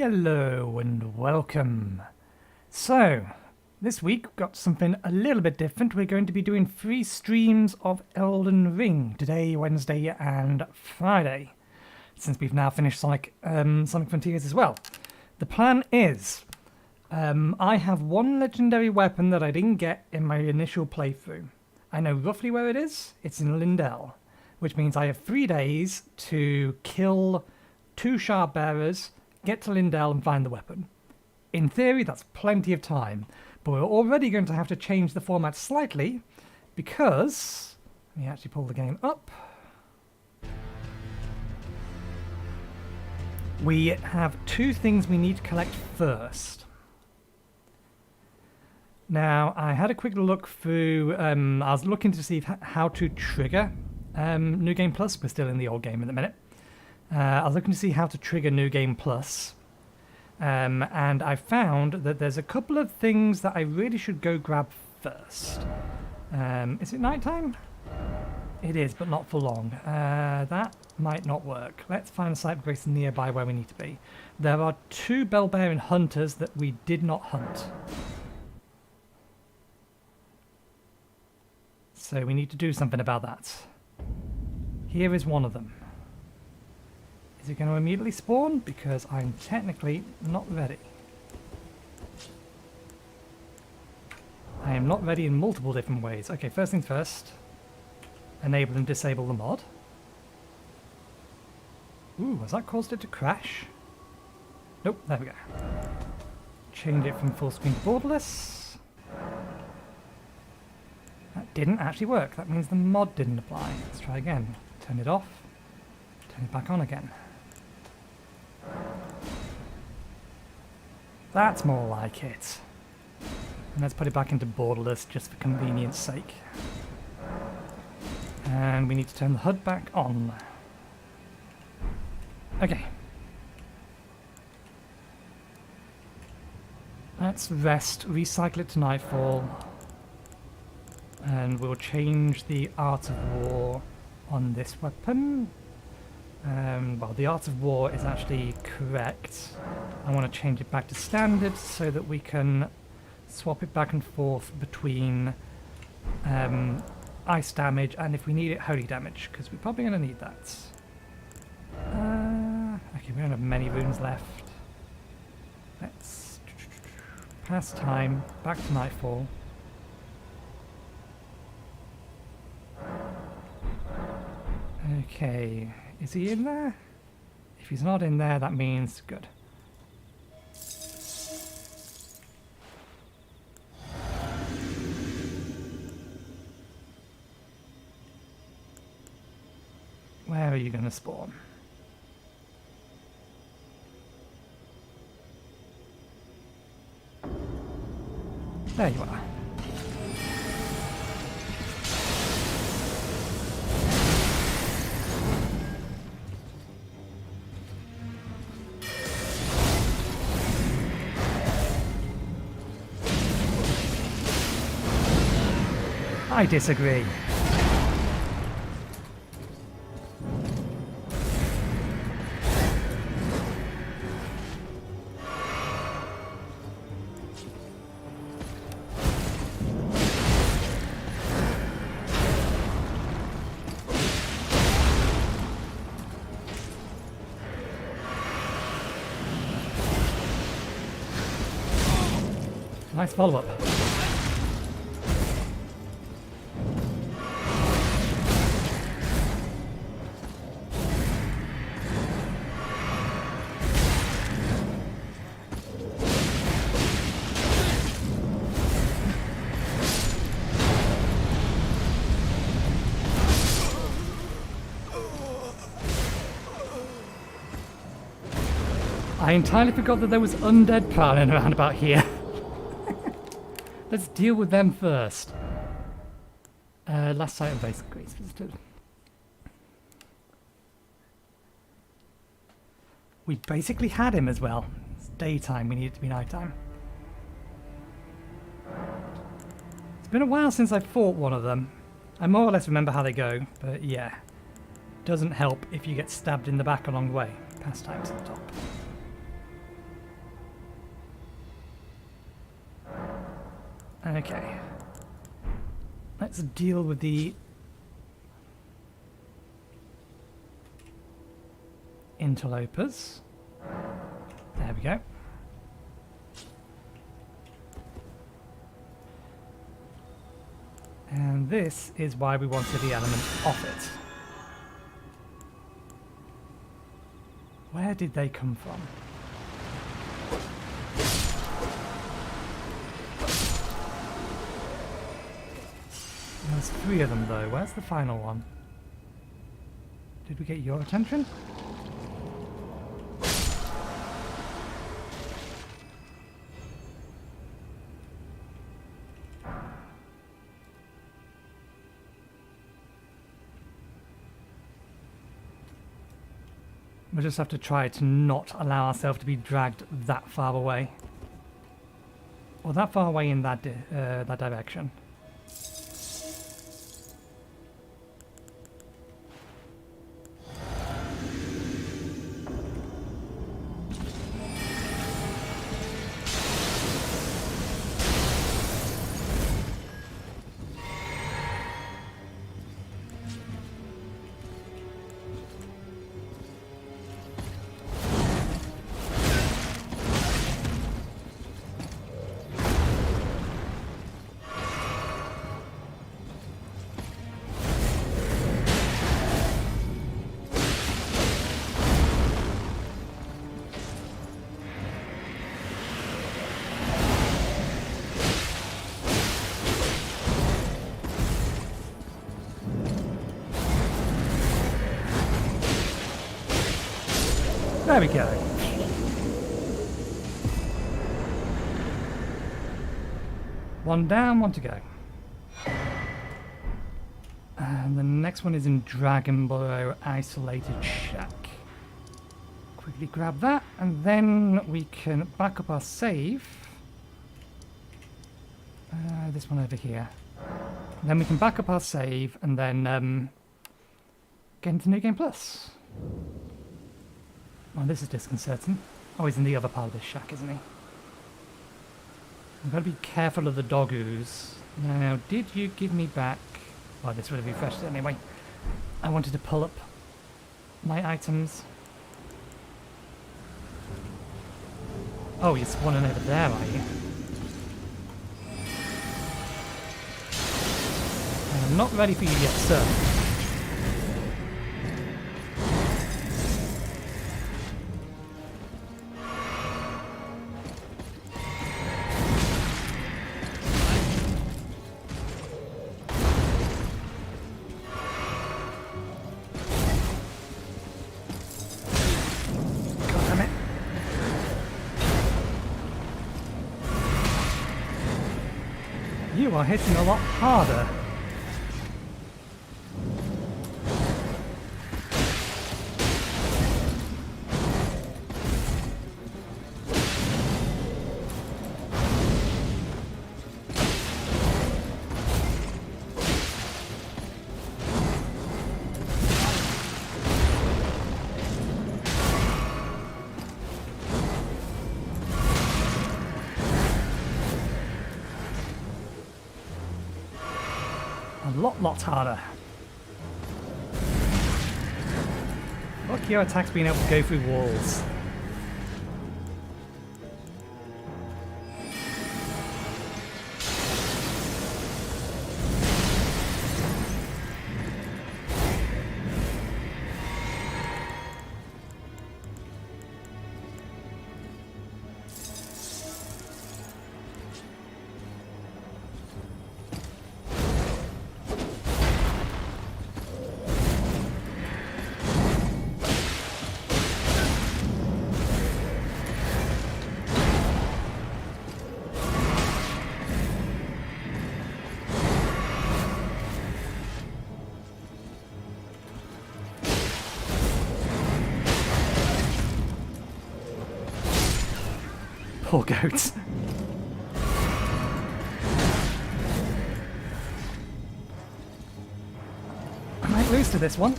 Hello and welcome. So, this week we've got something a little bit different. We're going to be doing 3 streams of Elden Ring today, Wednesday and Friday, since we've now finished Sonic Frontiers as well. The plan is, I have one legendary weapon that I didn't get in my initial playthrough. I know roughly where it is. It's in Lendell, which means I have 3 days to kill 2 shard bearers, get to Lendell and find the weapon. In theory, that's plenty of time, but we're already going to have to change the format slightly because, let me actually pull the game up. We have 2 things we need to collect first. Now, I had a quick look through, I was looking to see how to trigger New Game Plus. We're still in the old game at the minute. I was looking to see how to trigger New Game Plus, and I found that there's a couple of things that I really should go grab first. Is it nighttime? It is, but not for long. That might not work. Let's find a site of grace nearby where we need to be. There are 2 bell-bearing hunters that we did not hunt. So we need to do something about that. Here is one of them. Is it going to immediately spawn? Because I'm technically not ready. I am not ready in multiple different ways. Okay, first things first. Enable and disable the mod. Ooh, has that caused it to crash? Nope, there we go. Change it from full screen to borderless. That didn't actually work. That means the mod didn't apply. Let's try again. Turn it off. Turn it back on again. That's more like it. And let's put it back into borderless just for convenience sake. And we need to turn the HUD back on. Okay. Let's rest, recycle it to nightfall. And we'll change the Art of War on this weapon. Well, the Art of War is actually correct. I want to change it back to standard so that we can swap it back and forth between ice damage and, if we need it, holy damage, because we're probably going to need that. Okay, we don't have many runes left. Let's pass time, back to nightfall. Okay. Is he in there? If he's not in there, that means good. Where are you going to spawn? There you are. I disagree. Nice follow-up. I entirely forgot that there was undead prowling around about here. Let's deal with them first. Last sight of base grace visited. We basically had him as well. It's daytime, we need it to be nighttime. It's been a while since I fought one of them. I more or less remember how they go, but yeah. Doesn't help if you get stabbed in the back along the way. Pastimes at the top. Okay. Let's deal with the interlopers. There we go. And this is why we wanted the element off it. Where did they come from? There's 3 of them though. Where's the final one? Did we get your attention? We'll just have to try to not allow ourselves to be dragged that far away. Or that far away in that direction. There we go. One down, one to go. And the next one is in Dragonborough Isolated Shack. Quickly grab that, and then we can back up our save. This one over here. Then we can back up our save, and then get into New Game Plus. Oh, this is disconcerting. Oh, he's in the other part of this shack, isn't he? I've got to be careful of the doggoos. Now, did you give me back... Well, this would have refreshed it anyway. I wanted to pull up my items. Oh, you're spawning over there, are you? I'm not ready for you yet, sir. You are hitting a lot harder. Lot harder. Look, your attack's being able to go through walls. Poor goats. I might lose to this one.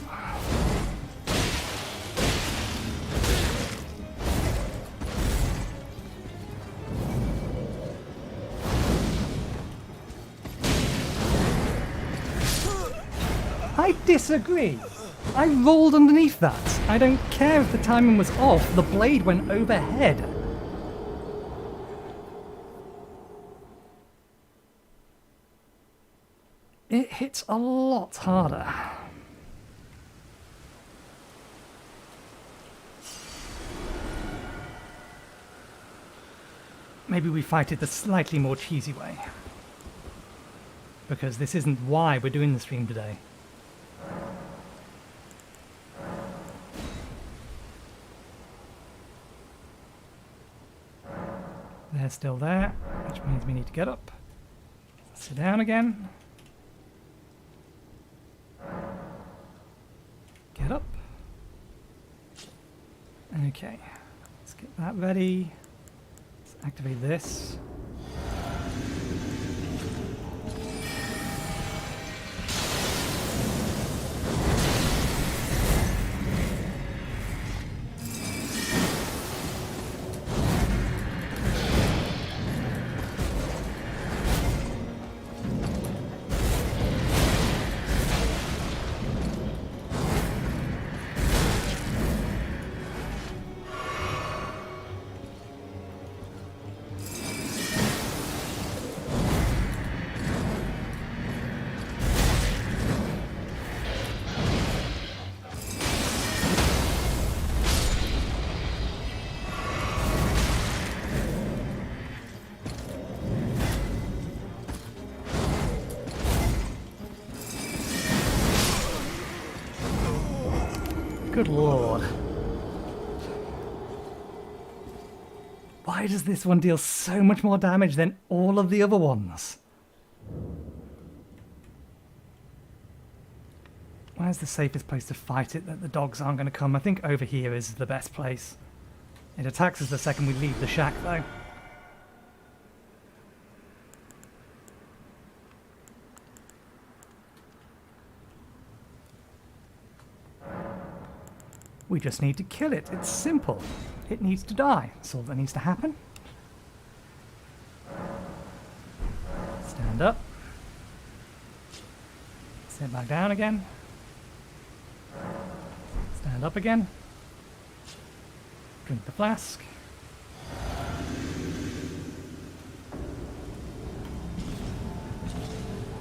I disagree. I rolled underneath that. I don't care if the timing was off. The blade went overhead. It hits a lot harder. Maybe we fight it the slightly more cheesy way. Because this isn't why we're doing the stream today. They're still there, which means we need to get up. Sit down again. Get up. Okay, let's get that ready. Let's activate this. Good lord. Why does this one deal so much more damage than all of the other ones? Where's the safest place to fight it that the dogs aren't going to come? I think over here is the best place. It attacks us the second we leave the shack though. We just need to kill it. It's simple. It needs to die. That's all that needs to happen. Stand up. Sit back down again. Stand up again. Drink the flask.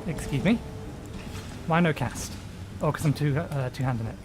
Excuse me. Why no cast? Oh, because I'm two-handing it.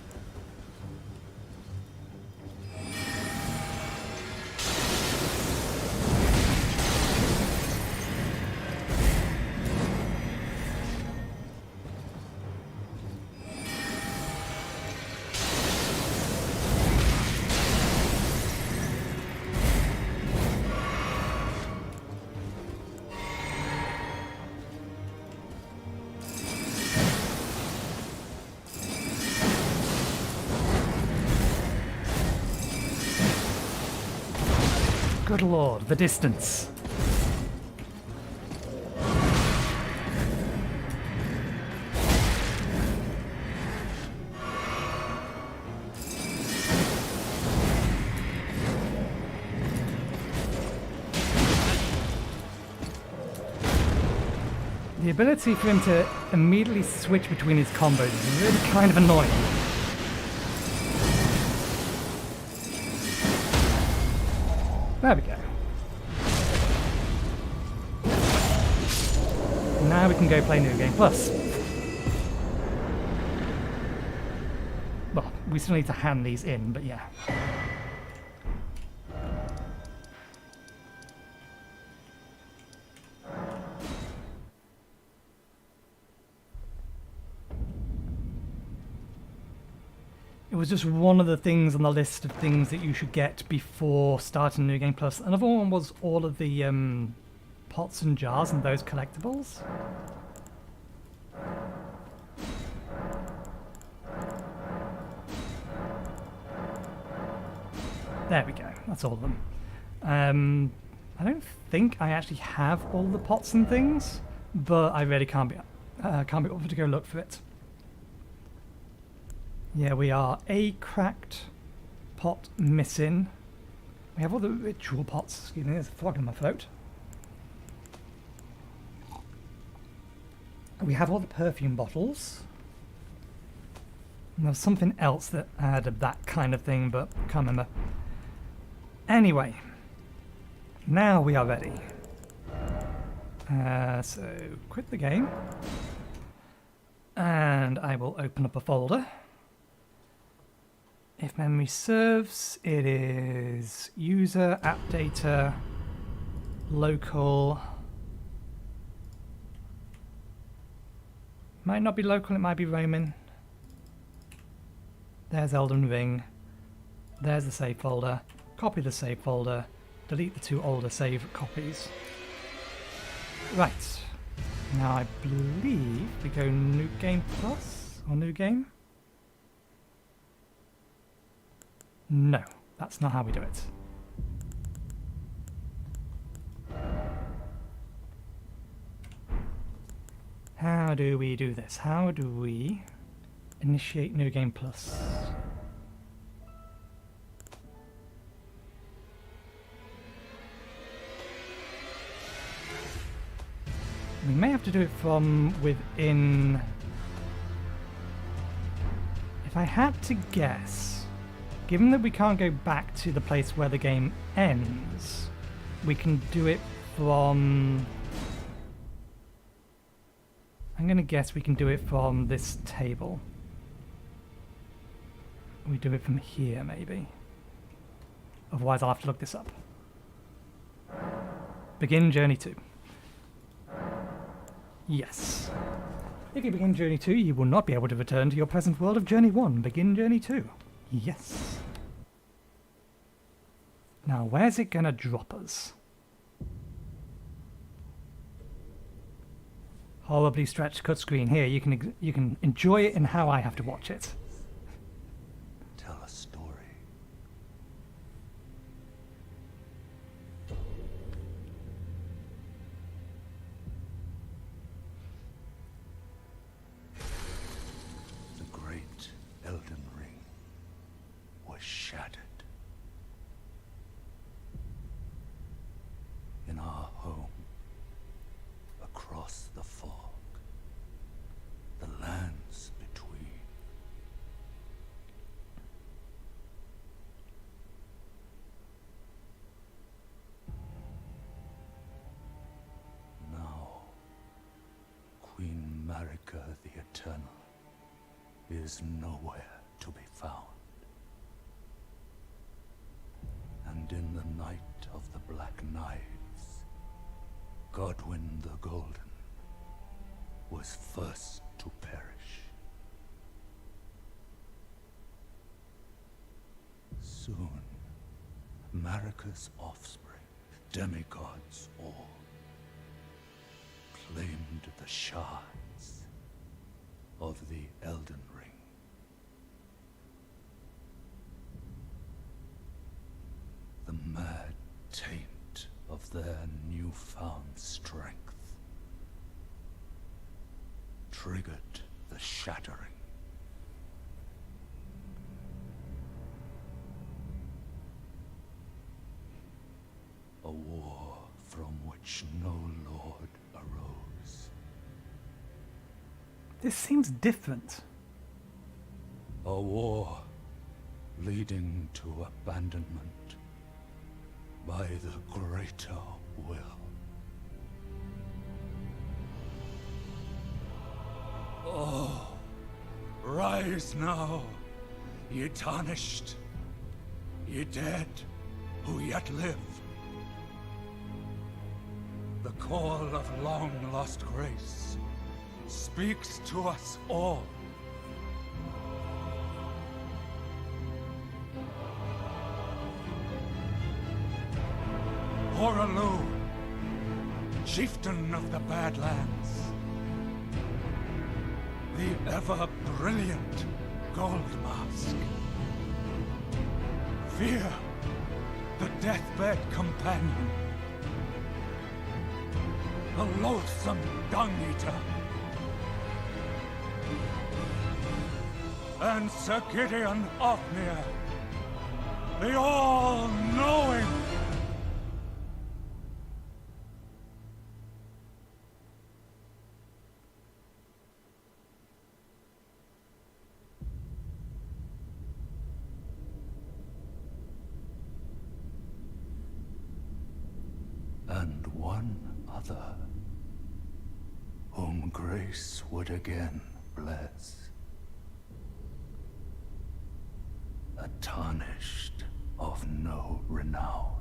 Good lord, the distance. The ability for him to immediately switch between his combos is really kind of annoying. There we go. Now we can go play New Game Plus. Well, we still need to hand these in, but yeah. It was just one of the things on the list of things that you should get before starting New Game Plus. Another one was all of the pots and jars and those collectibles. There we go, that's all of them. I don't think I actually have all the pots and things, but I really can't be bothered to go look for it. Yeah, we are a cracked pot missing. We have all the ritual pots. Excuse me, there's a frog in my throat. We have all the perfume bottles. And there was something else that added that kind of thing, but can't remember. Anyway, now we are ready. So quit the game. And I will open up a folder. If memory serves, it is user, app data, local. Might not be local, it might be roaming. There's Elden Ring. There's the save folder. Copy the save folder. Delete the 2 older save copies. Right. Now I believe we go new game plus or new game. No, that's not how we do it. How do we do this? How do we initiate new game plus? We may have to do it from within. If I had to guess, given that we can't go back to the place where the game ends, we can do it from. I'm going to guess we can do it from this table. We do it from here, maybe. Otherwise, I'll have to look this up. Begin Journey 2. Yes. If you begin Journey 2, you will not be able to return to your present world of Journey 1. Begin Journey 2. Yes. Now, where's it gonna drop us? Horribly stretched cut screen. Here, you can enjoy it in how I have to watch it. Tell a story. The great Elden Ring was shattered. In our home, across the fog, the lands between. Now, Queen Marika the Eternal is nowhere to be found. And in the night of the Black Knives, Godwyn the Golden was first to perish. Soon, Marika's offspring, demigods all, claimed the shards of the Elden Ring. The mad taint of their newfound strength triggered the shattering. A war from which no lord arose. This seems different. A war leading to abandonment by the greater will. Oh, rise now, ye tarnished, ye dead who yet live. The call of long-lost grace speaks to us all. Horalu, chieftain of the Badlands, the ever-brilliant Gold Mask, Fear, the deathbed companion, the loathsome dung-eater, and Sir Gideon Ofnir, the all-knowing. and one other, whom grace would again bless. A tarnished of no renown.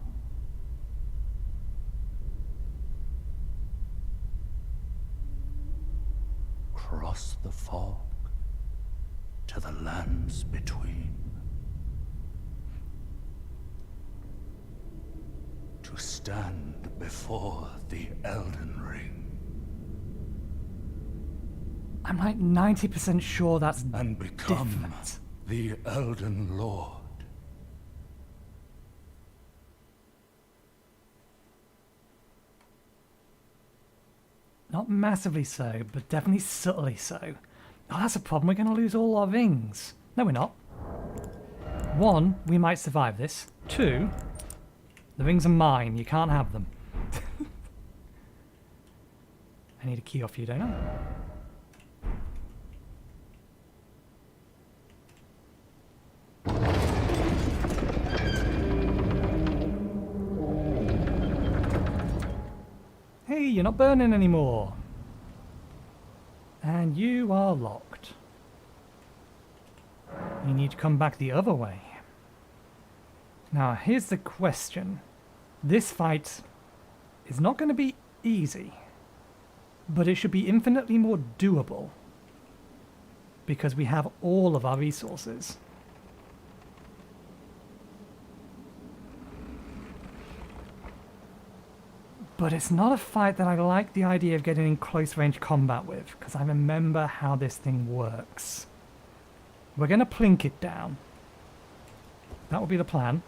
Cross the fog to the lands between, to stand before the Elden Ring I'm like 90% sure that's and become different. the Elden Lord. Not massively so, but definitely subtly so. Oh, that's a problem. We're going to lose all our rings. No, we're not. 1, we might survive this. 2, the rings are mine. You can't have them. I need a key off you, don't I? Hey, you're not burning anymore. And you are locked. You need to come back the other way. Now, here's the question. This fight is not going to be easy, but it should be infinitely more doable because we have all of our resources. But it's not a fight that I like the idea of getting in close range combat with, because I remember how this thing works. We're going to plink it down. That will be the plan.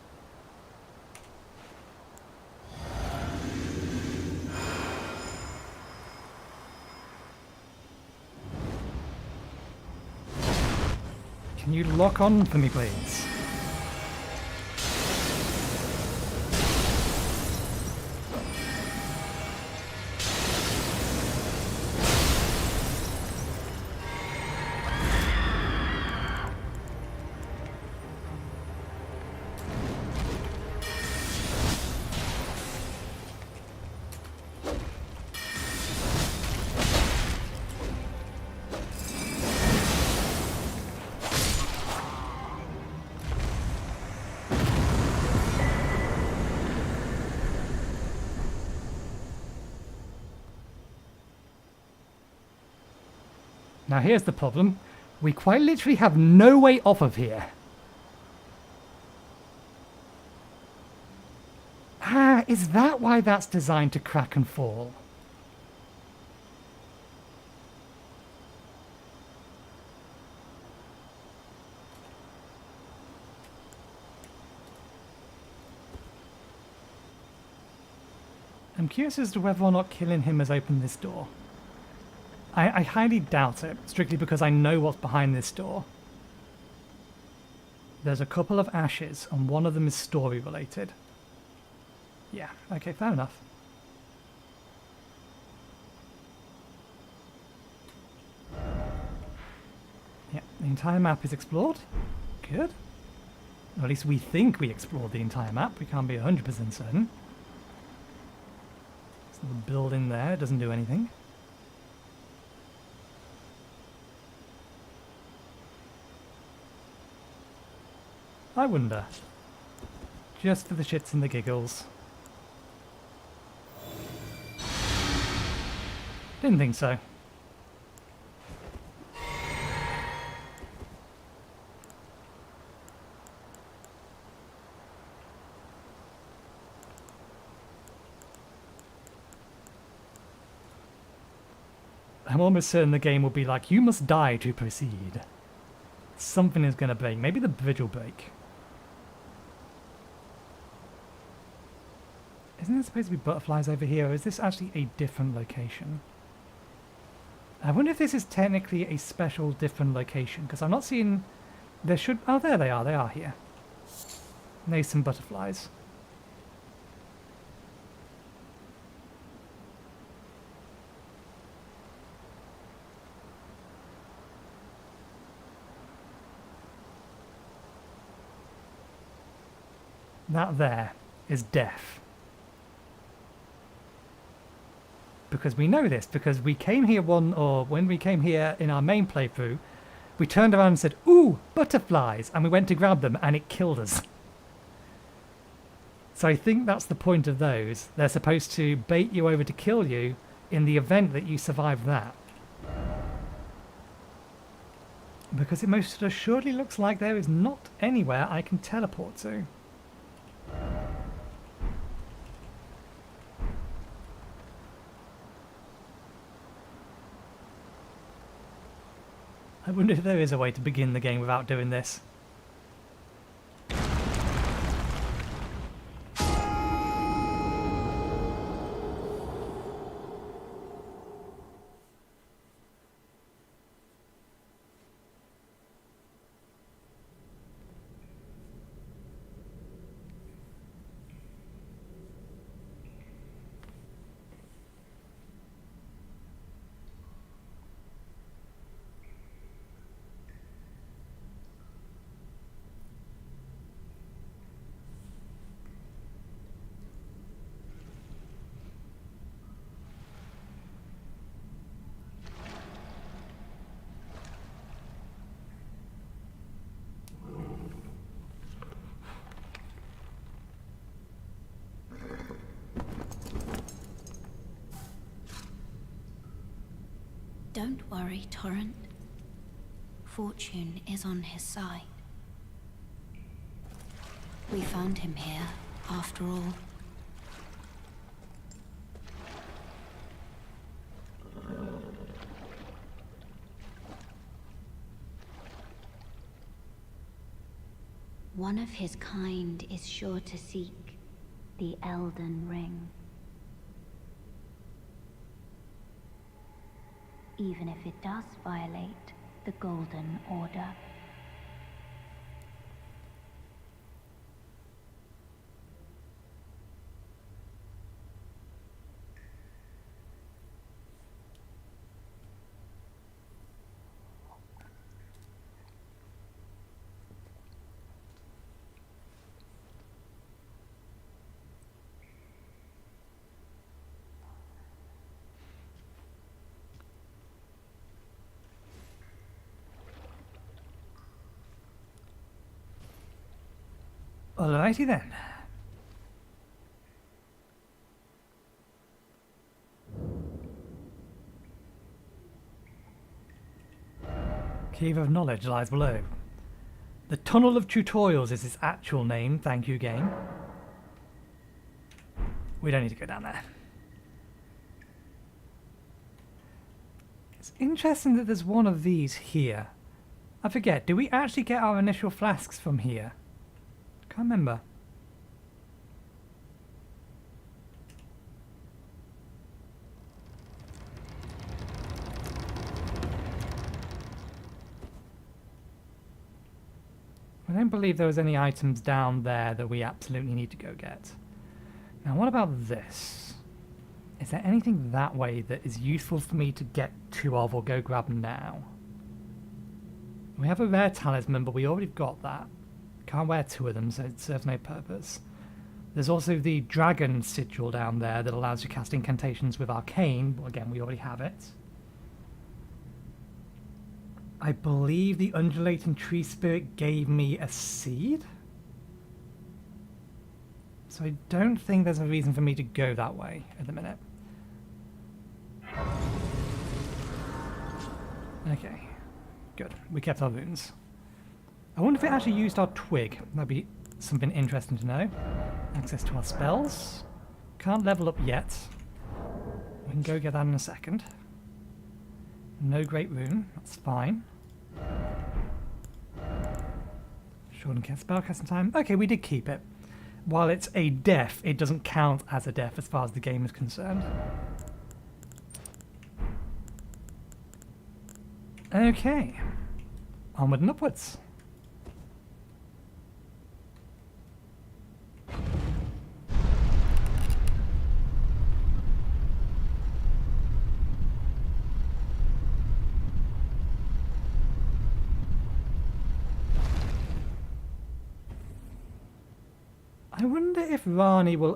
Can you lock on for me, please? Now here's the problem. We quite literally have no way off of here. Ah, is that why that's designed to crack and fall? I'm curious as to whether or not killing him has opened this door. I highly doubt it, strictly because I know what's behind this door. There's a couple of ashes, and one of them is story related. Yeah, okay, fair enough. Yeah, the entire map is explored. Good. Or at least we think we explored the entire map. We can't be 100% certain. There's a little building there, it doesn't do anything. I wonder. Just for the shits and the giggles. Didn't think so. I'm almost certain the game will be like, you must die to proceed. Something is going to break. Maybe the bridge will break. Isn't there supposed to be butterflies over here, or is this actually a different location? I wonder if this is technically a special different location, because I'm not seeing... There should... Oh, there they are here. There's some butterflies. That there is death. because we know this, because we came here when we came here in our main playthrough, we turned around and said, "Ooh, butterflies," and we went to grab them and it killed us. So I think that's the point of those. They're supposed to bait you over to kill you in the event that you survive that. Because it most assuredly looks like there is not anywhere I can teleport to. I wonder if there is a way to begin the game without doing this. Don't worry, Torrent. Fortune is on his side. We found him here, after all. One of his kind is sure to seek the Elden Ring. Even if it does violate the Golden Order. Alrighty then. Cave of Knowledge lies below. The Tunnel of Tutorials is its actual name, thank you game. We don't need to go down there. It's interesting that there's one of these here. I forget, do we actually get our initial flasks from here? Can't remember. I don't believe there was any items down there that we absolutely need to go get. Now what about this? Is there anything that way that is useful for me to get two of or go grab now? We have a rare talisman, but we already got that. Can't wear two of them, so it serves no purpose. There's also the dragon sigil down there that allows you to cast incantations with arcane, but again, we already have it. I believe the undulating tree spirit gave me a seed? So I don't think there's a reason for me to go that way at the minute. Okay, good. We kept our runes. I wonder if it actually used our twig. That'd be something interesting to know. Access to our spells. Can't level up yet. We can go get that in a second. No great rune. That's fine. Shorten spellcasting time. Okay, we did keep it. While it's a death, it doesn't count as a death as far as the game is concerned. Okay. Onward and upwards. I wonder if Rani will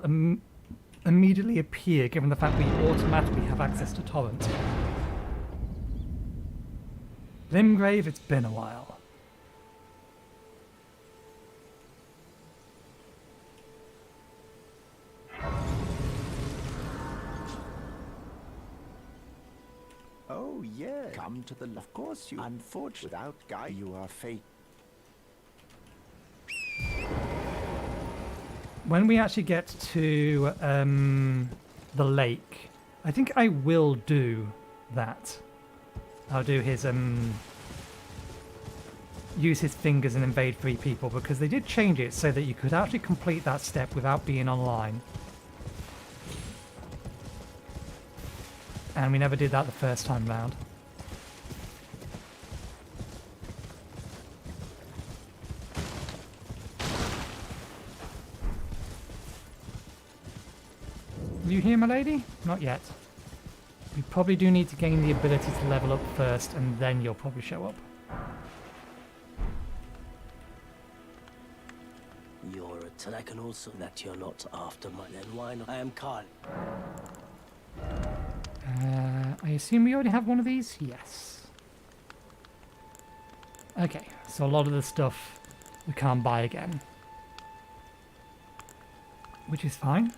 immediately appear given the fact we automatically have access to torrent. Limgrave, it's been a while. Oh, yeah. Come to the... Of course you... Unfortunately, without Guy, you are fate. When we actually get to the lake, I think I will do that. I'll do his use his fingers and invade 3 people, because they did change it so that you could actually complete that step without being online. And we never did that the first time round. You here, my lady? Not yet. We probably do need to gain the ability to level up first, and then you'll probably show up. You're a I can also that you're not after my... Then why not? I am Carl. I assume we already have one of these? Yes. Okay, so a lot of the stuff we can't buy again. Which is fine.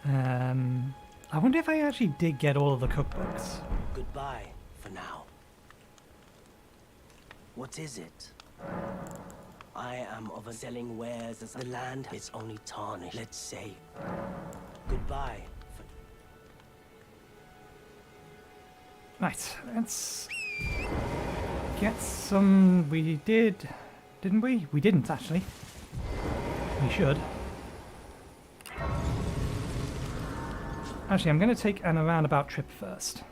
I wonder if I actually did get all of the cookbooks. Goodbye for now. What is it? I am of a selling wares as the land is only tarnished. Let's say goodbye for... Right, let's get some... We did, didn't we? We didn't, actually. We should. Actually, I'm going to take an roundabout trip first.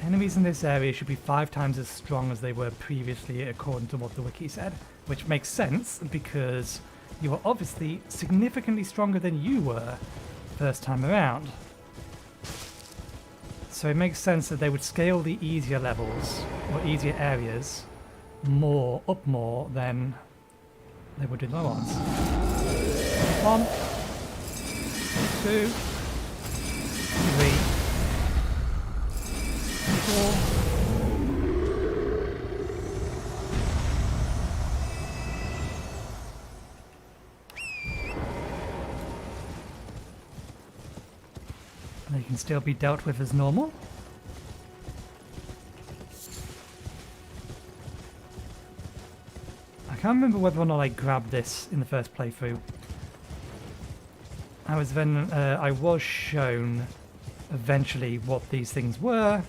Enemies in this area should be 5 times as strong as they were previously, according to what the wiki said. Which makes sense, because you are obviously significantly stronger than you were first time around. So it makes sense that they would scale the easier levels, or easier areas, up more than they would do the lower ones. 1, 2, 3, 4. They can still be dealt with as normal. I can't remember whether or not I grabbed this in the first playthrough. I was shown eventually what these things were.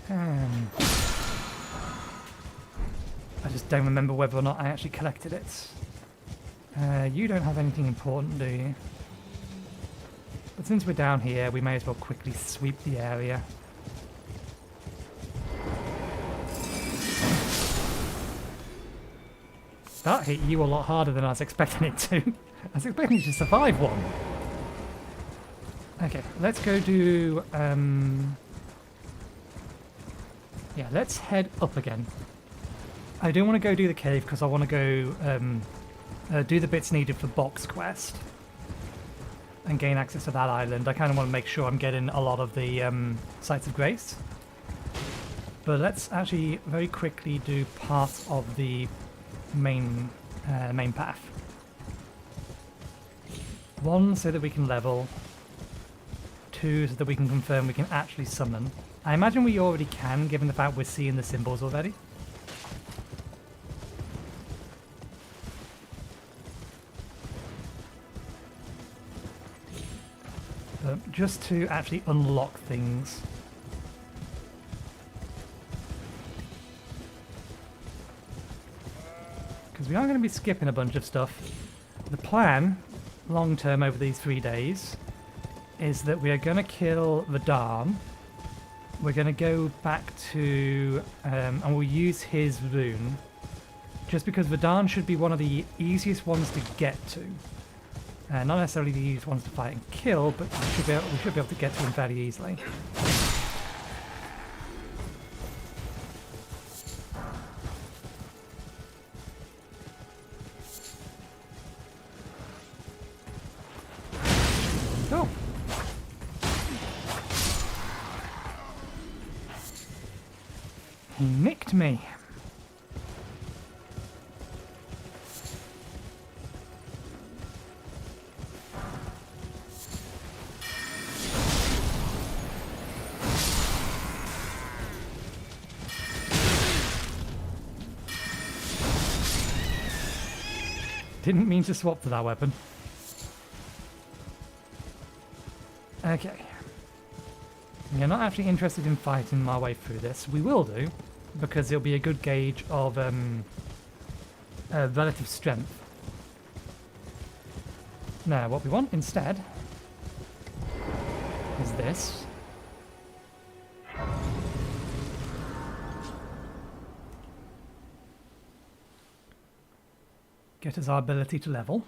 I just don't remember whether or not I actually collected it. You don't have anything important, do you? But since we're down here, we may as well quickly sweep the area. That hit you a lot harder than I was expecting it to. I was expecting you to survive one. Okay, let's go do... yeah, let's head up again. I do want to go do the cave because I want to go do the bits needed for Box Quest and gain access to that island. I kind of want to make sure I'm getting a lot of the Sites of Grace. But let's actually very quickly do part of the main path. 1, so that we can level. 2, so that we can confirm we can actually summon. I imagine we already can, given the fact we're seeing the symbols already. But just to actually unlock things. Because we are going to be skipping a bunch of stuff. The plan, long term over these 3 days, is that we are going to kill Vadarn. We're going to go back to... and we'll use his rune. Just because Vadarn should be one of the easiest ones to get to. Not necessarily the easiest ones to fight and kill, but we should be able to get to him fairly easily. He nicked me. Didn't mean to swap to that weapon. Okay. You're not actually interested in fighting my way through this. We will do, because it'll be a good gauge of relative strength. Now, what we want instead is this. Get us our ability to level.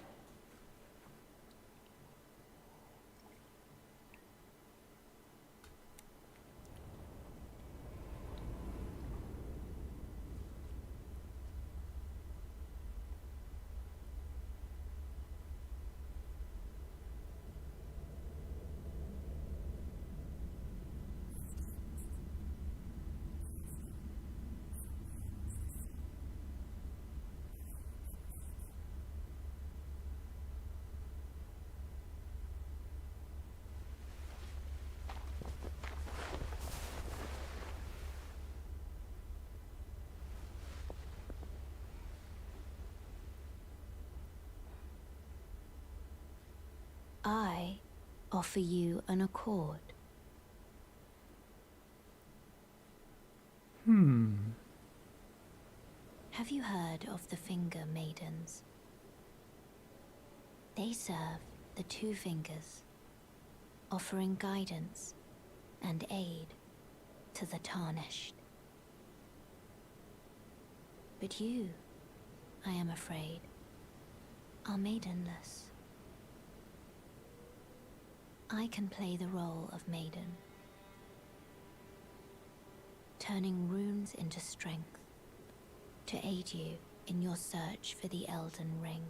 I offer you an accord. Have you heard of the Finger Maidens? They serve the Two Fingers, offering guidance and aid to the Tarnished. But you, I am afraid, are maidenless. I can play the role of maiden, turning runes into strength to aid you in your search for the Elden Ring.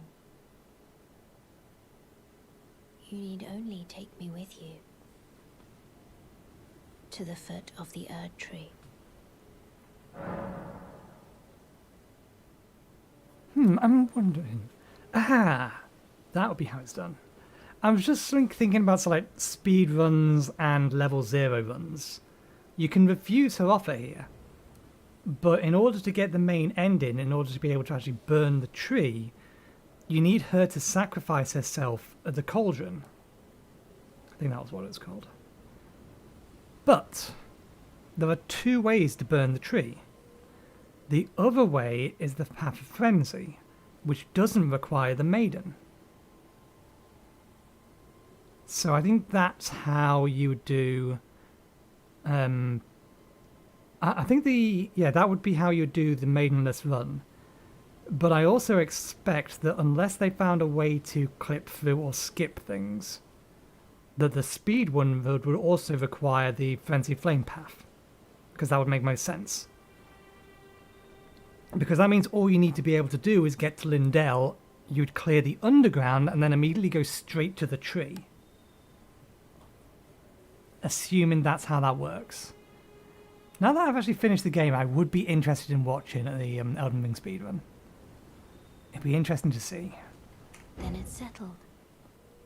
You need only take me with you to the foot of the Erd Tree. I'm wondering. Aha! That would be how it's done. I was just thinking about speed runs and level 0 runs. You can refuse her offer here, but in order to get the main ending, in order to be able to actually burn the tree, you need her to sacrifice herself at the cauldron. I think that was what it was called. But there are two ways to burn the tree. The other way is the Path of Frenzy, which doesn't require the maiden. So I think that's how you do. I think that would be how you do the maidenless run. But I also expect that unless they found a way to clip through or skip things, that the speed one would also require the Frenzy Flame path, because that would make most sense. Because that means all you need to be able to do is get to Lendell, you'd clear the underground, and then immediately go straight to the tree. Assuming that's how that works. Now that I've actually finished the game, I would be interested in watching the Elden Ring speedrun. It'd be interesting to see. Then it's settled.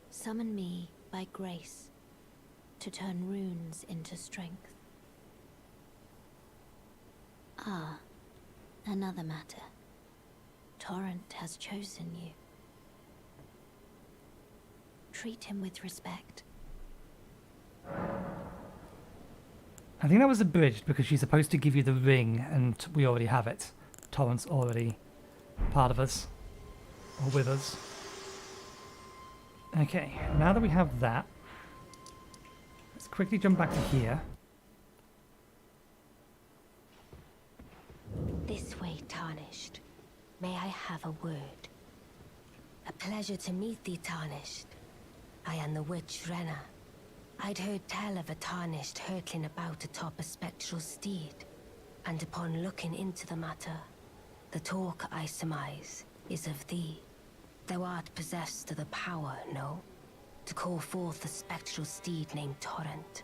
Summon me by grace to turn runes into strength. Ah, another matter. Torrent has chosen you. Treat him with respect. I think that was abridged because she's supposed to give you the ring and we already have it. Torrent's already part of us. Or with us. Okay, now that we have that, let's quickly jump back to here. This way, Tarnished. May I have a word? A pleasure to meet thee, Tarnished. I am the witch Renna. I'd heard tell of a Tarnished hurtling about atop a spectral steed, and upon looking into the matter, the talk, I surmise, is of thee. Thou art possessed of the power, no? To call forth the spectral steed named Torrent.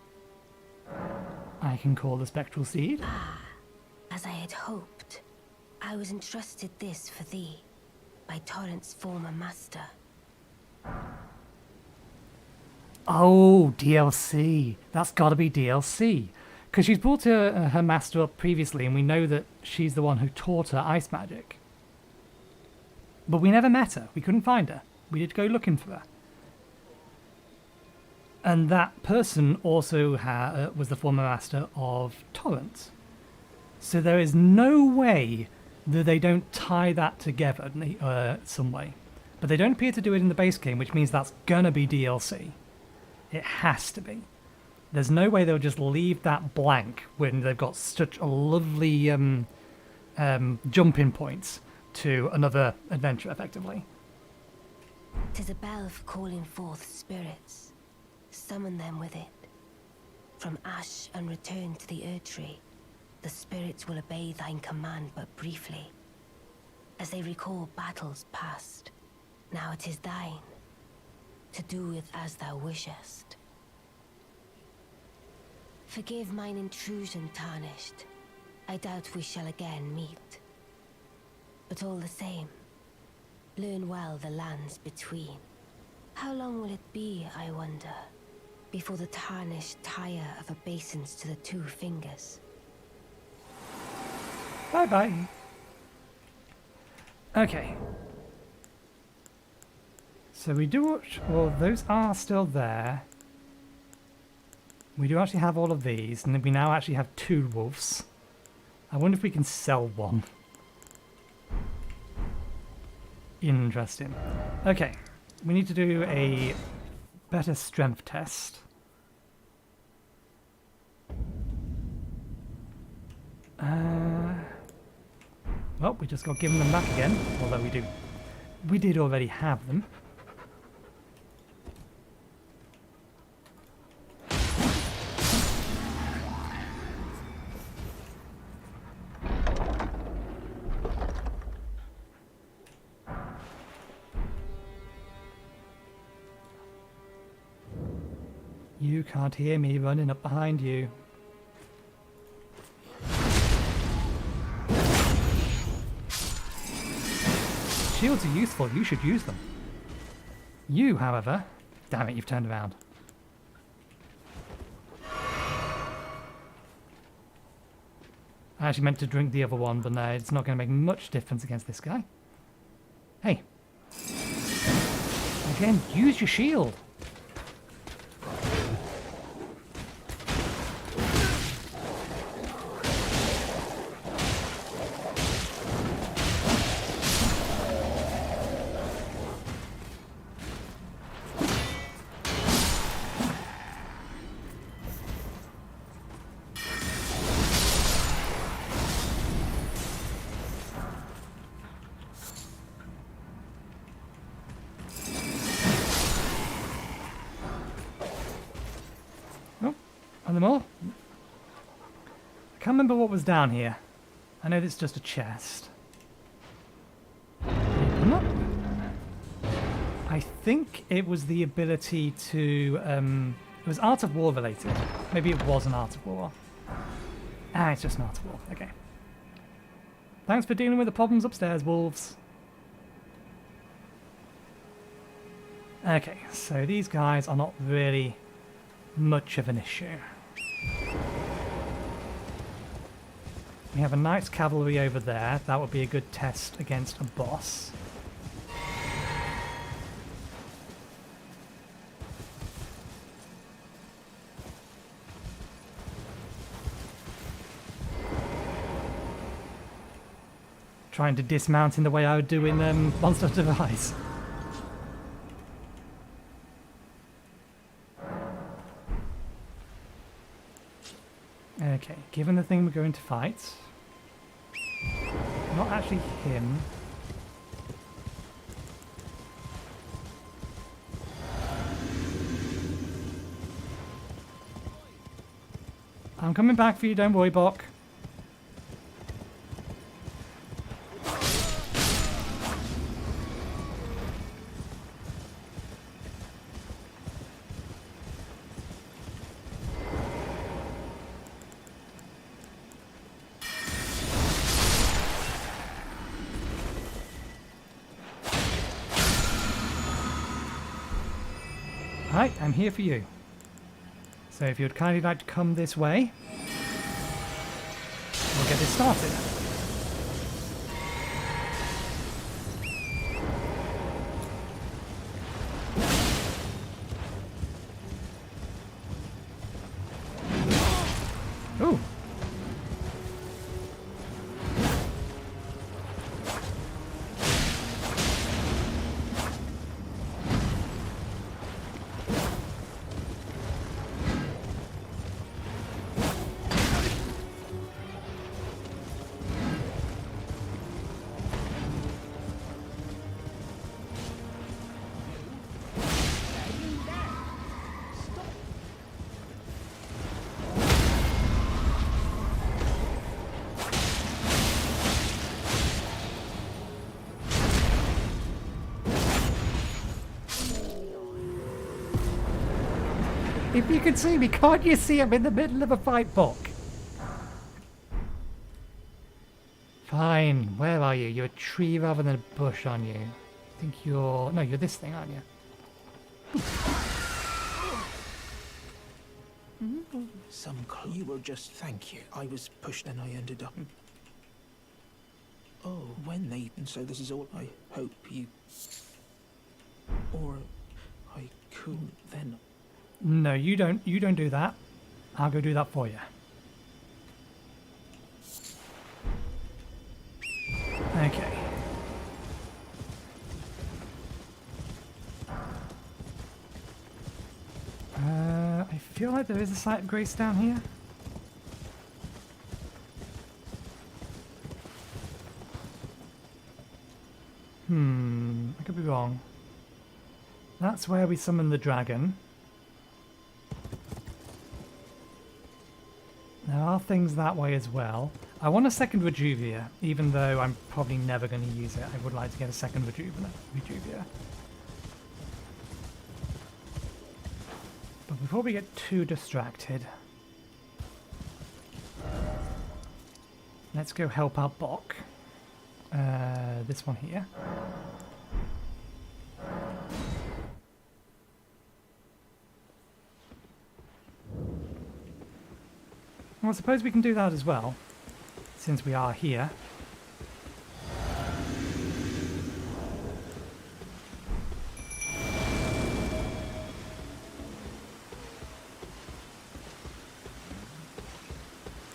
I can call the spectral steed. Ah, As I had hoped, I was entrusted this for thee by Torrent's former master. Oh, DLC. That's got to be DLC. Because she's brought her master up previously, and we know that she's the one who taught her ice magic. But we never met her. We couldn't find her. We did go looking for her. And that person also was the former master of Torrent. So there is no way that they don't tie that together some way. But they don't appear to do it in the base game, which means that's gonna be DLC. It has to be. There's no way they'll just leave that blank when they've got such a lovely jumping points to another adventure, effectively. 'Tis a bell for calling forth spirits. Summon them with it. From ash and return to the Erdtree, the spirits will obey thine command but briefly. As they recall battles past, now it is thine, to do with as thou wishest. Forgive mine intrusion, Tarnished. I doubt we shall again meet. But all the same, learn well the lands between. How long will it be, I wonder, before the Tarnished tire of obeisance to the two fingers? Bye-bye. Okay. So we do... Well, those are still there. We do actually have all of these, and we now actually have 2 wolves. I wonder if we can sell one. Interesting. Okay. We need to do a better strength test. Well, we just got given them back again, although we did already have them. You can't hear me running up behind you. Shields are useful, you should use them. You, however... Damn it, you've turned around. I actually meant to drink the other one, but no, it's not going to make much difference against this guy. Hey. Again, use your shield. Are there more? I can't remember what was down here. I know it's just a chest. Open up. I think it was the ability to... it was Art of War related. Maybe it was an Art of War. Ah, it's just an Art of War. Okay. Thanks for dealing with the problems upstairs, wolves. Okay, so these guys are not really much of an issue. We have a Knight's Cavalry over there. That would be a good test against a boss. Trying to dismount in the way I would do in Monster Hunter Rise. Okay, given the thing we're going to fight, not actually him. I'm coming back for you, don't worry, Bok. Hi, I'm here for you. So if you'd kindly like to come this way, we'll get this started. Ooh. If you can see me, can't you see I'm in the middle of a fight, Book? Fine, where are you? You're a tree rather than a bush, aren't you? I think you're... No, you're this thing, aren't you? Some clue. You were just... Thank you. I was pushed and I ended up... Oh, when they... And so this is all... I hope you... Or... I could then... No, you don't do that. I'll go do that for you. Okay. I feel like there is a site of grace down here. I could be wrong. That's where we summon the dragon. There are things that way as well. I want a second Rejuvia, even though I'm probably never going to use it. I would like to get a second Rejuvia. But before we get too distracted, let's go help out Bok. This one here. Well, I suppose we can do that as well, since we are here.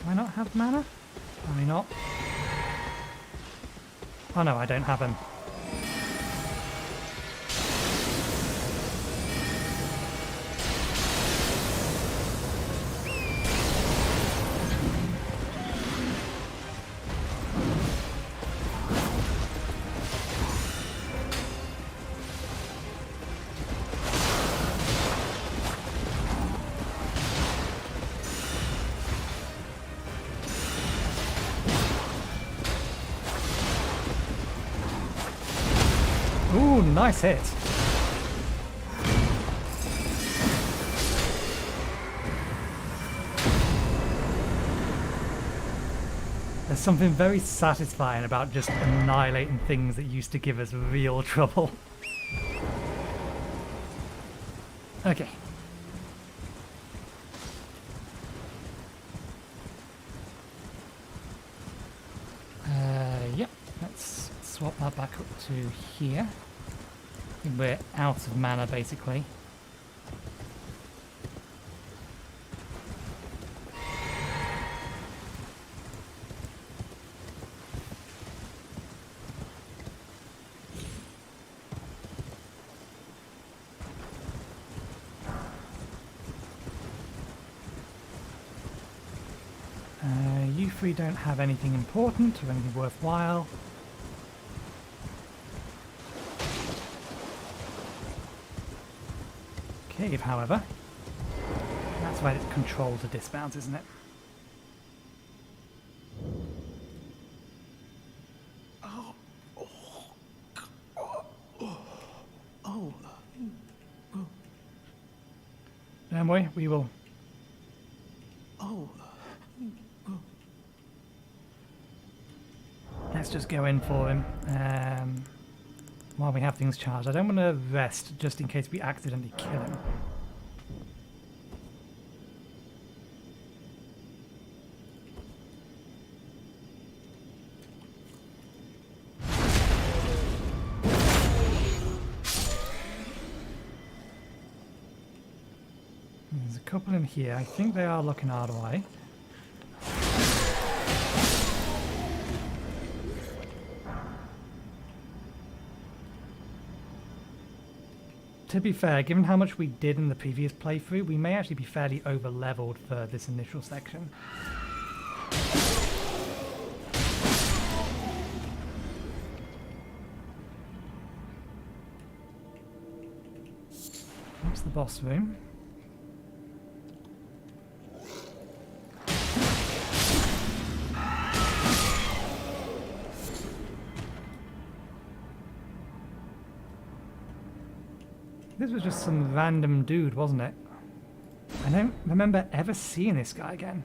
Do I not have mana? Probably not. Oh no, I don't have him. Ooh, nice hit. There's something very satisfying about just annihilating things that used to give us real trouble. Okay. Yep, let's swap that back up to here. I think we're out of mana, basically. You three don't have anything important or anything worthwhile. Cave, however. That's why it's control to dismount, isn't it? Don't worry, we will. Let's just go in for him. while we have things charged. I don't want to rest just in case we accidentally kill him. There's a couple in here. I think they are looking our way. To be fair, given how much we did in the previous playthrough, we may actually be fairly over-leveled for this initial section. That's the boss room. This was just some random dude, wasn't it? I don't remember ever seeing this guy again.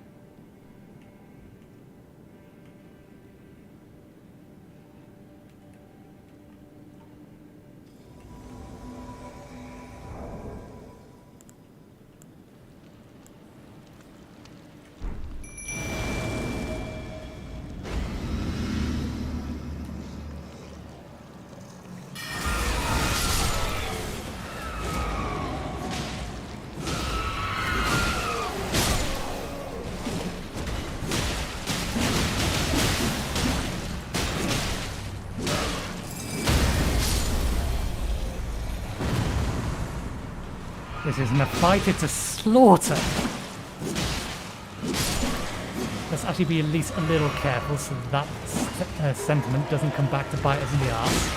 This isn't a fight, it's a slaughter. Let's actually be at least a little careful so that sentiment doesn't come back to bite us in the arse.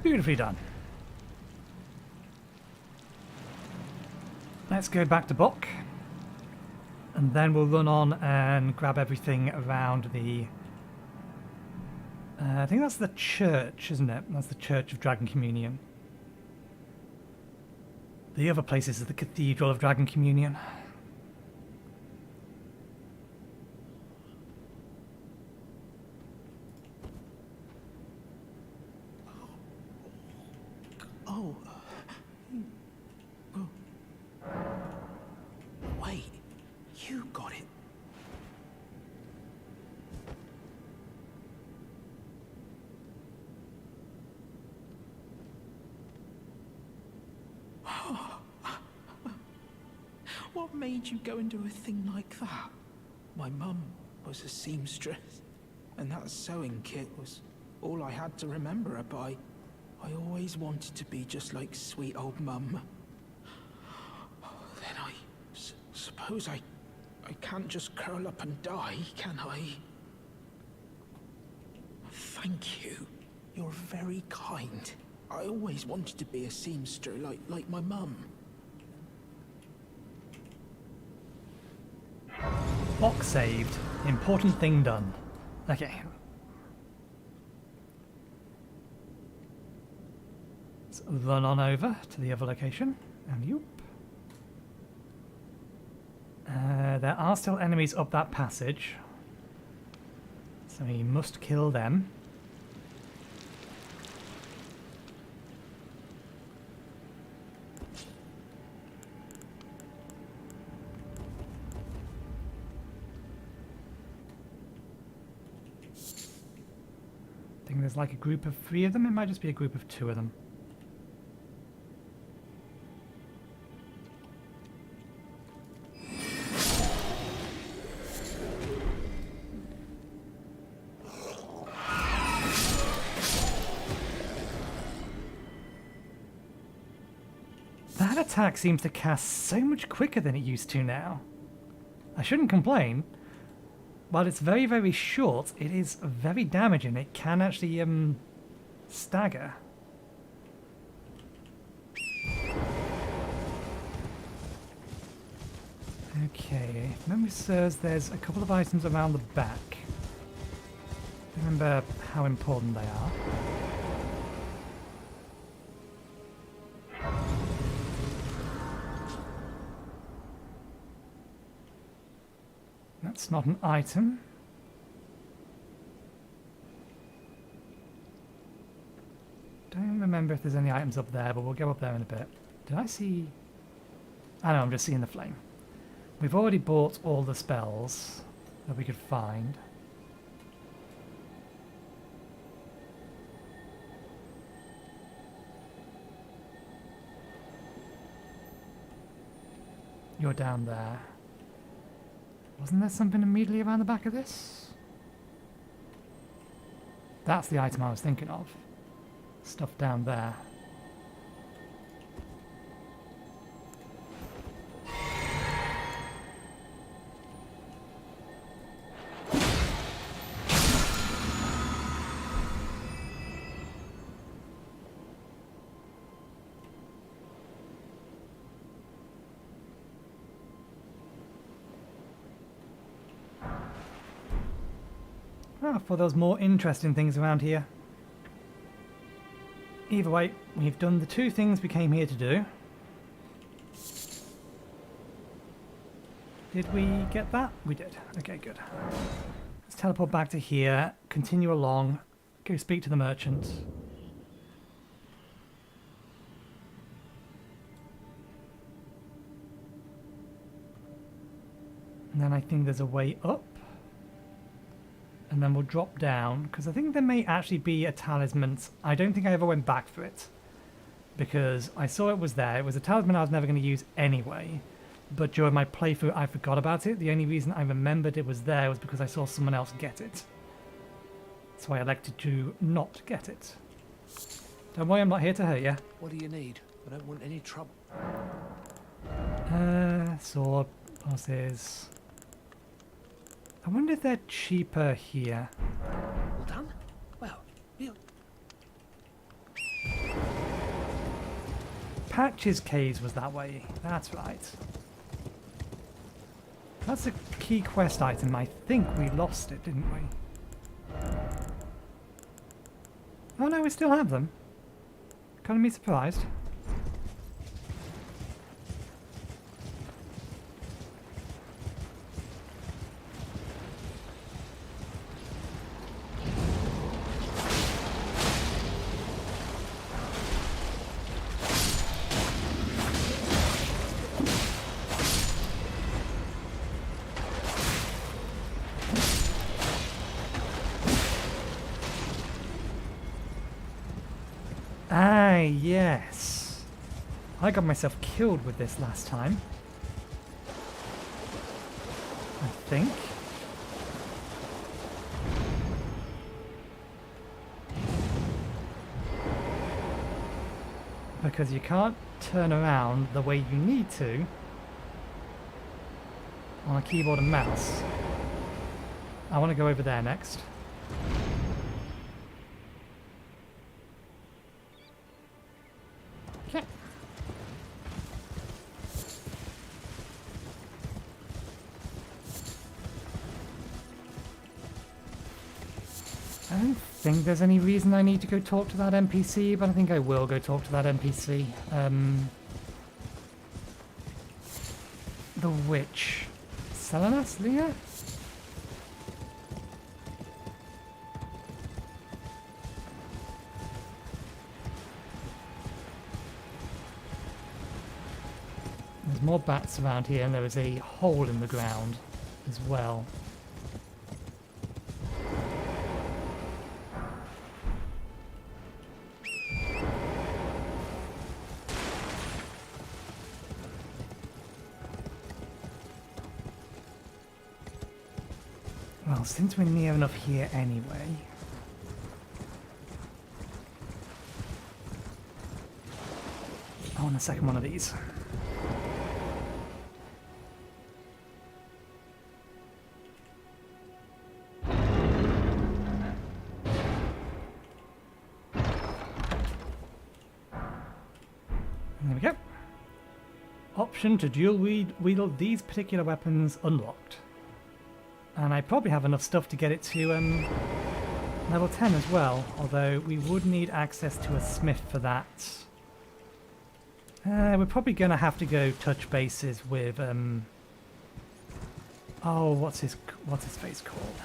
Beautifully done. Let's go back to Buck. And then we'll run on and grab everything around the... I think that's the church, isn't it? That's the Church of Dragon Communion. The other place is the Cathedral of Dragon Communion. Wait, you got it. What made you go and do a thing like that? My mum was a seamstress, and that sewing kit was all I had to remember her by. I always wanted to be just like sweet old mum. Then I suppose I can't just curl up and die, can I? Thank you. You're very kind. I always wanted to be a seamster like my mum. Box saved. Important thing done. Okay. Let's run on over to the other location. And yoop. There are still enemies up that passage. So we must kill them. I think there's like a group of 3 of them. It might just be a group of 2 of them. That attack seems to cast so much quicker than it used to now. I shouldn't complain. While it's very, very short, it is very damaging. It can actually Stagger. Okay, if memory serves, there's a couple of items around the back. Remember how important they are. That's not an item. Don't remember if there's any items up there, but we'll go up there in a bit. Did I see... I know, I'm just seeing the flame. We've already bought all the spells that we could find. You're down there. Wasn't there something immediately around the back of this? That's the item I was thinking of. Stuff down there. For those more interesting things around here. Either way, we've done the two things we came here to do. Did we get that? We did. Okay, good. Let's teleport back to here, continue along, go speak to the merchant. And then I think there's a way up. And then we'll drop down, because I think there may actually be a talisman. I don't think I ever went back for it, because I saw it was there. It was a talisman I was never going to use anyway, but during my playthrough I forgot about it. The only reason I remembered it was there was because I saw someone else get it. So I elected to not get it. Don't worry, I'm not here to hurt you. What do you need? I don't want any trouble. Sword, bosses. I wonder if they're cheaper here. All done? Well, you... Patches Caves was that way. That's right. That's a key quest item. I think we lost it, didn't we? Oh no, we still have them. Kind of be surprised. Ah, yes. I got myself killed with this last time. I think. Because you can't turn around the way you need to on a keyboard and mouse. I want to go over there next. Okay. I don't think there's any reason I need to go talk to that NPC, but I think I will go talk to that NPC. The witch. Selenas, Leah? There's more bats around here, and there is a hole in the ground as well. Well, since we're near enough here anyway... I want a second one of these. There we go. Option to dual wield these particular weapons unlocked. And I probably have enough stuff to get it to level 10 as well, although we would need access to a smith for that. We're probably going to have to go touch bases with oh, what's his face called?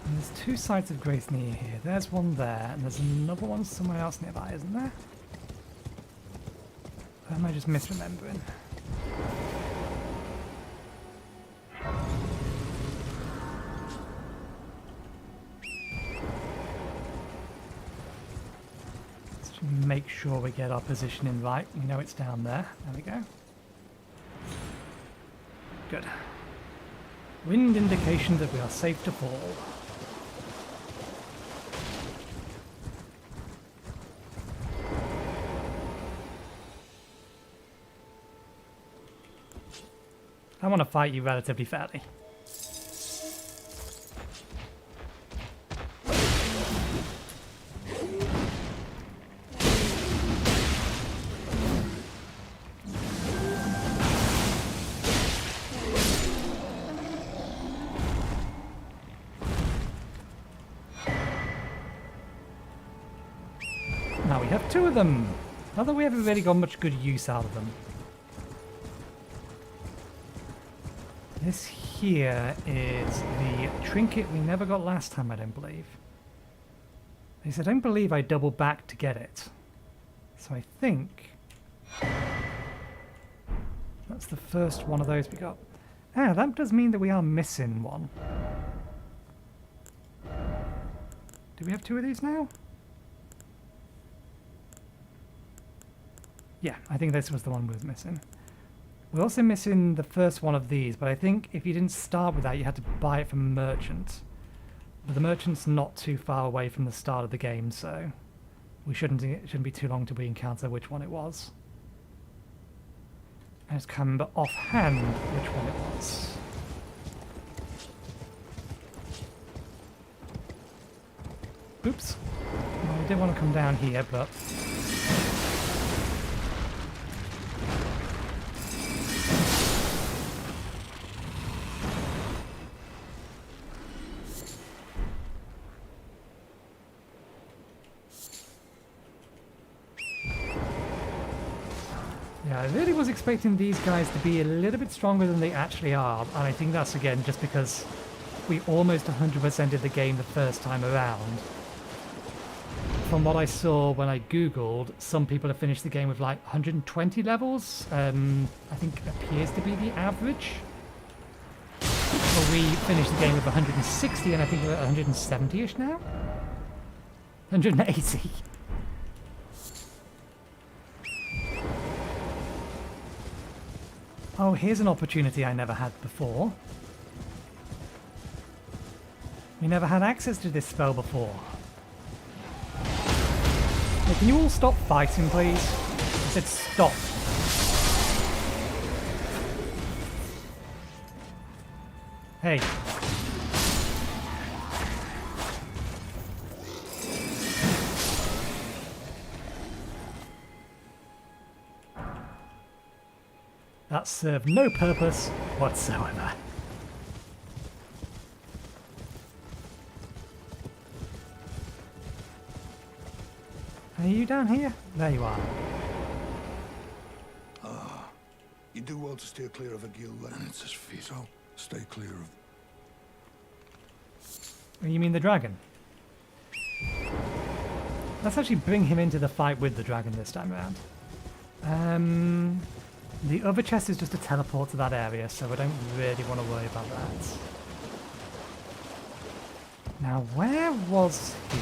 And there's two sites of grace near here. There's one there, and there's another one somewhere else nearby, isn't there? Or am I just misremembering? Let's make sure we get our positioning right. We know it's down there. There we go. Good. Wind indication that we are safe to fall. I want to fight you relatively fairly. Now we have two of them, although we haven't really got much good use out of them. This here is the trinket we never got last time, I don't believe. At least I don't believe I doubled back to get it. So I think that's the first one of those we got. Ah, that does mean that we are missing one. Do we have two of these now? Yeah, I think this was the one we was missing. We're also missing the first one of these, but I think if you didn't start with that, you had to buy it from a merchant. But the merchant's not too far away from the start of the game, so it shouldn't be too long till we encounter which one it was. I just can't remember offhand which one it was. Oops. Well, we did want to come down here, but... yeah, I really was expecting these guys to be a little bit stronger than they actually are, and I think that's again just because we almost 100%ed the game the first time around. From what I saw when I googled, some people have finished the game with like 120 levels, I think appears to be the average. But we finished the game with 160 and I think we're at 170-ish now? 180. Oh, here's an opportunity I never had before. We never had access to this spell before. Hey, can you all stop fighting, please? I said stop. Hey. That served no purpose whatsoever. Are you down here? There you are. You do well to steer clear of a guild, and it's his feet, so stay clear of... Oh, you mean the dragon? Let's actually bring him into the fight with the dragon this time around. The other chest is just a teleport to that area, so I don't really want to worry about that. Now, where was he?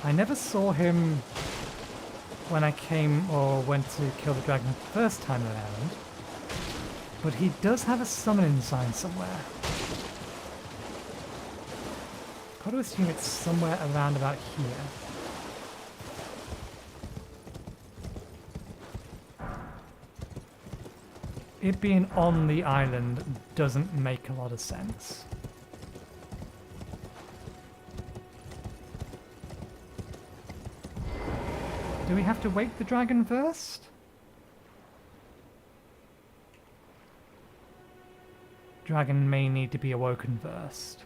I never saw him when I came or went to kill the dragon the first time around. But he does have a summoning sign somewhere. Got to assume it's somewhere around about here. It being on the island doesn't make a lot of sense. Do we have to wake the dragon first? Dragon may need to be awoken first.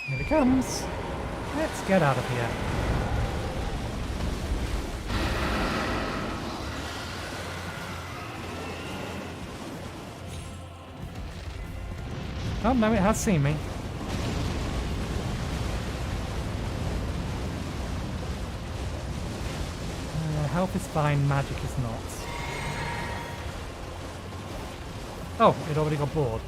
Here it comes. Let's get out of here. Oh no, it has seen me. Health is fine, magic is not. Oh, it already got bored.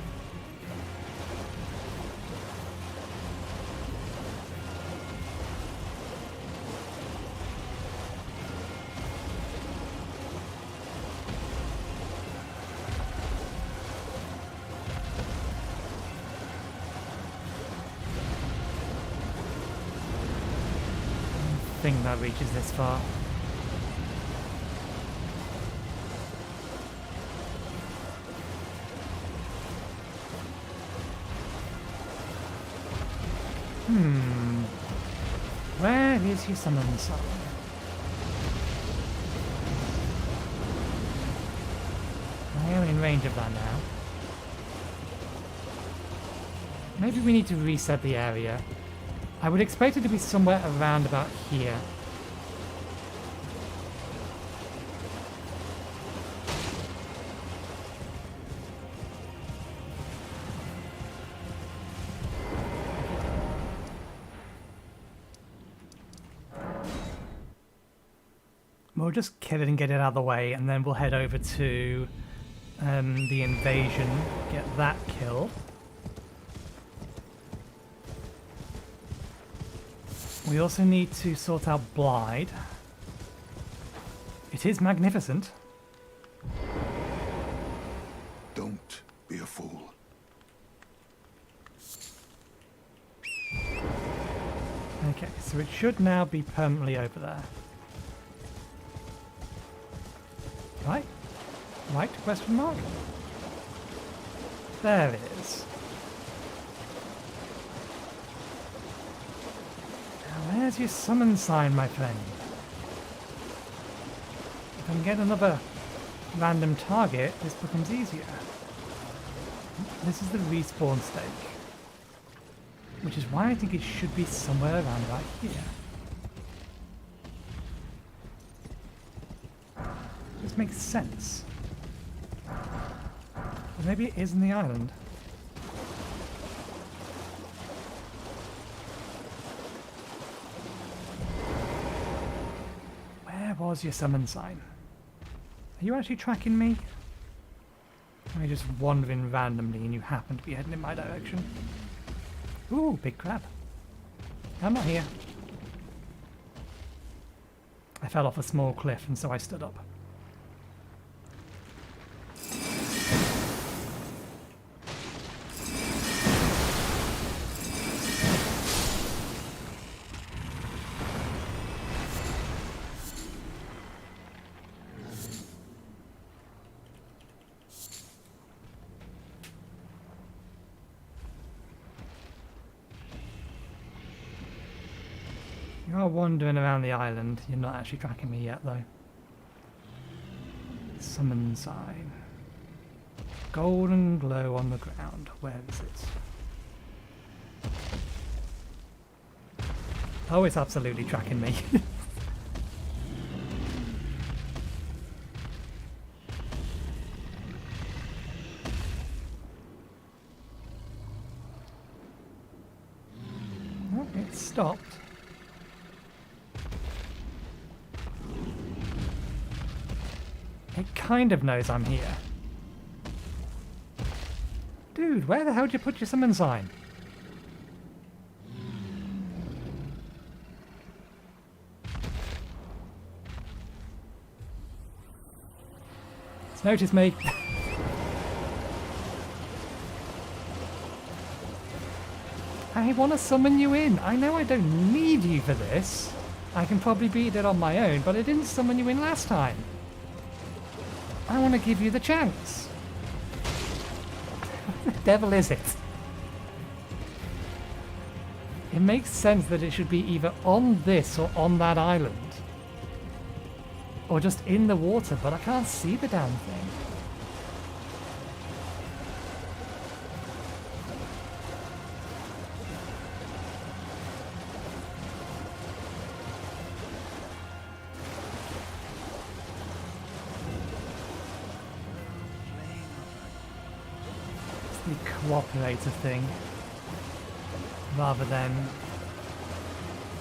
Thing that reaches this far. Where is your summon sign? I am in range of that now. Maybe we need to reset the area. I would expect it to be somewhere around about here. We'll just kill it and get it out of the way, and then we'll head over to the invasion, get that killed. We also need to sort out Blide. It is magnificent. Don't be a fool. Okay, so it should now be permanently over there. Right? Right? Question mark? There it is. Now where's your summon sign, my friend? If I can get another random target, this becomes easier. This is the respawn stake. Which is why I think it should be somewhere around right here. This makes sense. But maybe it is in the island. Where was your summon sign? Are you actually tracking me? Or are you just wandering randomly and you happen to be heading in my direction? Ooh, big crab. I'm not here. I fell off a small cliff and so I stood up. You are wandering around the island. You're not actually tracking me yet, though. Summon sign. Golden glow on the ground. Where is it? Oh, it's absolutely tracking me. Oh, it stopped. It kind of knows I'm here. Dude, where the hell did you put your summon sign? It's noticed me. I want to summon you in. I know I don't need you for this. I can probably beat it on my own, but I didn't summon you in last time. I want to give you the chance. What the devil is it? It makes sense that it should be either on this or on that island. Or just in the water, but I can't see the damn thing. It's the cooperator thing, rather than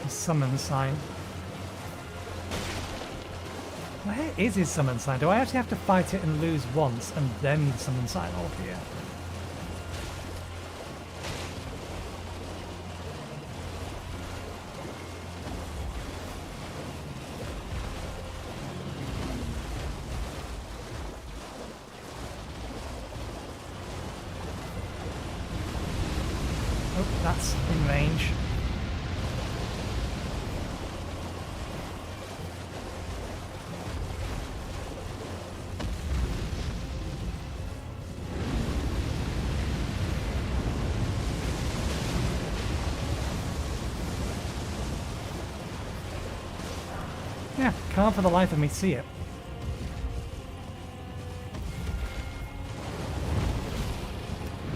the summon sign. Where is his summon sign? Do I actually have to fight it and lose once and then the summon sign will appear? Oh, that's in range. Yeah, can't for the life of me see it.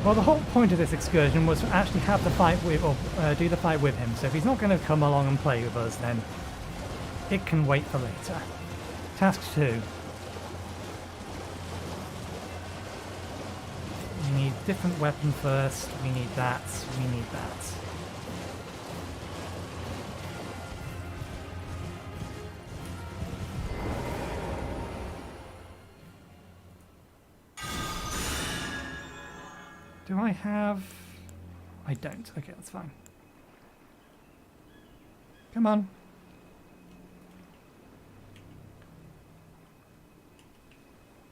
Well, the whole point of this excursion was to actually have the fight with, or do the fight with him. So if he's not going to come along and play with us, then it can wait for later. Task 2. We need a different weapon first. We need that. We need that. Do I have... I don't. Okay, that's fine. Come on.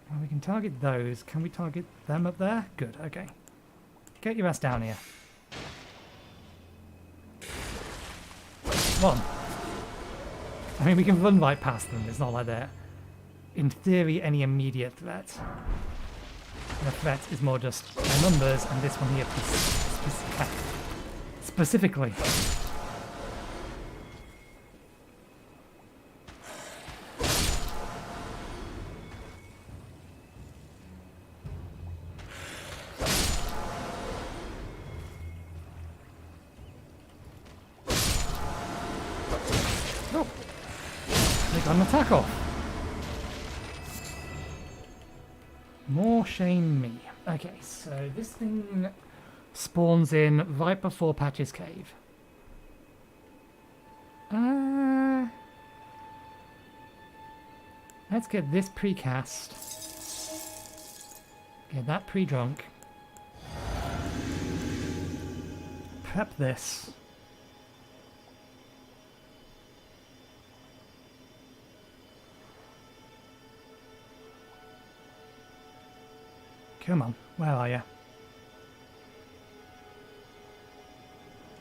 Well, we can target those. Can we target them up there? Good, okay. Get your ass down here. Come on. I mean, we can run right past them. It's not like they're, in theory, any immediate threat. The threat is more just the numbers, and this one here specifically. Oh, they got an attack off. More shame me. Okay, so this thing spawns in right before Patch's Cave. Let's get this precast. Get that pre-drunk. Prep this. Come on, where are you?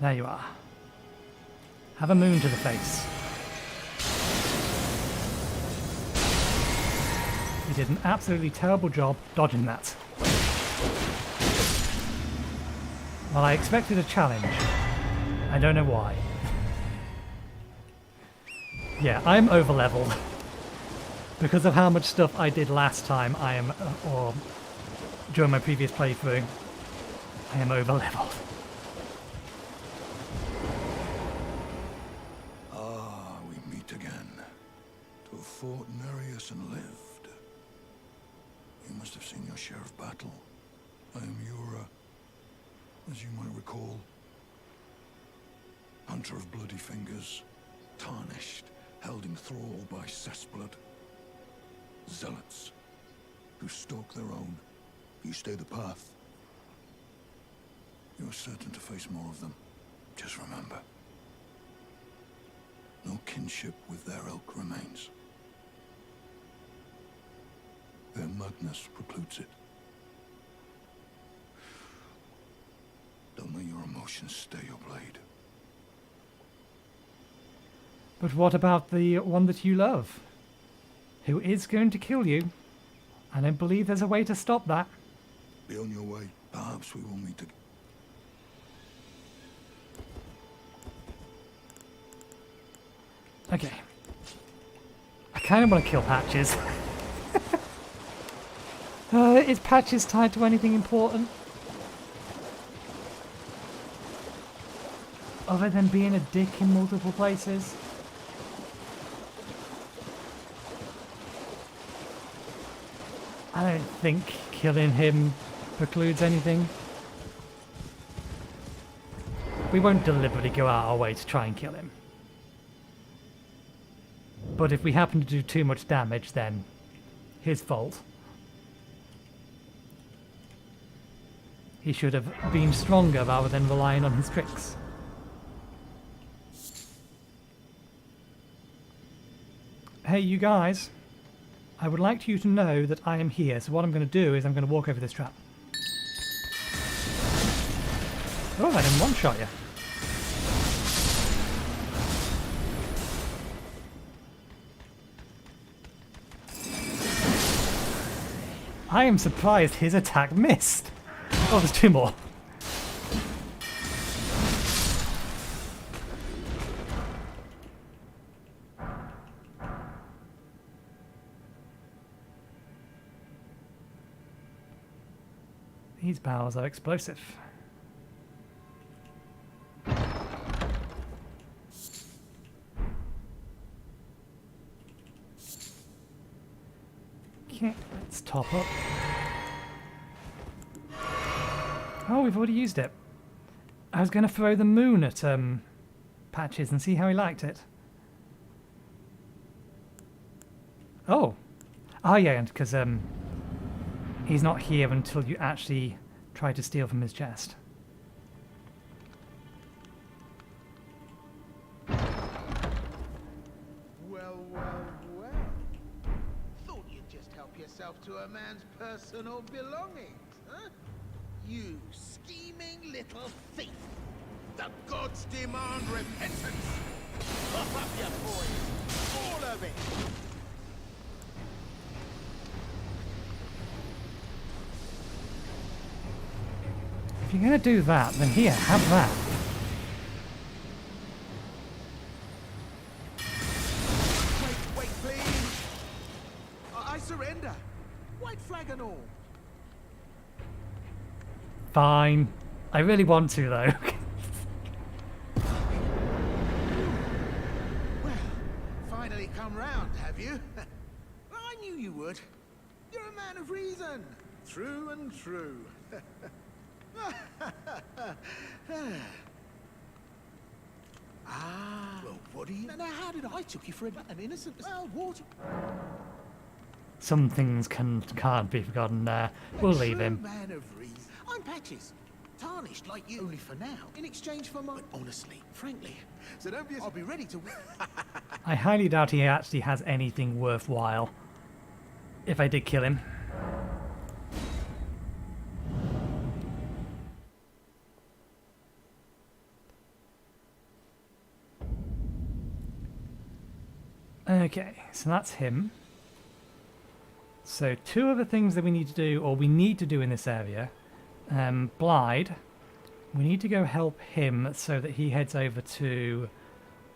There you are. Have a moon to the face. You did an absolutely terrible job dodging that. Well, I expected a challenge. I don't know why. Yeah, I'm over-leveled. Because of how much stuff I did last time, I am... or during my previous playthrough, I am over-leveled. Ah, we meet again. To have fought Nereus and lived. You must have seen your share of battle. I am Yura, as you might recall. Hunter of bloody fingers, tarnished, held in thrall by cessblood. Zealots, who stalk their own. You stay the path. You're certain to face more of them. Just remember, no kinship with their ilk remains. Their madness precludes it. Don't let your emotions stay your blade. But what about the one that you love? Who is going to kill you? I don't believe there's a way to stop that. Be on your way. Perhaps we will meet again. Okay. I kind of want to kill Patches. Is Patches tied to anything important? Other than being a dick in multiple places? I don't think killing him precludes anything. We won't deliberately go out our way to try and kill him. But if we happen to do too much damage, then his fault. He should have been stronger rather than relying on his tricks. Hey, you guys. I would like you to know that I am here, so what I'm going to do is I'm going to walk over this trap. Oh, I didn't one-shot you. I am surprised his attack missed. Oh, there's two more. These barrels are explosive. Okay, let's top up. Oh, we've already used it. I was going to throw the moon at Patches and see how he liked it. Oh. Oh yeah, because he's not here until you actually try to steal from his chest. Well. Thought you'd just help yourself to a man's personal belongings, huh? You scheming little thief! The gods demand repentance! Pop up your boys! All of it! If you're going to do that, then here, have that. Wait, please! I surrender! White flag and all! Fine. I really want to, though. Well, finally come round, have you? I knew you would. You're a man of reason. True and true. Well, what do you... Now, how did I took you for an innocent... Well, water... Some things can't be forgotten there. We'll leave him. Man of reason. I'm Patches. Tarnished like you. Only for now. In exchange for my... But honestly, frankly. So don't be... I'll be ready to... I highly doubt he actually has anything worthwhile. If I did kill him. Okay, so that's him. So two other things that we need to do, or we need to do in this area. Blide. We need to go help him so that he heads over to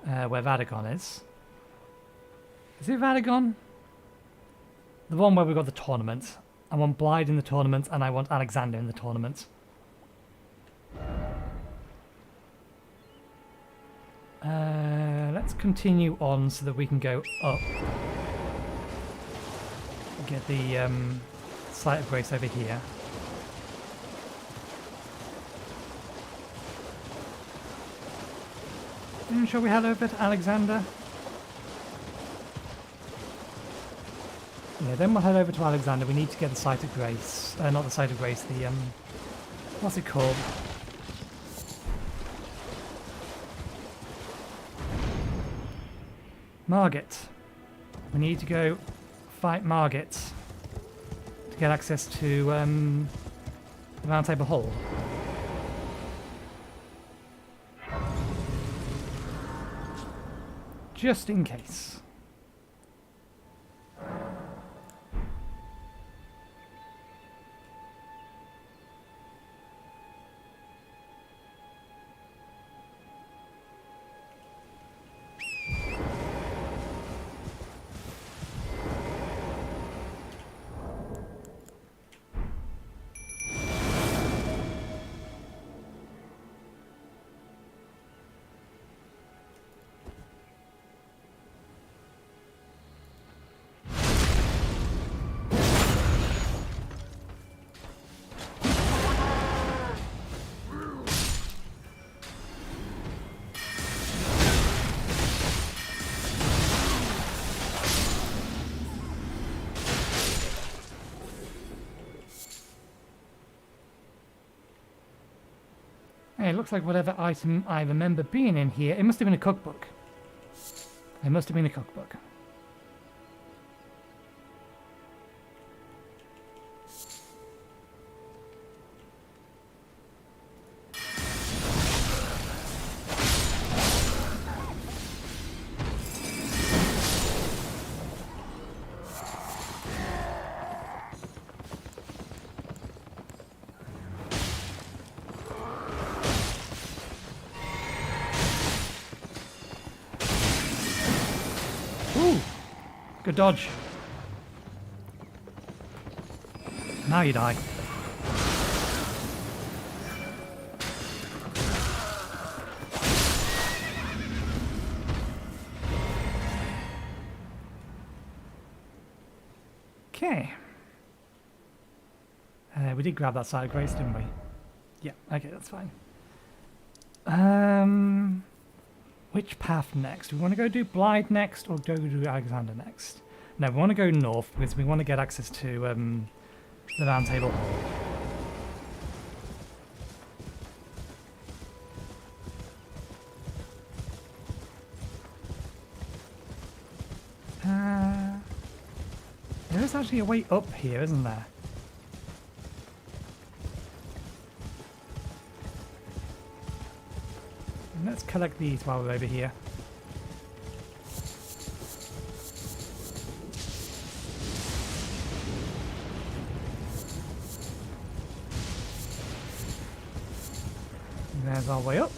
where Radagon is. Is it Radagon? The one where we've got the tournament. I want Blide in the tournament and I want Alexander in the tournament. Let's continue on so that we can go up. Get the Sight of Grace over here. Shall we head over to Alexander? Yeah, then we'll head over to Alexander. We need to get the Sight of Grace. Not the Sight of Grace, the what's it called? Margit. We need to go fight Margit to get access to the Round Table Hall. Just in case. Okay, looks like whatever item I remember being in here, it must have been a cookbook. It must have been a cookbook. Ooh, good dodge. Now you die. Okay. We did grab that side of grace, didn't we? Yeah, okay, that's fine. Which path next? Do we want to go do Blythe next or go do Alexander next? No, we want to go north because we want to get access to the Round Table Hall. There is actually a way up here, isn't there? Let's collect these while we're over here. There's our way up.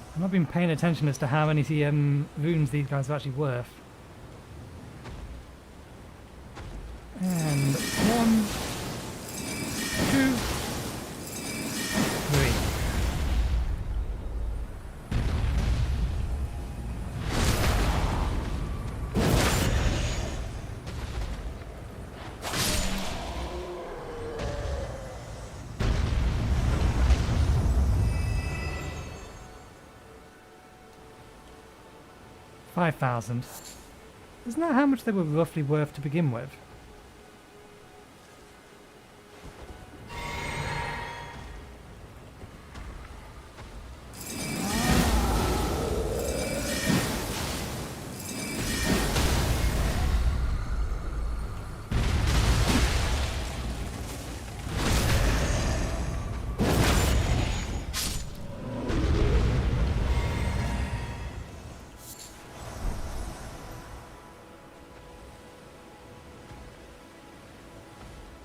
I've not been paying attention as to how many runes these guys are actually worth. And 1, 2, 3. $5,000. Isn't that how much they were roughly worth to begin with?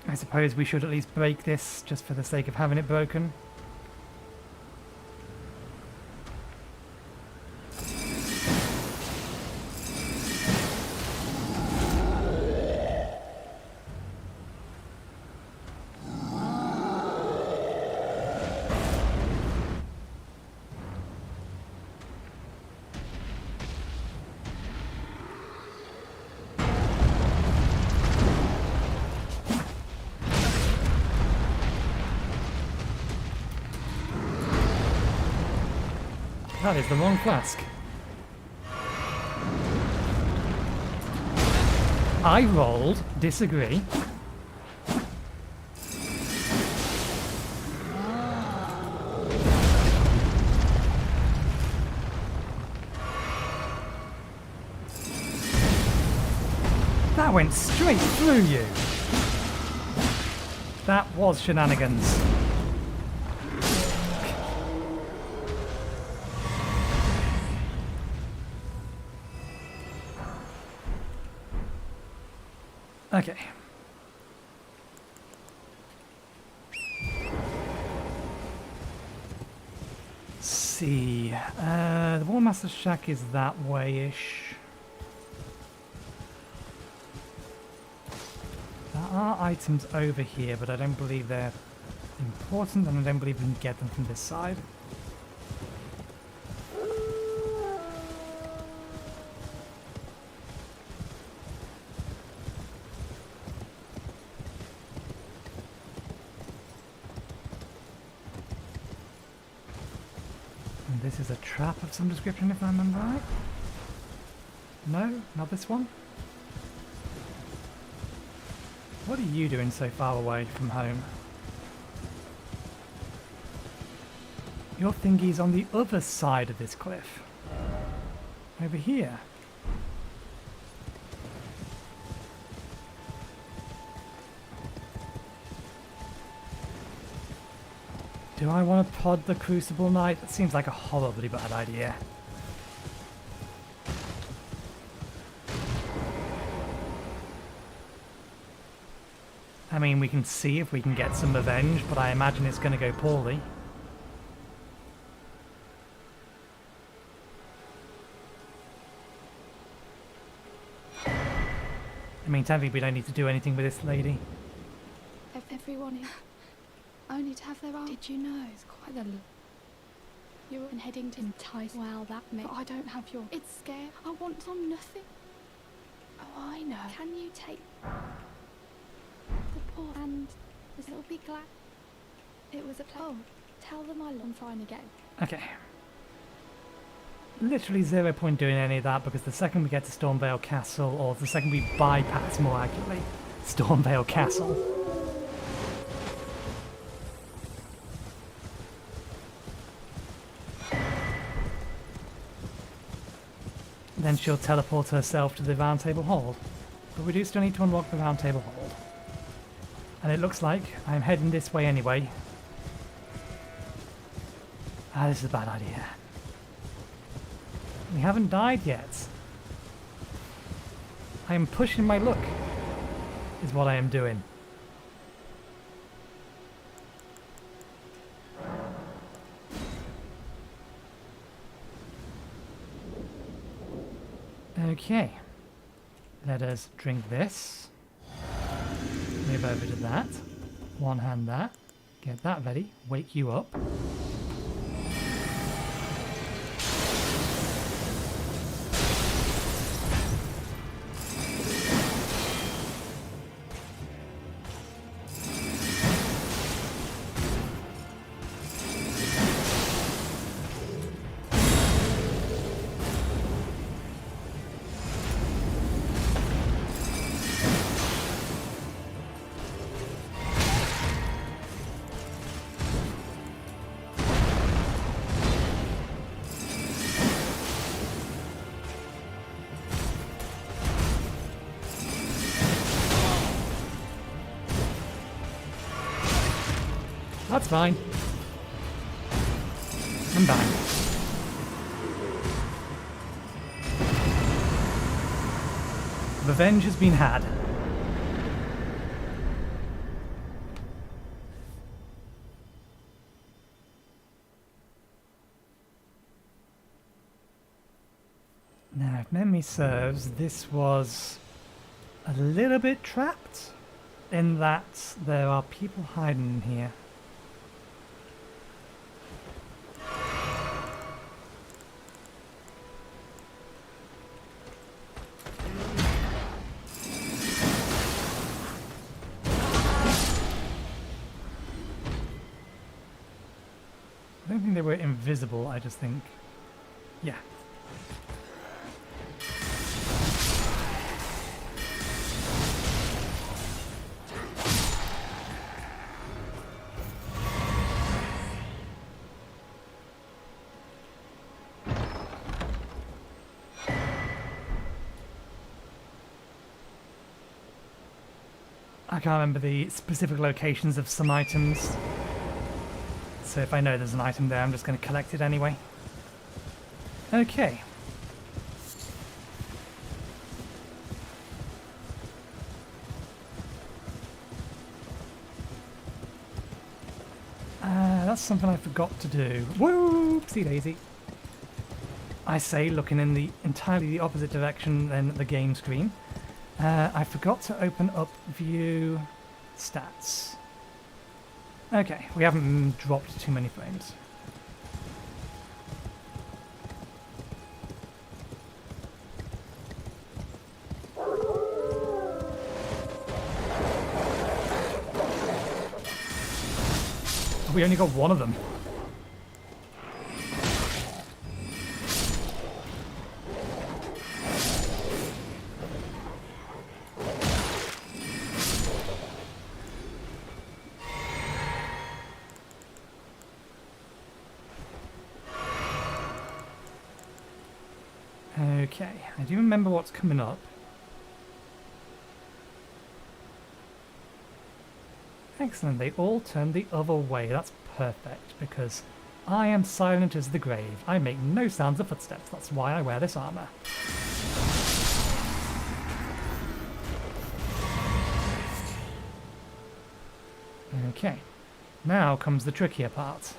I suppose we should at least break this just for the sake of having it broken. That is the wrong flask. I rolled disagree. That went straight through you. That was shenanigans. Okay. See. The Warmaster's Shack is that way-ish. There are items over here, but I don't believe they're important, and I don't believe we can get them from this side. This is a trap of some description, if I remember right. No, not this one. What are you doing so far away from home? Your thingy's on the other side of this cliff. Over here. Do I want to pod the Crucible Knight? That seems like a horribly bad idea. I mean, we can see if we can get some revenge, but I imagine it's going to go poorly. I mean, technically we don't need to do anything with this lady. Everyone is only to have their own. Did you know? It's quite the... You're heading to entice. Well, that may... But I don't have your... It's scared. I want on nothing. Oh, I know. Can you take... the poor and... It'll be glad... It was a... Oh, tell them I'm trying again. Okay. Literally 0 point doing any of that, because the second we get to Stormvale Castle, or the second we bypass, more accurately, Stormvale Castle, then she'll teleport herself to the Round Table Hold. But we do still need to unlock the Round Table Hold. And it looks like I'm heading this way anyway. Ah, this is a bad idea. We haven't died yet. I am pushing my luck, is what I am doing. Okay. Let us drink this. Move over to that. One hand that. Get that ready. Wake you up. That's fine. I'm back. Revenge has been had. Now, if memory serves, this was a little bit trapped in that there are people hiding in here. I don't think they were invisible, I just think... yeah. I can't remember the specific locations of some items. So if I know there's an item there, I'm just going to collect it anyway. Okay. That's something I forgot to do. Whoopsie daisy. I say, looking in the entirely the opposite direction than the game screen. I forgot to open up view stats. Okay, we haven't dropped too many frames. We only got one of them. Okay, I do remember what's coming up. Excellent, they all turn the other way. That's perfect, because I am silent as the grave. I make no sounds of footsteps. That's why I wear this armor. Okay, now comes the trickier part.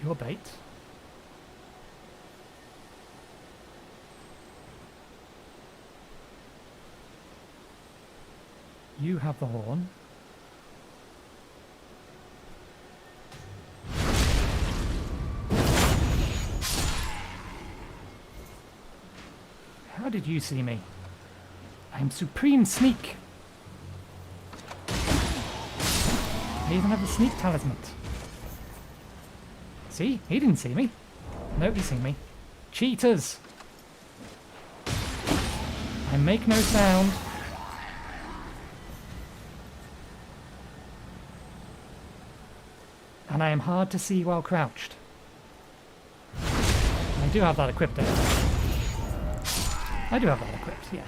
Your bait. You have the horn. How did you see me? I'm Supreme Sneak. I even have the sneak talisman. See? He didn't see me. Nobody's seen me. Cheaters! I make no sound. And I am hard to see while crouched. I do have that equipped, don't I? I do have that equipped, yeah.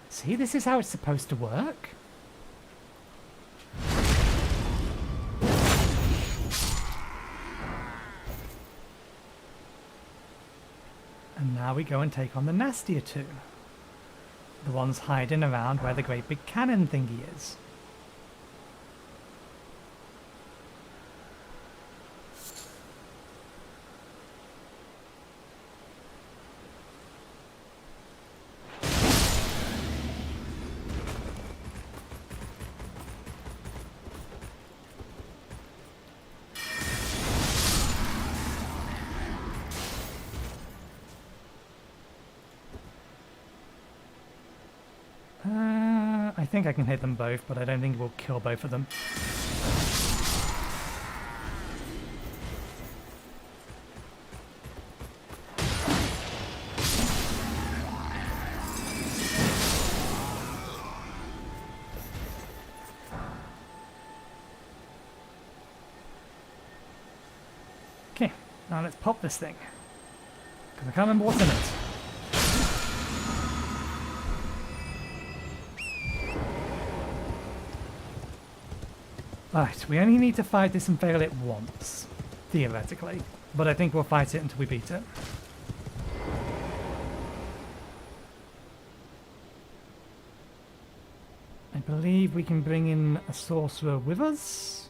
See, this is how it's supposed to work. And now we go and take on the nastier two. The ones hiding around where the great big cannon thingy is. I think I can hit them both, but I don't think we'll kill both of them. Okay, now let's pop this thing. Because I can't remember what's in it. Right, we only need to fight this and fail it once, theoretically, but I think we'll fight it until we beat it. I believe we can bring in a sorcerer with us.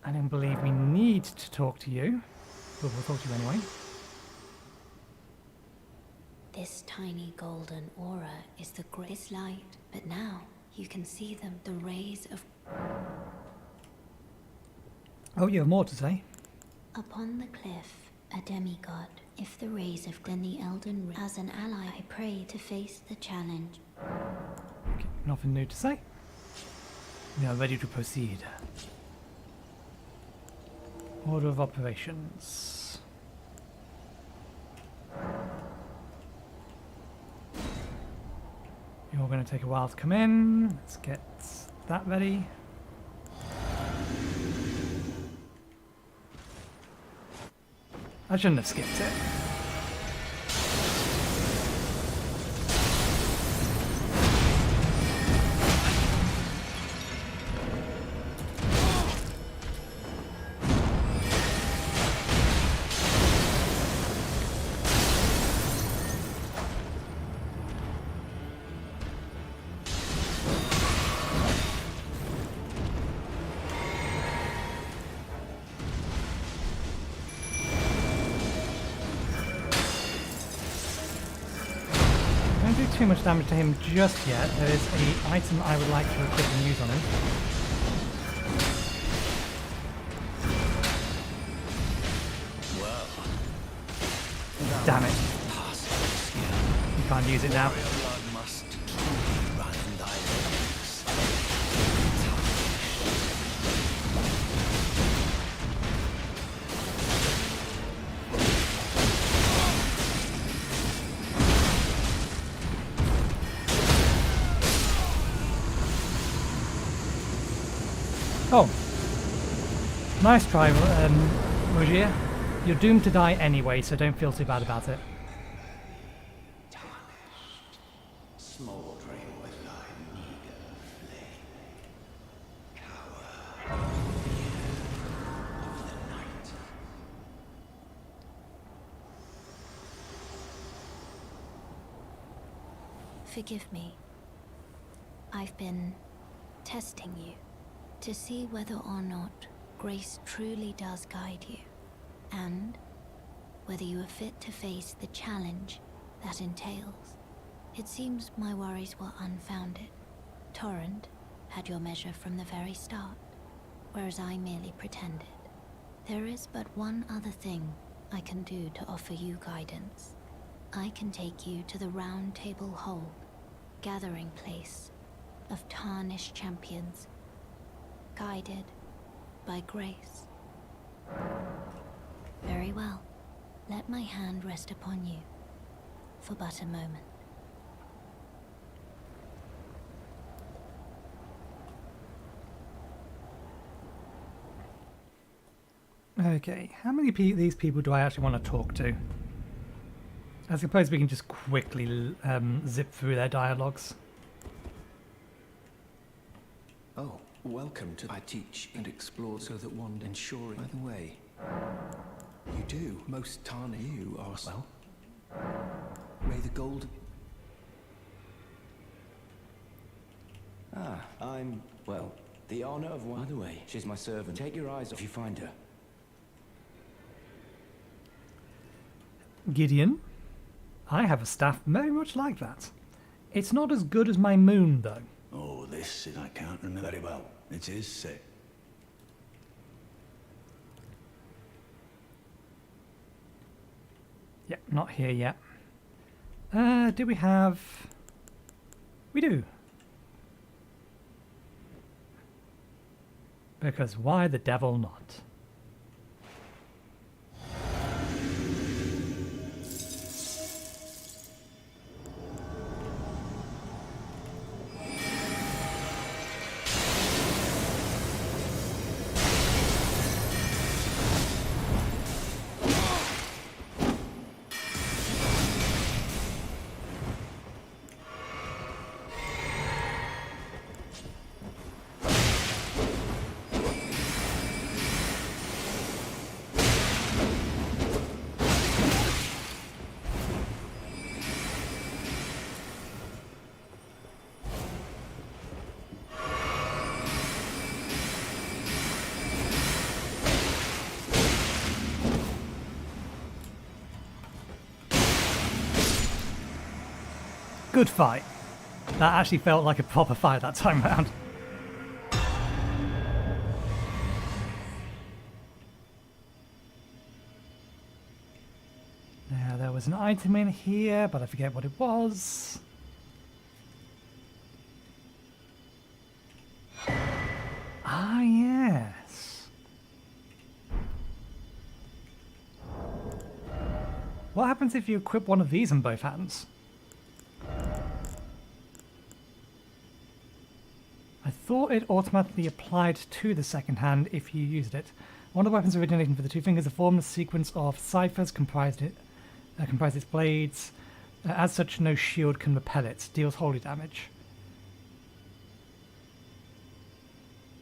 I don't believe we need to talk to you, but we'll talk to you anyway. This tiny golden aura is the greatest light, but now you can see them, the rays of... Oh, you have more to say? Upon the cliff, a demigod. If the rays of then the Elden Ring as an ally, I pray to face the challenge. Okay, nothing new to say. We are ready to proceed. Order of operations. You're going to take a while to come in. Let's get that ready. I shouldn't have skipped it. Too much damage to him just yet. There is an item I would like to equip and use on him. Well, damn it. You can't use it now. Oh. Nice try, Rogier. You're doomed to die anyway, so don't feel too bad about it. Smoldering with thy meager flame. Cower in fear of the night. Forgive me. I've been testing you to see whether or not grace truly does guide you, and whether you are fit to face the challenge that entails. It seems my worries were unfounded. Torrent had your measure from the very start, whereas I merely pretended. There is but one other thing I can do to offer you guidance. I can take you to the Round Table Hold, gathering place of tarnished champions, guided by grace. Very well. Let my hand rest upon you for but a moment. Okay, how many these people do I actually want to talk to? I suppose we can just quickly zip through their dialogues. Oh, welcome to I teach and explore so that one ensuring. By the way, you do most tarnish. You are well. May the gold. Ah, I'm well. The honor of one. By the way, she's my servant. Take your eyes off if you find her. Gideon, I have a staff very much like that. It's not as good as my moon, though. Oh, this I can't remember very well. It is sick. Yep, not here yet. Do we have... We do. Because why the devil not? Good fight. That actually felt like a proper fight that time round. Now there was an item in here, but I forget what it was. Ah, yes. What happens if you equip one of these in both hands? I thought it automatically applied to the second hand if you used it. One of the weapons originating for the two fingers, a formless sequence of ciphers comprised its blades. As such, no shield can repel it. Deals holy damage.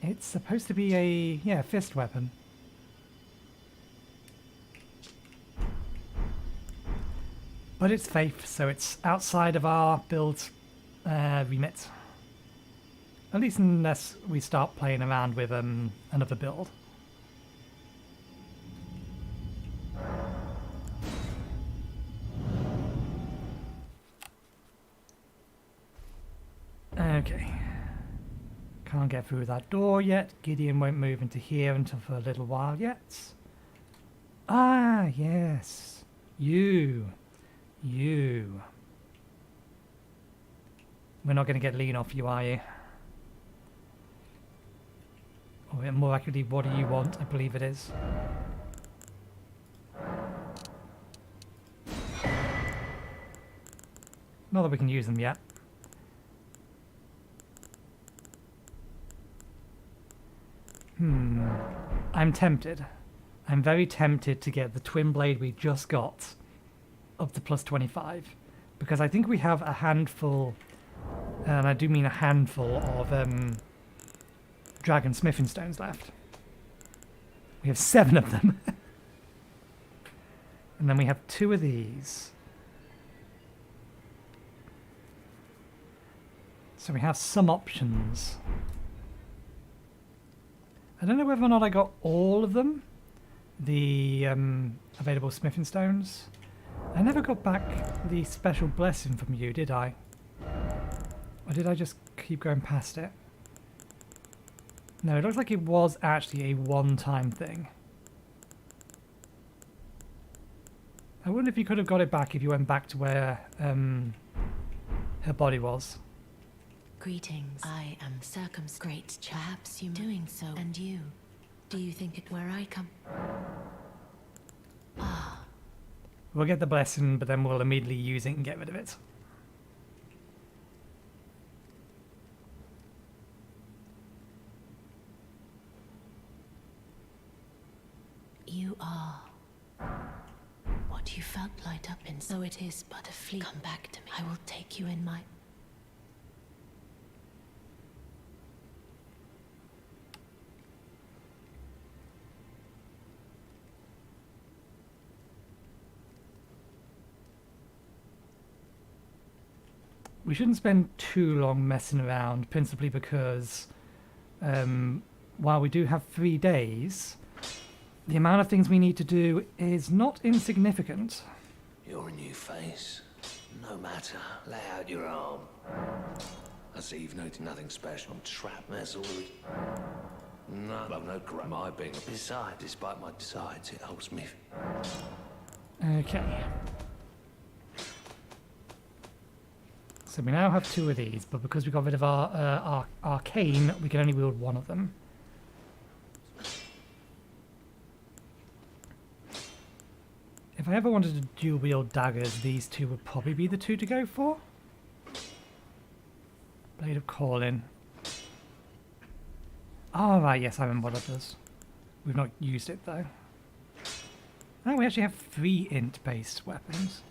It's supposed to be a, fist weapon. But it's faith, so it's outside of our build remit. At least unless we start playing around with another build. Okay. Can't get through that door yet. Gideon won't move into here until for a little while yet. Ah, yes. You. We're not going to get lean off you, are you? Or more accurately, what do you want? I believe it is. Not that we can use them yet. I'm tempted. I'm very tempted to get the twin blade we just got up to plus 25. Because I think we have a handful, and I do mean a handful of dragon smithing stones left. We have 7 of them. And then we have 2 of these. So we have some options. I don't know whether or not I got all of them, the available smithing stones. I never got back the special blessing from you, did I? Or did I just keep going past it? No, it looks like it was actually a one-time thing. I wonder if you could have got it back if you went back to where her body was. Greetings. I am circumscribed. Perhaps you doing so. And you? Do you think it where I come? Ah. We'll get the blessing, but then we'll immediately use it and get rid of it. You are what you felt light up in. So it is but a fleet. Come back to me. I will take you in my... We shouldn't spend too long messing around, principally because while we do have 3 days, the amount of things we need to do is not insignificant. You're a new face. No matter. Lay out your arm. I see you've noted nothing special. Trap mess all the... No, I've no crap. My being... Besides, despite my decides, it helps me. Okay. So we now have 2 of these, but because we got rid of our arcane, we can only wield 1 of them. If I ever wanted to dual wield daggers, these 2 would probably be the 2 to go for. Blade of Calling. Oh, right, yes, I remember what it does. We've not used it, though. Oh, we actually have 3 int-based weapons.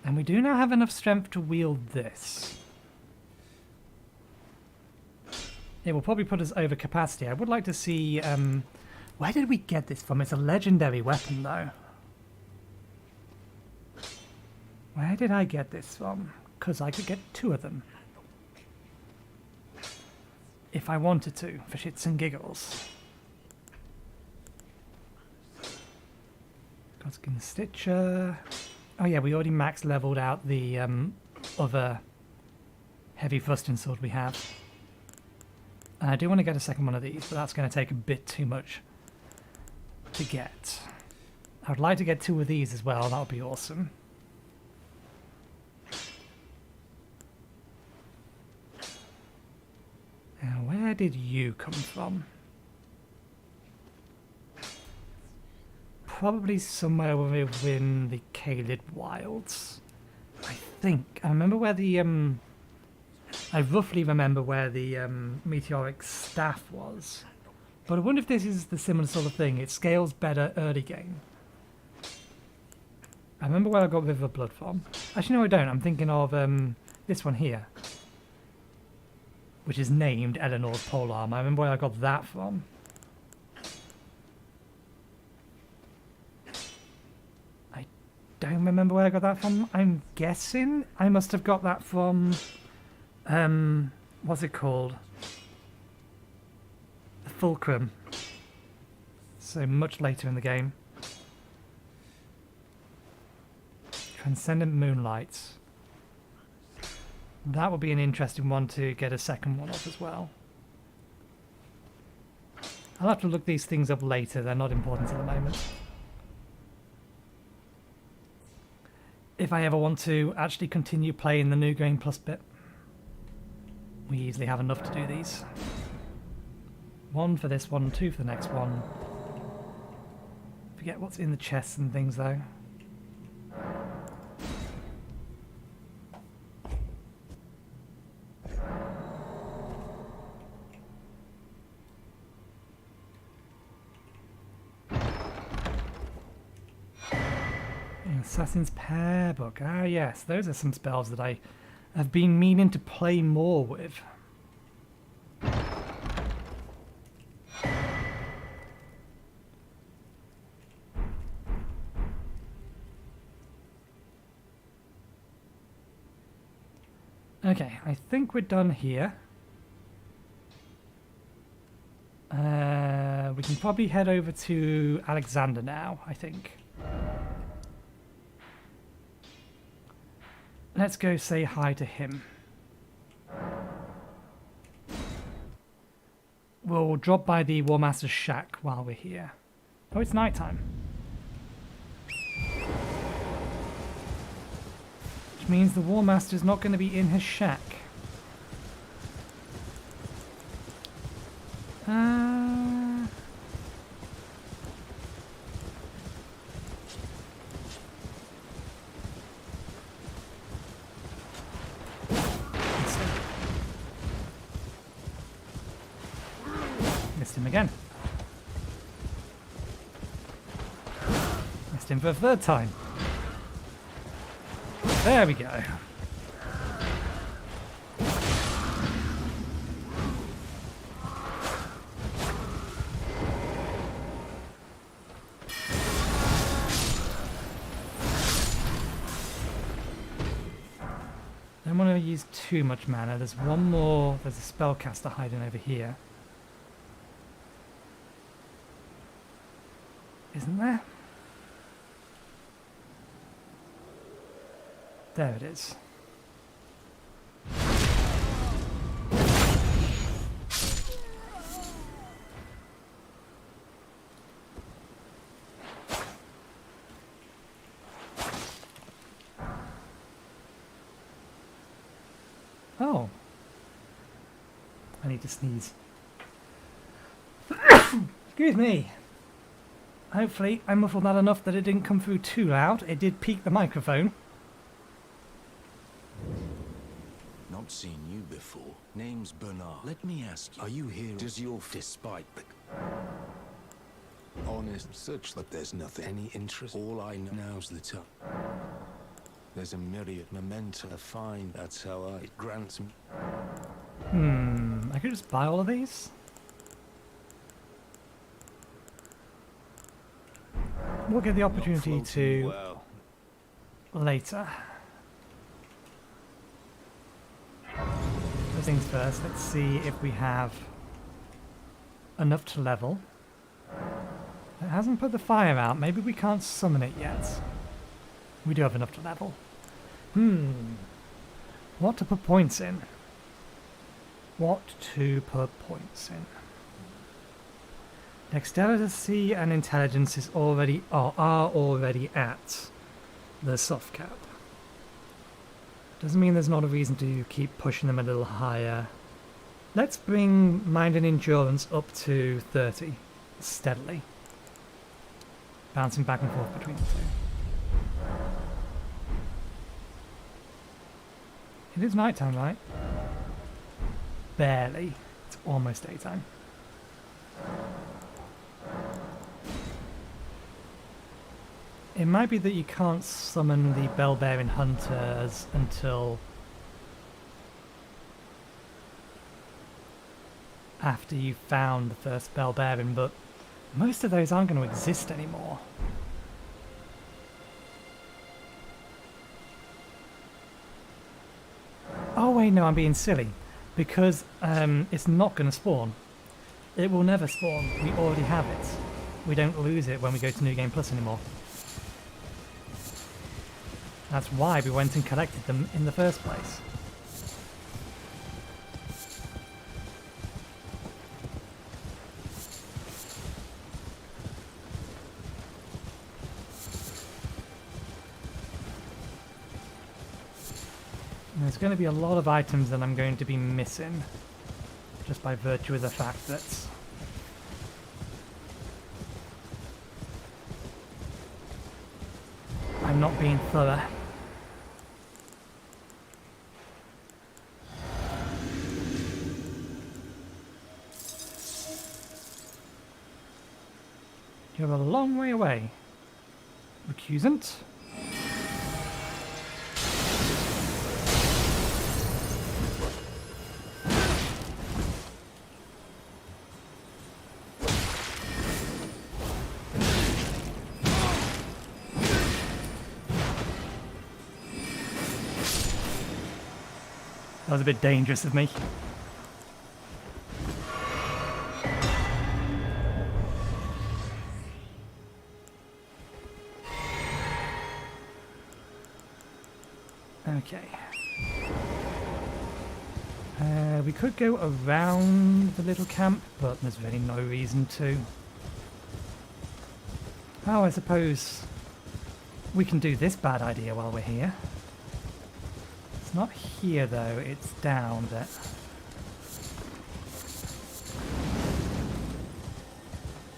And we do now have enough strength to wield this. It will probably put us over capacity. I would like to see... where did we get this from? It's a legendary weapon, though. Where did I get this from? Because I could get 2 of them. If I wanted to, for shits and giggles. Godskin Stitcher... Oh yeah, we already max leveled out the other heavy thrusting sword we have. And I do want to get a second one of these, but that's going to take a bit too much to get. I would like to get 2 of these as well, that would be awesome. Now, where did you come from? Probably somewhere within the Kaled Wilds. I think. I remember where the I roughly remember where the meteoric staff was. But I wonder if this is the similar sort of thing. It scales better early game. I remember where I got River Blood from. Actually no I don't. I'm thinking of this one here. Which is named Eleanor's Polearm. I remember where I got that from. Don't remember where I got that from. I'm guessing I must have got that from what's it called? The Fulcrum. So much later in the game. Transcendent Moonlight. That would be an interesting one to get a second one of as well. I'll have to look these things up later, they're not important at the moment. If I ever want to actually continue playing the New Game Plus bit. We easily have enough to do these. 1 for this one, 2 for the next one. Forget what's in the chests and things though. Assassin's Prayer Book. Ah, yes, those are some spells that I have been meaning to play more with. Okay, I think we're done here. We can probably head over to Alexander now, I think. Let's go say hi to him. We'll drop by the War Master's shack while we're here. Oh, it's nighttime. Which means the War Master's not going to be in his shack. Missed him again. Missed him for a third time. There we go. Don't want to use too much mana. There's one more. There's a spellcaster hiding over here. Isn't there? There it is. Oh. I need to sneeze. Excuse me. Hopefully I muffled that enough that it didn't come through too loud. It did peak the microphone. Not seen you before. Name's Bernard. Let me ask you, are you here? Does your despite the honest such that there's nothing any interest? All I know now's the time. There's a myriad memento to find. That's how it grants me. I could just buy all of these. We'll get the opportunity to later. First things first, let's see if we have enough to level. It hasn't put the fire out. Maybe we can't summon it yet. We do have enough to level. What to put points in? What to put points in? Dexterity and intelligence is already are already at the soft cap. Doesn't mean there's not a reason to keep pushing them a little higher. Let's bring mind and endurance up to 30 steadily. Bouncing back and forth between the two. It is nighttime, right? Barely. It's almost daytime. It might be that you can't summon the bell-bearing hunters until after you've found the first bell-bearing, but most of those aren't going to exist anymore. Oh wait, no, I'm being silly. Because it's not going to spawn. It will never spawn. We already have it. We don't lose it when we go to New Game Plus anymore. That's why we went and collected them in the first place. And there's going to be a lot of items that I'm going to be missing, just by virtue of the fact that I'm not being thorough. You're a long way away, recusant. That was a bit dangerous of me. Okay. We could go around the little camp, but there's really no reason to. Oh, I suppose we can do this bad idea while we're here. It's not here though, it's down there.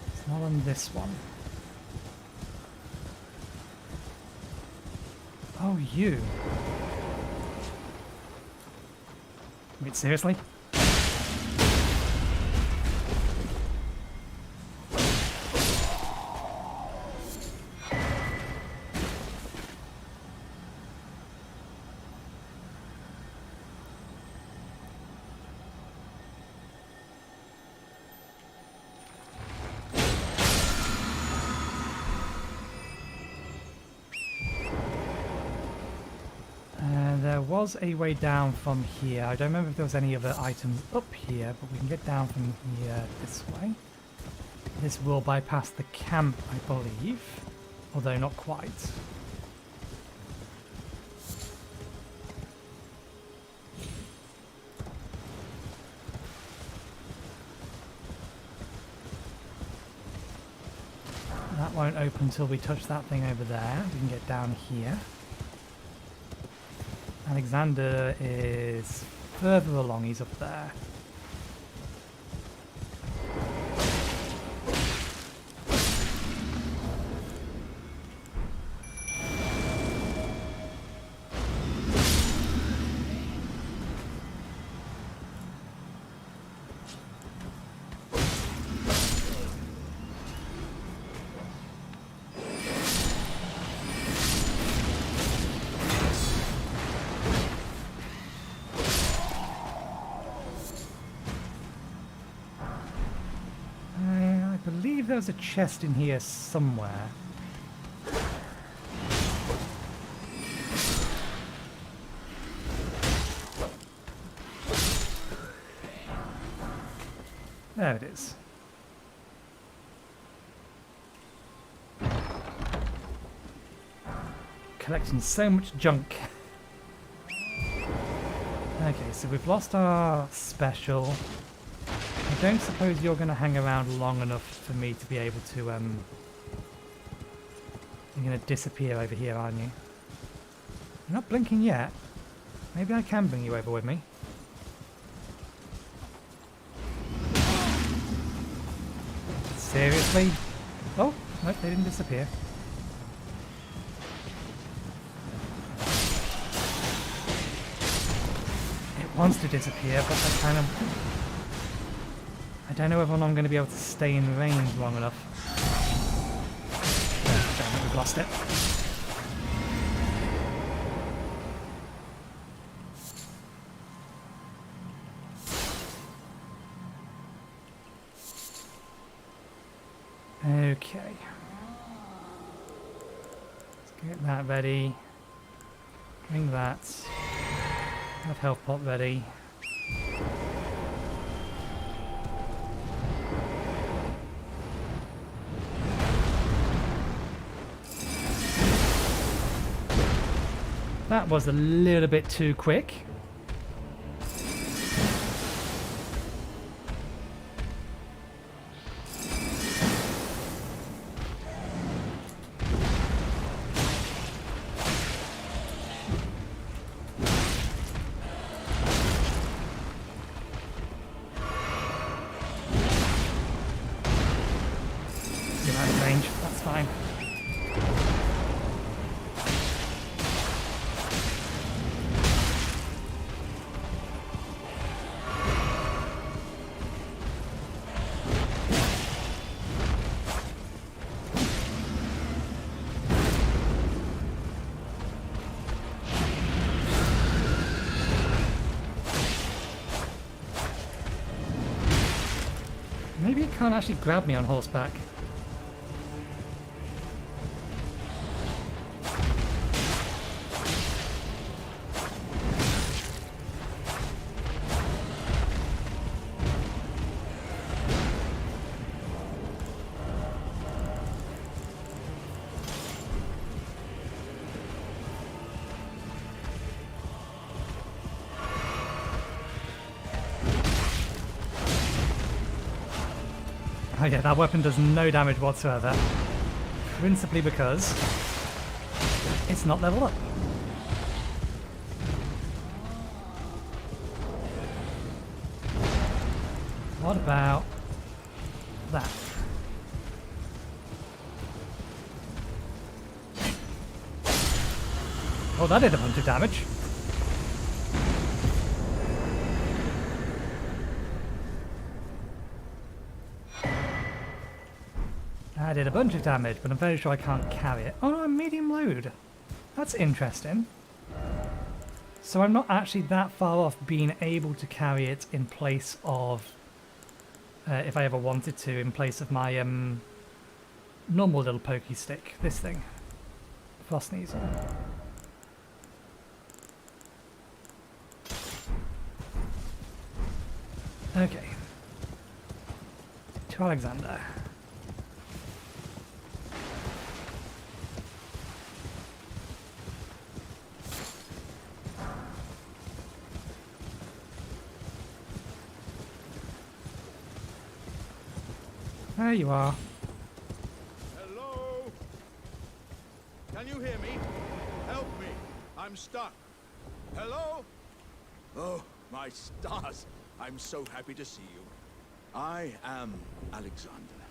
It's not on this one. Oh, you. Wait, seriously? There was a way down from here. I don't remember if there was any other items up here, but we can get down from here this way. This will bypass the camp, I believe, although not quite. That won't open until we touch that thing over there. We can get down here. Alexander is further along, he's up there. I believe there's a chest in here somewhere. There it is. Collecting so much junk. Okay, so we've lost our special. I don't suppose you're going to hang around long enough for me to be able to, You're going to disappear over here, aren't you? You're not blinking yet. Maybe I can bring you over with me. Seriously? Oh, no, they didn't disappear. It wants to disappear, but I kind of... I don't know whether I'm going to be able to stay in range long enough. Oh, damn it, we've lost it. Okay. Let's get that ready. Bring that. Have health pot ready. That was a little bit too quick. You're out of range, that's fine. Maybe it can't actually grab me on horseback. Oh yeah, that weapon does no damage whatsoever. Principally because it's not leveled up. What about that? Oh, that did a bunch of damage. That did a bunch of damage, but I'm very sure I can't carry it. Oh, no, medium load. That's interesting. So I'm not actually that far off being able to carry it in place of, if I ever wanted to, in place of my normal little pokey stick. This thing. Frost Sneasel. Okay. To Alexander. There you are. Hello? Can you hear me? Help me. I'm stuck. Hello? Oh, my stars. I'm so happy to see you. I am Alexander,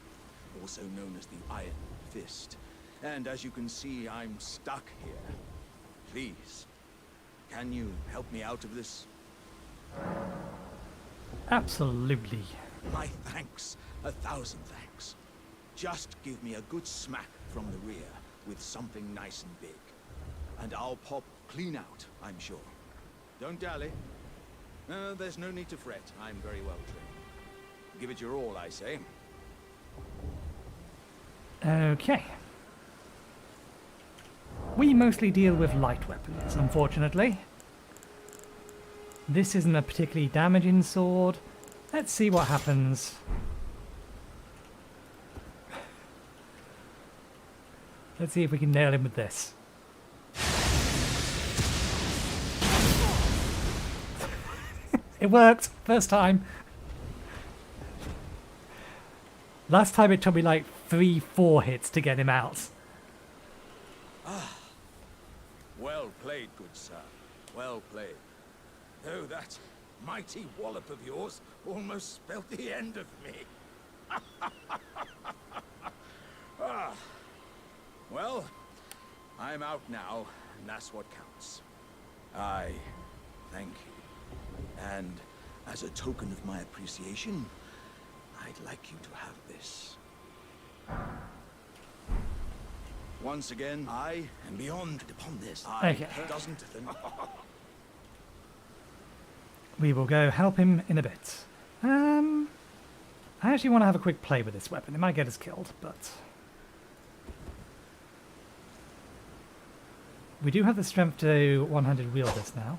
also known as the Iron Fist. And as you can see, I'm stuck here. Please, can you help me out of this? Absolutely. My thanks. 1,000 thanks. Just give me a good smack from the rear with something nice and big. And I'll pop clean out, I'm sure. Don't dally. There's no need to fret. I'm very well trained. Give it your all, I say. Okay. We mostly deal with light weapons, unfortunately. This isn't a particularly damaging sword. Let's see what happens. Let's see if we can nail him with this. It worked! First time. Last time it took me like 3-4 hits to get him out. Ah. Well played, good sir. Well played. Though that mighty wallop of yours almost spelt the end of me. Ah. Well, I'm out now, and that's what counts. I thank you. And as a token of my appreciation, I'd like you to have this. Once again, I am beyond upon this. Okay. Doesn't We will go help him in a bit. I actually want to have a quick play with this weapon. It might get us killed, but... we do have the strength to 100 wield this now.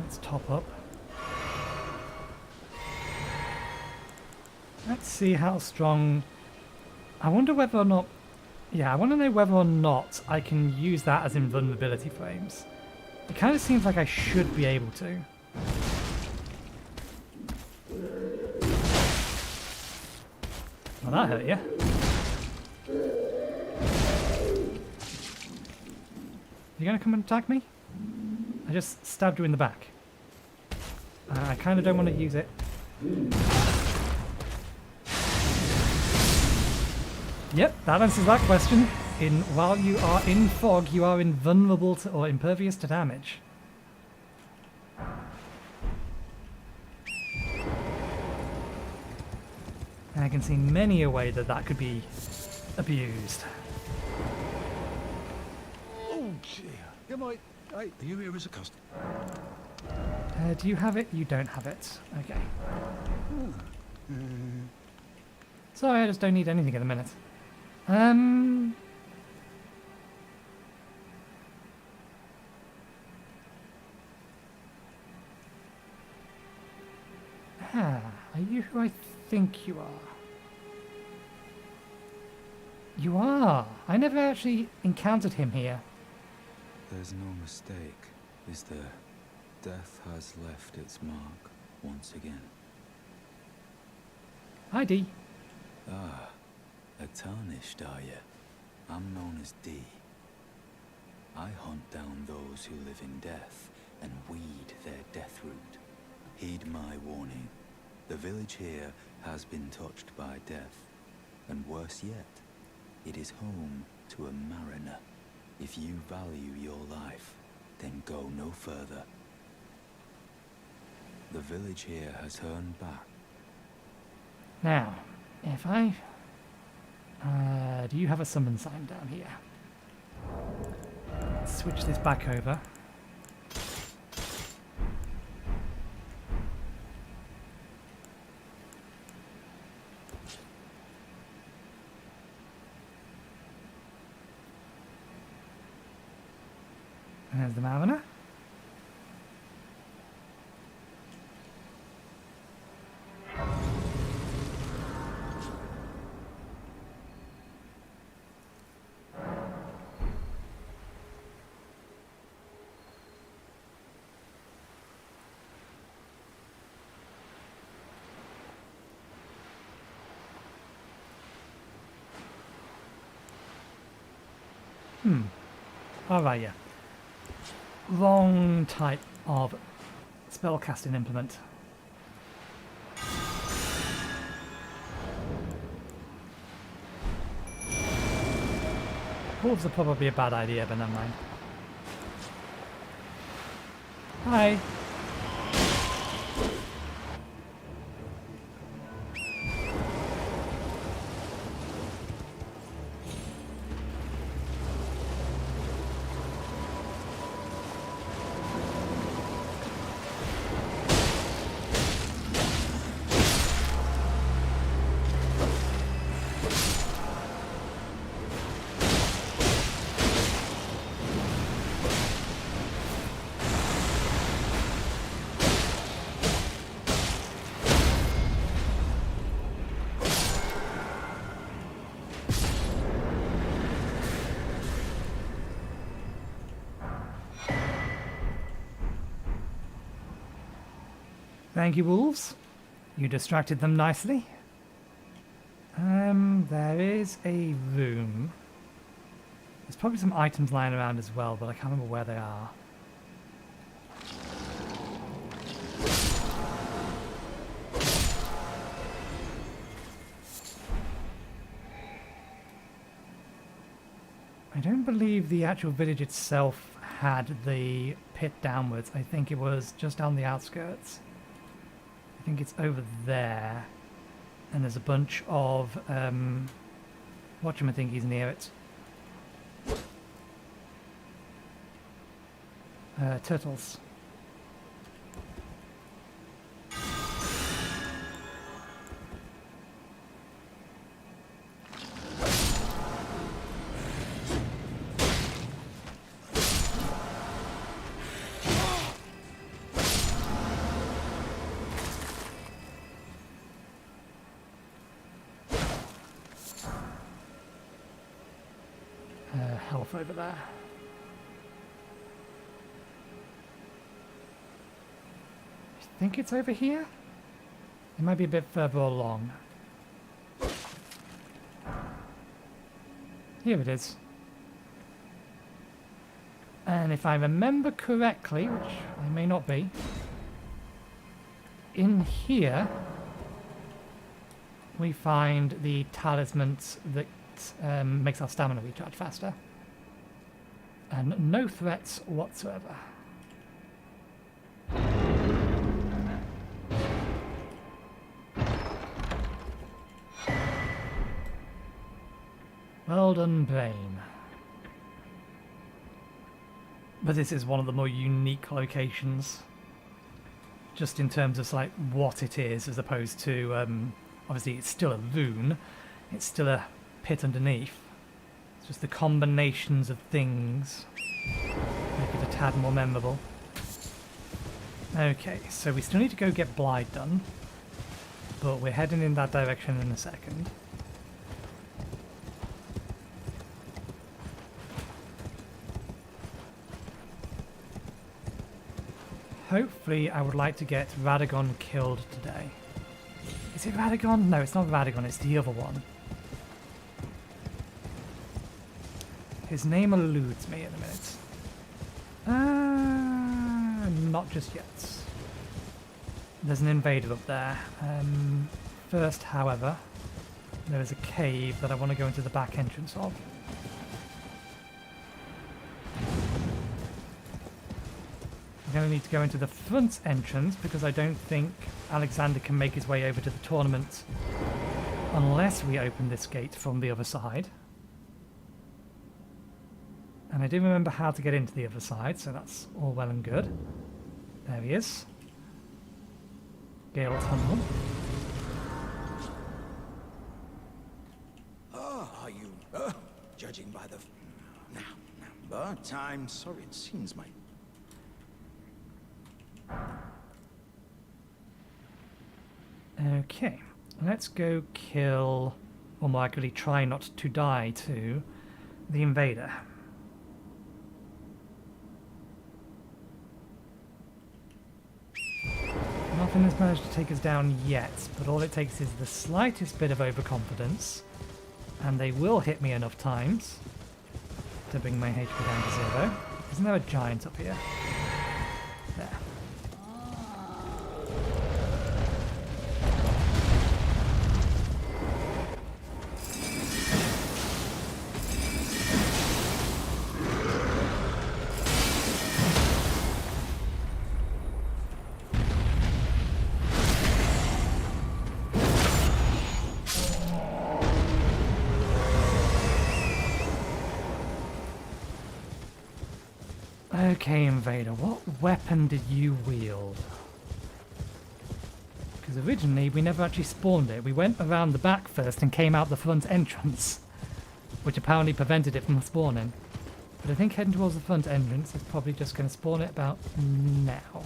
Let's top up. Let's see how strong... I wonder whether or not... yeah, I want to know whether or not I can use that as invulnerability frames. It kind of seems like I should be able to. Well, that hurt you. You gonna come and attack me? I just stabbed you in the back. I kind of don't want to use it. Yep, that answers that question. While you are in fog, you are invulnerable to, or impervious to damage. And I can see many a way that that could be abused. Oh dear. Come on. Are you here as a customer? Do you have it? You don't have it. Okay. Sorry, I just don't need anything at the minute. Are you who I think you are? You are! I never actually encountered him here. There's no mistake, is there? Death has left its mark once again. Hi, D. Ah, a tarnished, are you? I'm known as D. I hunt down those who live in death and weed their death root. Heed my warning. The village here has been touched by death, and worse yet, it is home to a mariner. If you value your life, then go no further. The village here has turned back. Now, if I... do you have a summon sign down here? Let's switch this back over. And there's the Mariner. Alright, yeah. Wrong type of spellcasting implement. Wolves are probably a bad idea, but never mind. Hi. Thank you, wolves. You distracted them nicely. There is a room. There's probably some items lying around as well, but I can't remember where they are. I don't believe the actual village itself had the pit downwards. I think it was just on the outskirts. I think it's over there. And there's a bunch of whatchamathinkies near it. Turtles. Health over there. I think it's over here. It might be a bit further along. Here it is. And if I remember correctly, which I may not be, in here we find the talismans that makes our stamina recharge faster. And no threats whatsoever. Well done, Brain. But this is one of the more unique locations. Just in terms of like what it is, as opposed to obviously it's still a rune, it's still a pit underneath. It's just the combinations of things make it a tad more memorable. Okay, so we still need to go get Blythe done. but we're heading in that direction in a second. Hopefully, I would like to get Radagon killed today. Is it Radagon? No, it's not Radagon, it's the other one. His name eludes me at the minute. Not just yet. There's an invader up there. First, however, there is a cave that I want to go into the back entrance of. I'm going to need to go into the front entrance because I don't think Alexander can make his way over to the tournament unless we open this gate from the other side. And I do remember how to get into the other side, so that's all well and good. There he is. Gale Tunnel. Are you judging by the... Now, but I'm sorry, it seems my... Okay, let's go kill, or more accurately try not to die to, the invader. Nothing has managed to take us down yet, but all it takes is the slightest bit of overconfidence, and they will hit me enough times to bring my HP down to 0. Isn't there a giant up here? There. Okay, Invader, what weapon did you wield? Because originally we never actually spawned it. We went around the back first and came out the front entrance, which apparently prevented it from spawning. But I think heading towards the front entrance is probably just going to spawn it about now.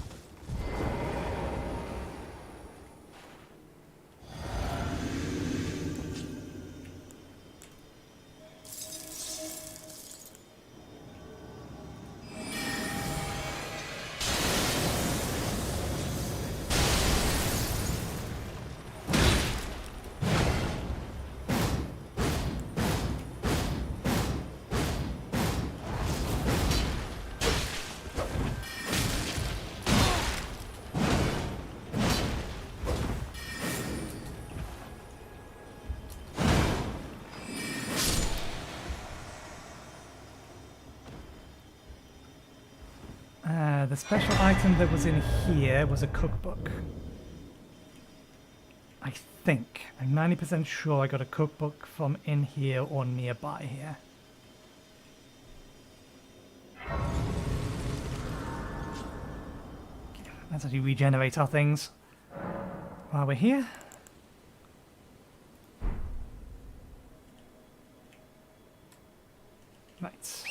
The special item that was in here was a cookbook. I think. I'm 90% sure I got a cookbook from in here or nearby here. Okay, let's actually regenerate our things while we're here. Right.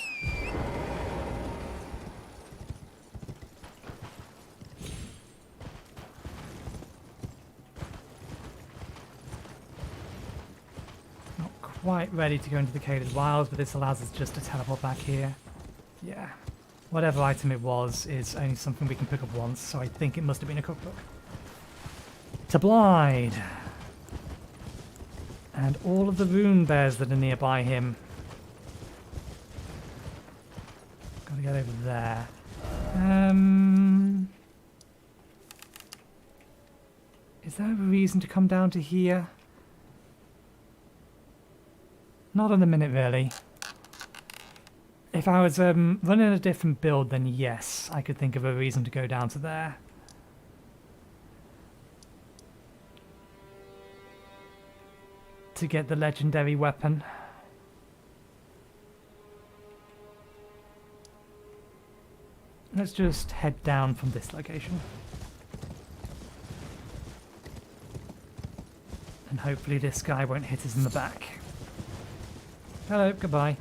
Quite ready to go into the Caelid Wilds, but this allows us just to teleport back here. Yeah. Whatever item it was is only something we can pick up once, so I think it must have been a cookbook. To Blide! And all of the rune bears that are nearby him. Gotta get over there. Is there a reason to come down to here? Not in a minute, really. If I was running a different build, then yes, I could think of a reason to go down to there. To get the legendary weapon. Let's just head down from this location. And hopefully this guy won't hit us in the back. Hello, goodbye.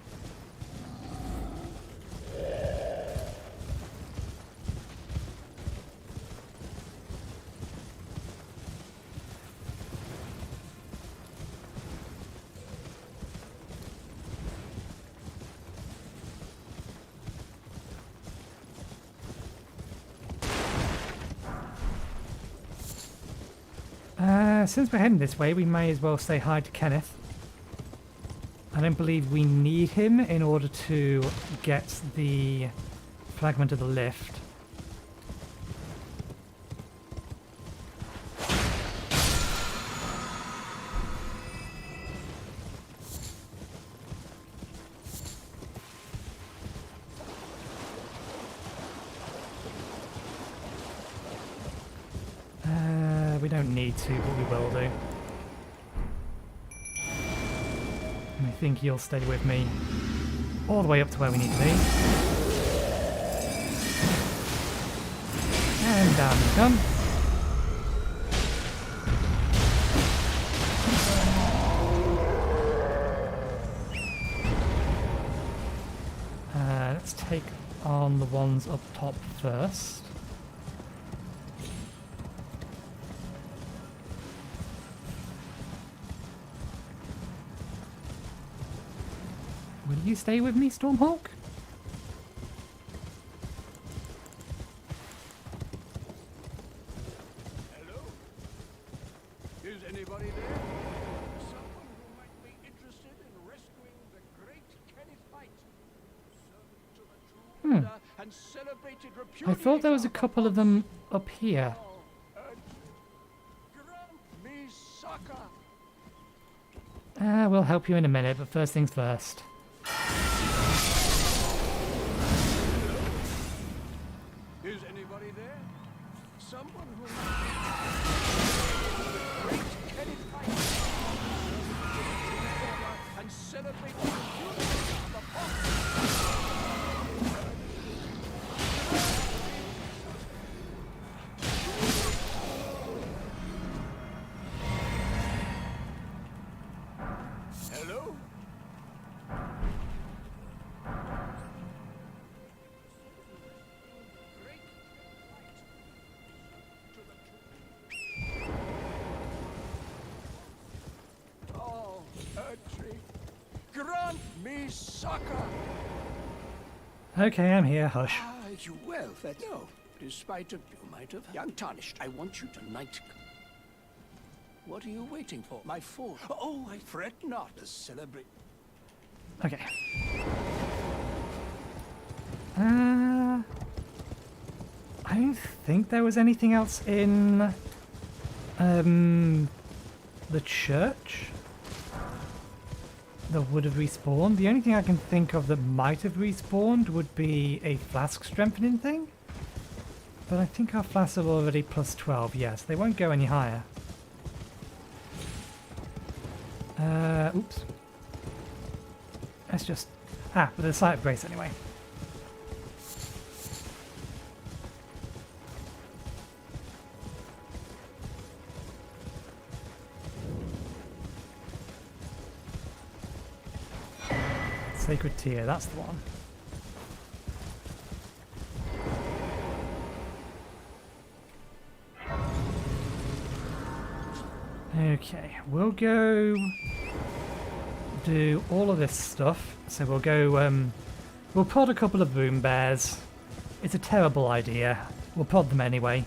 Since we're heading this way, we may as well say hi to Kenneth. I don't believe we need him in order to get the fragment of the lift. We don't need to, but we will do. And I think you'll stay with me all the way up to where we need to be. And down you come. Let's take on the ones up top first. Will you stay with me, Stormhawk? Hello? Is anybody there? Someone who might be interested in rescuing the great Kenneth White, servant to the true order and celebrated I thought there was a couple of them up here. Grant me succor. We'll help you in a minute, but first things first. Is anybody there? Someone who great Kenneth White, and celebrate the unity of the Hello? Oh, Erdtree, grant me succor. Okay, I'm here. Hush. You well, that no. Despite of you might have young tarnished. I want you tonight. What are you waiting for? My fall. Oh, I fret not to celebrate. Okay. I don't think there was anything else in the church that would have respawned. The only thing I can think of that might have respawned would be a flask strengthening thing. But I think our flasks are already plus 12. Yes, they won't go any higher. Oops. Let's just... with a sight of grace anyway. Sacred Tear, that's the one. Okay, we'll go do all of this stuff. So we'll go, we'll prod a couple of boom bears. It's a terrible idea. We'll prod them anyway.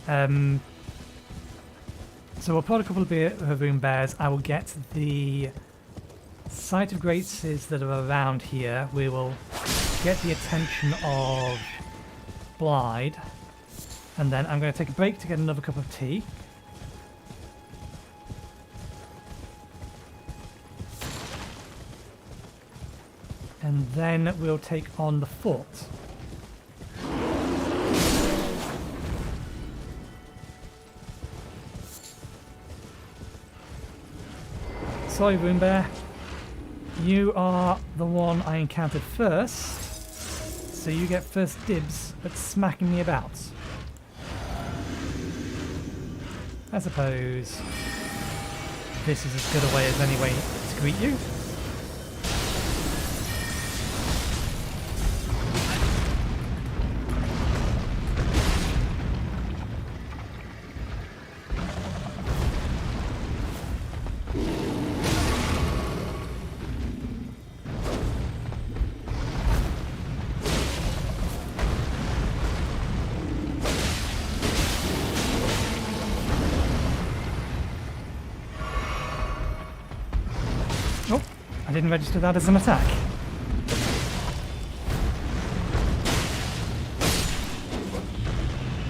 So we'll prod a couple of boom bears. I will get the Sight of Graces that are around here. We will get the attention of Blide. And then I'm going to take a break to get another cup of tea. And then we'll take on the fort. Sorry, Boom Bear. You are the one I encountered first, so you get first dibs at smacking me about. I suppose this is as good a way as any way to greet you. didn't register that as an attack.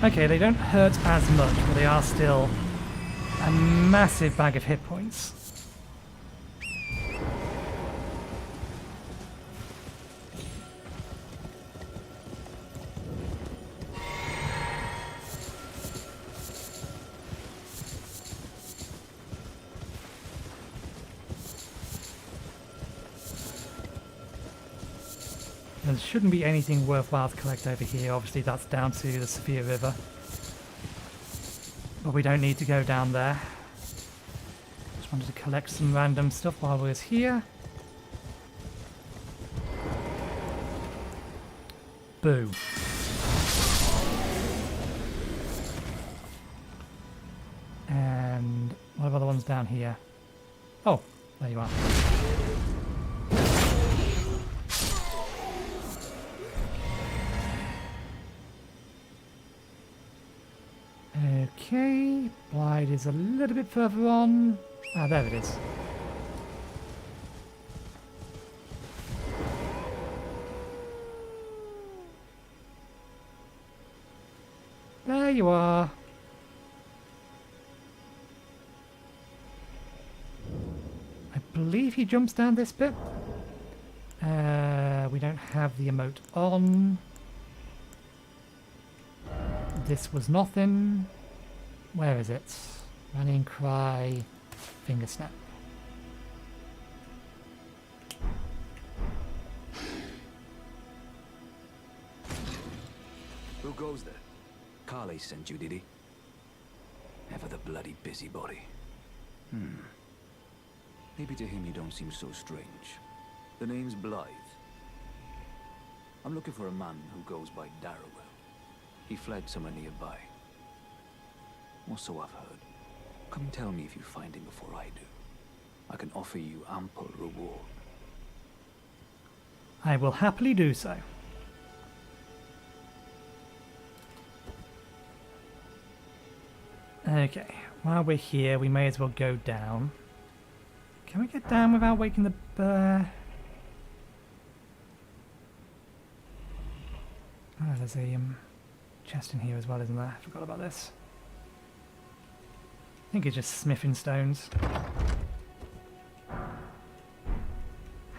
Okay, they don't hurt as much, but they are still a massive bag of hit points. There shouldn't be anything worthwhile to collect over here. Obviously that's down to the Sophia River. But we don't need to go down there. Just wanted to collect some random stuff while we was here. Boo. And what about the ones down here? Oh, there you are. Okay, Blythe is a little bit further on. Ah, there it is. There you are. I believe he jumps down this bit. We don't have the emote on. This was nothing. Where is it? Running cry, finger snap. Who goes there? Carly sent you, did he? Ever the bloody busybody. Maybe to him you don't seem so strange. The name's Blythe. I'm looking for a man who goes by Darrowell. He fled somewhere nearby. Or so I've heard. Come tell me if you find him before I do. I can offer you ample reward. I will happily do so. Okay, while we're here, we may as well go down. Can we get down without waking the bear? Oh, there's a chest in here as well, isn't there? I forgot about this. I think it's just smithing stones.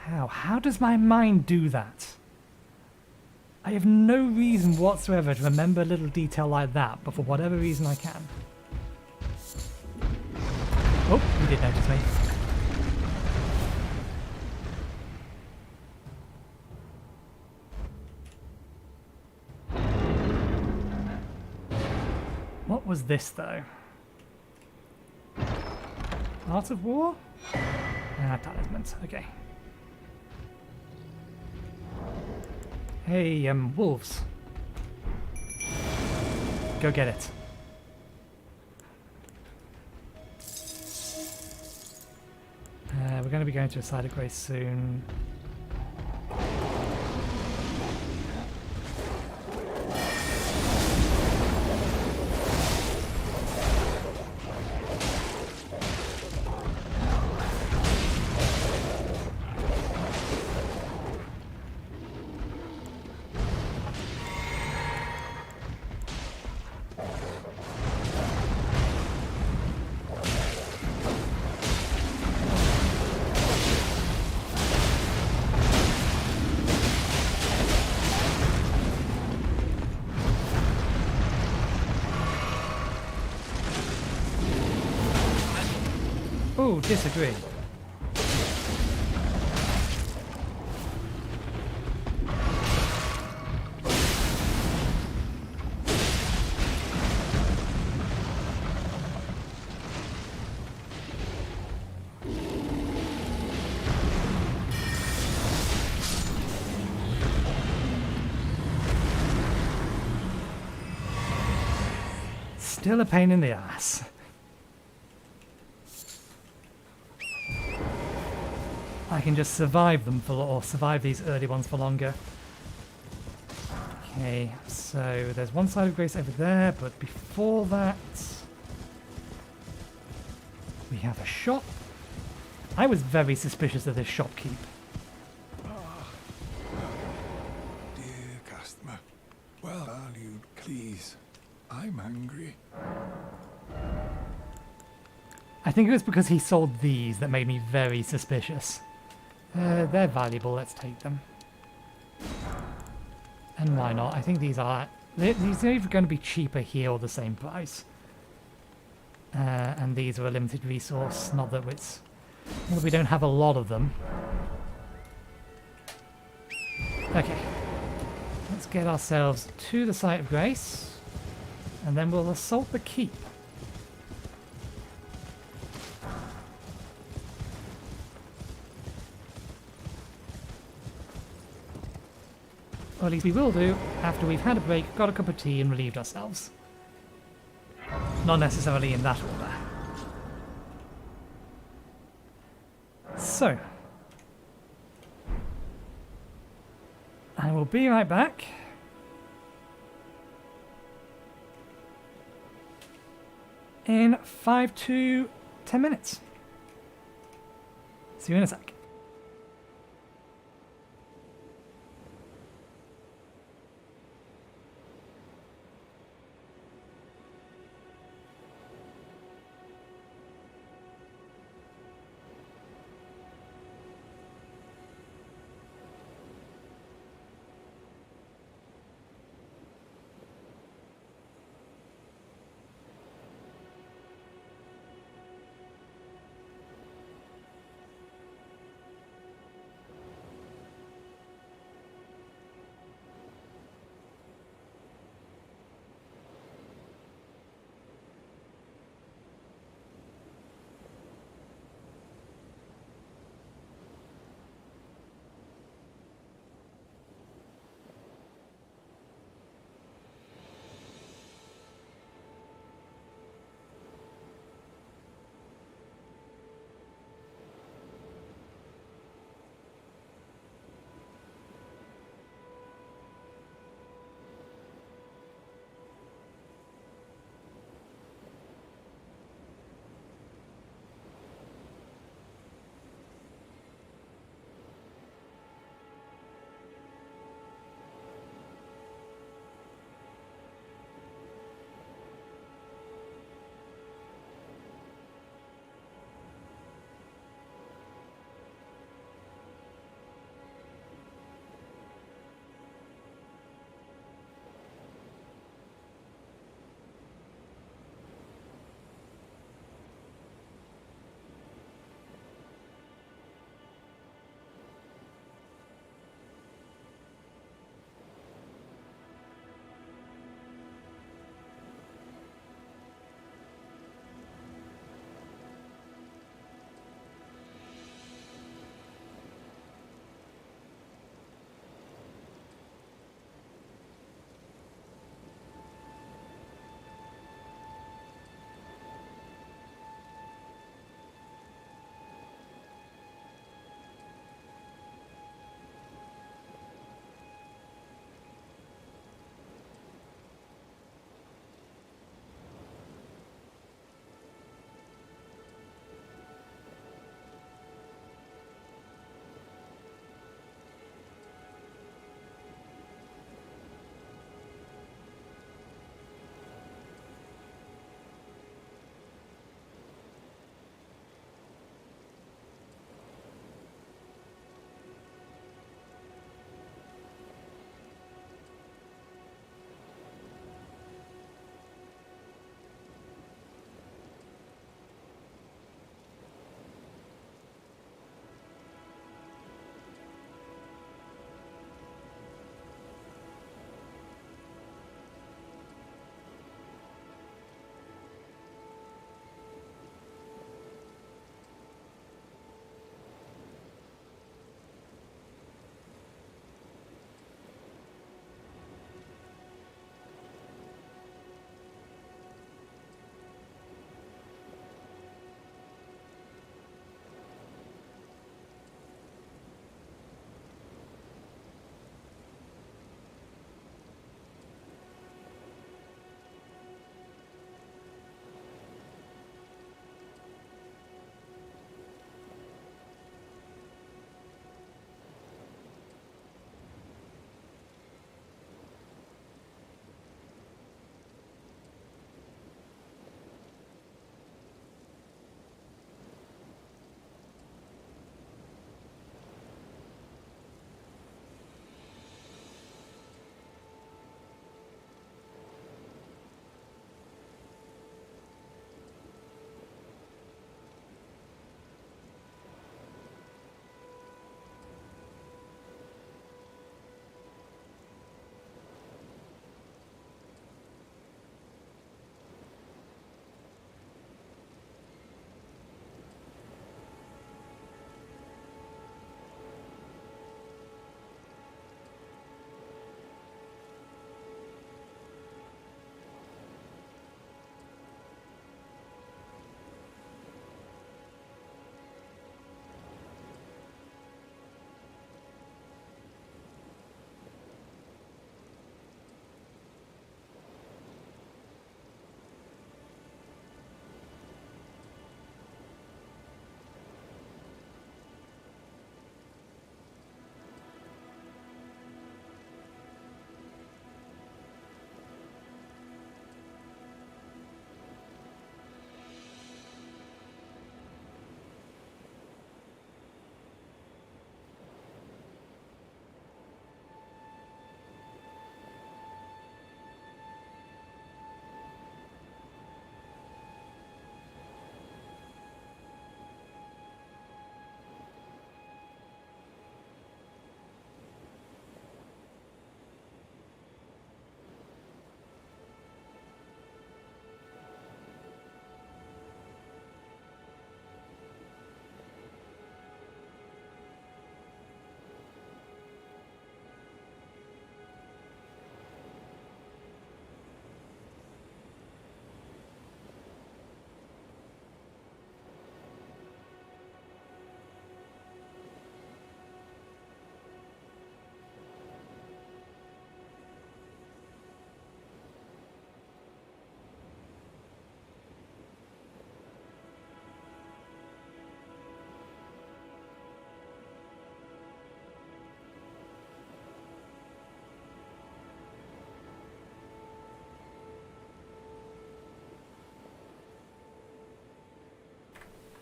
How? How does my mind do that? I have no reason whatsoever to remember a little detail like that, but for whatever reason I can. Oh, you did notice me. What was this, though? Art of War? Ah, talismans. Okay. Hey, wolves. Go get it. We're going to be going to a side of grace soon. Oh, disagree. Still a pain in the ass. I can just survive them for, or survive these early ones for longer. Okay, so there's one side of grace over there, but before that we have a shop. I was very suspicious of this shopkeep. Dear customer, well valued, please. I'm hungry. I think it was because he sold these that made me very suspicious. They're valuable, let's take them. And why not? I think these are either going to be cheaper here or the same price. And these are a limited resource, not that we don't have a lot of them. Okay. Let's get ourselves to the site of grace, and then we'll assault the keep. Or at least we will do after we've had a break, got a cup of tea and relieved ourselves. Not necessarily in that order. So, I will be right back. In 5 to 10 minutes. See you in a sec.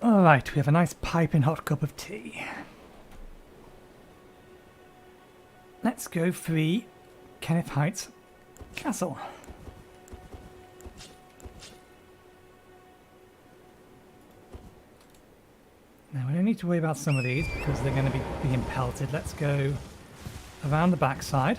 Alright, we have a nice piping hot cup of tea. Let's go free Kenneth Heights Castle. Now we don't need to worry about some of these because they're going to be being pelted. Let's go around the backside.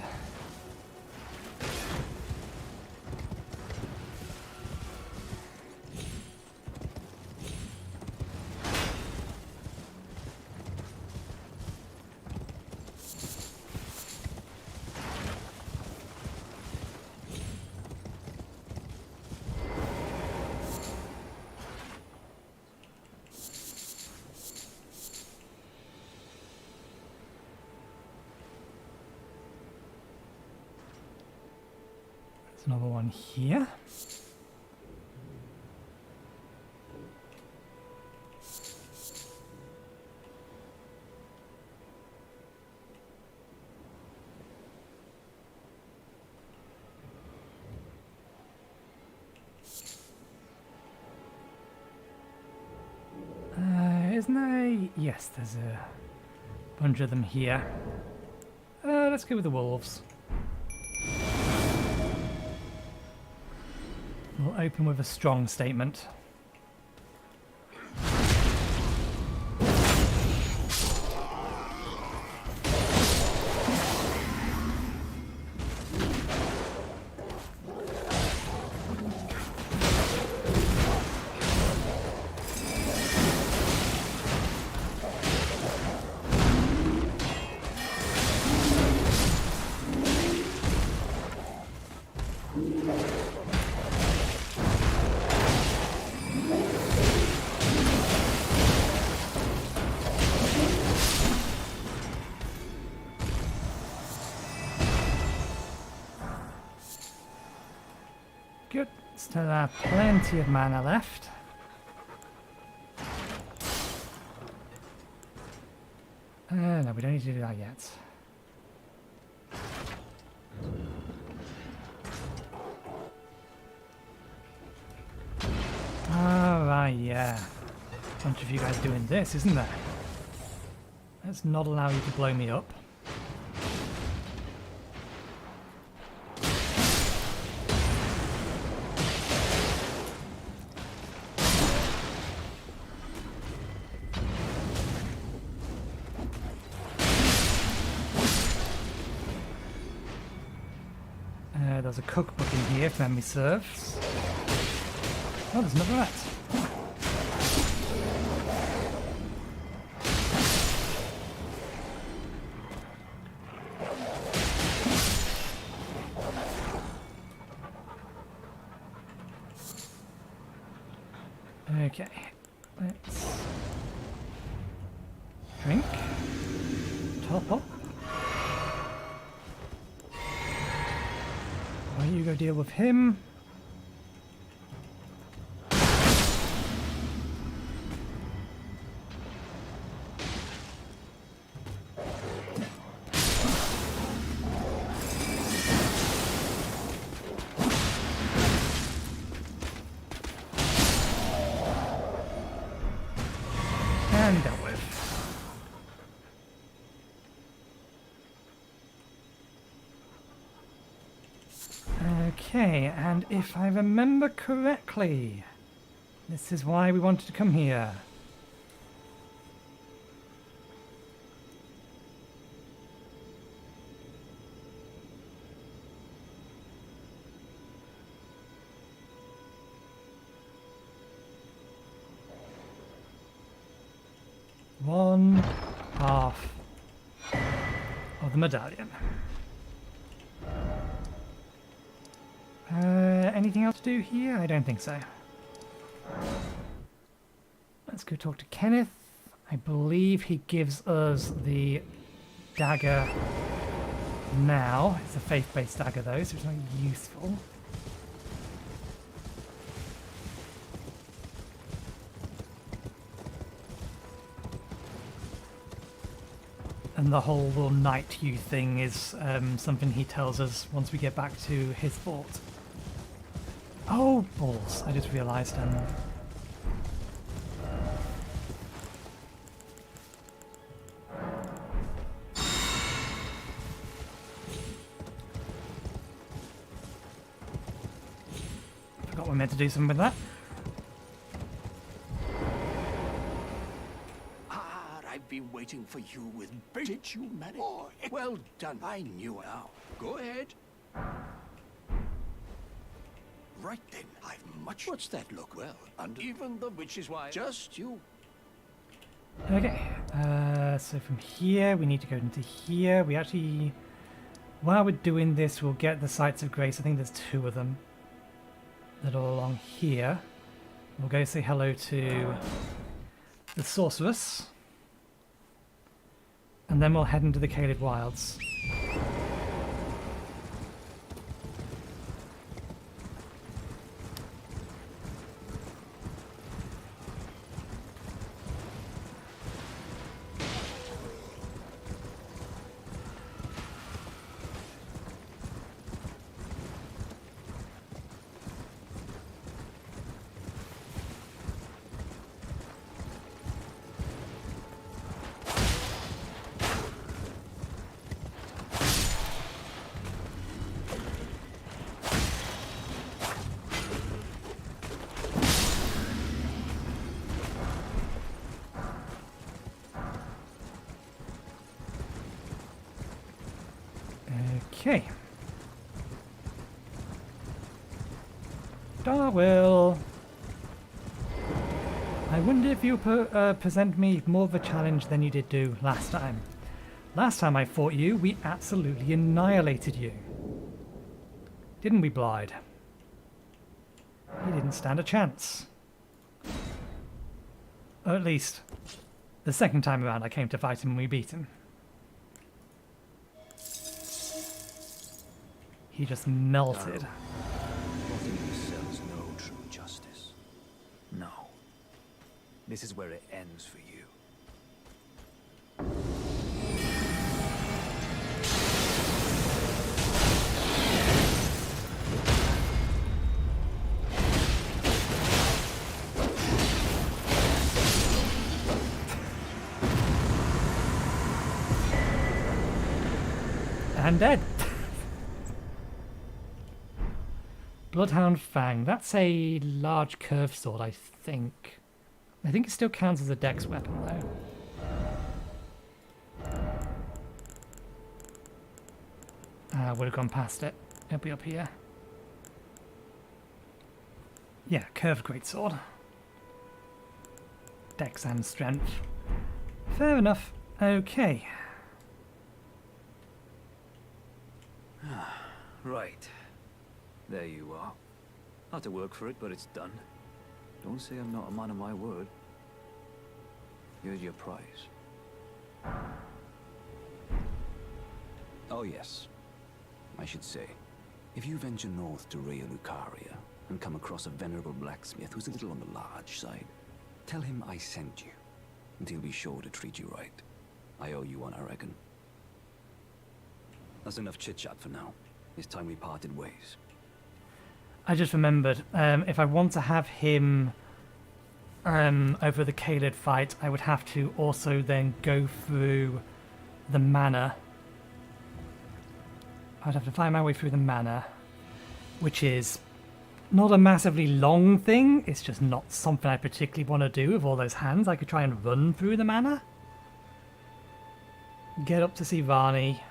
Another one here. Isn't there? Yes, there's a bunch of them here. Let's go with the wolves. We'll open with a strong statement. Good. Still have plenty of mana left. No, we don't need to do that yet. Alright, yeah. Bunch of you guys doing this, isn't there? Let's not allow you to blow me up. There's a cookbook in here, if memory serves. Oh, there's another rat. Okay, let's drink, top up. Why you go deal with him? And dealt with. Okay, and if I remember correctly, this is why we wanted to come here. One half of the medallion. Anything else to do here? I don't think so. Let's go talk to Kenneth. I believe he gives us the dagger now. It's a faith-based dagger though, so it's not useful. And the whole will knight you thing is something he tells us once we get back to his fort. Oh, balls. I just realised we meant to do something with that. I've been waiting for you with did you manage? Oh, well done. I knew it. Now, go ahead. Right then, I've much. What's that look? Well, and even the which is why just you. Okay, so from here we need to go into here. We actually, while we're doing this, we'll get the Sites of Grace. I think there's 2 of them that are along here. We'll go say hello to the Sorceress. And then we'll head into the Caelid Wilds. Okay. Darwill. I wonder if you present me more of a challenge than you did do last time. Last time I fought you, we absolutely annihilated you. Didn't we, Blide? You didn't stand a chance. Or at least, the second time around I came to fight him and we beat him. He just melted. Nothing sells no true justice. No. This is where it ends for you. And dead. Bloodhound Fang. That's a large curved sword, I think. I think it still counts as a dex weapon, though. Would have gone past it. It'll be up here. Yeah, curved greatsword. Dex and strength. Fair enough. Okay. Right. There you are. Had to work for it, but it's done. Don't say I'm not a man of my word. Here's your prize. Oh yes. I should say, if you venture north to Rhea Lucaria and come across a venerable blacksmith who's a little on the large side, tell him I sent you, and he'll be sure to treat you right. I owe you one, I reckon. That's enough chit-chat for now. It's time we parted ways. I just remembered, if I want to have him over the Caelid fight, I would have to also then go through the manor. I'd have to find my way through the manor, which is not a massively long thing. It's just not something I particularly want to do with all those hands. I could try and run through the manor, get up to see Varney,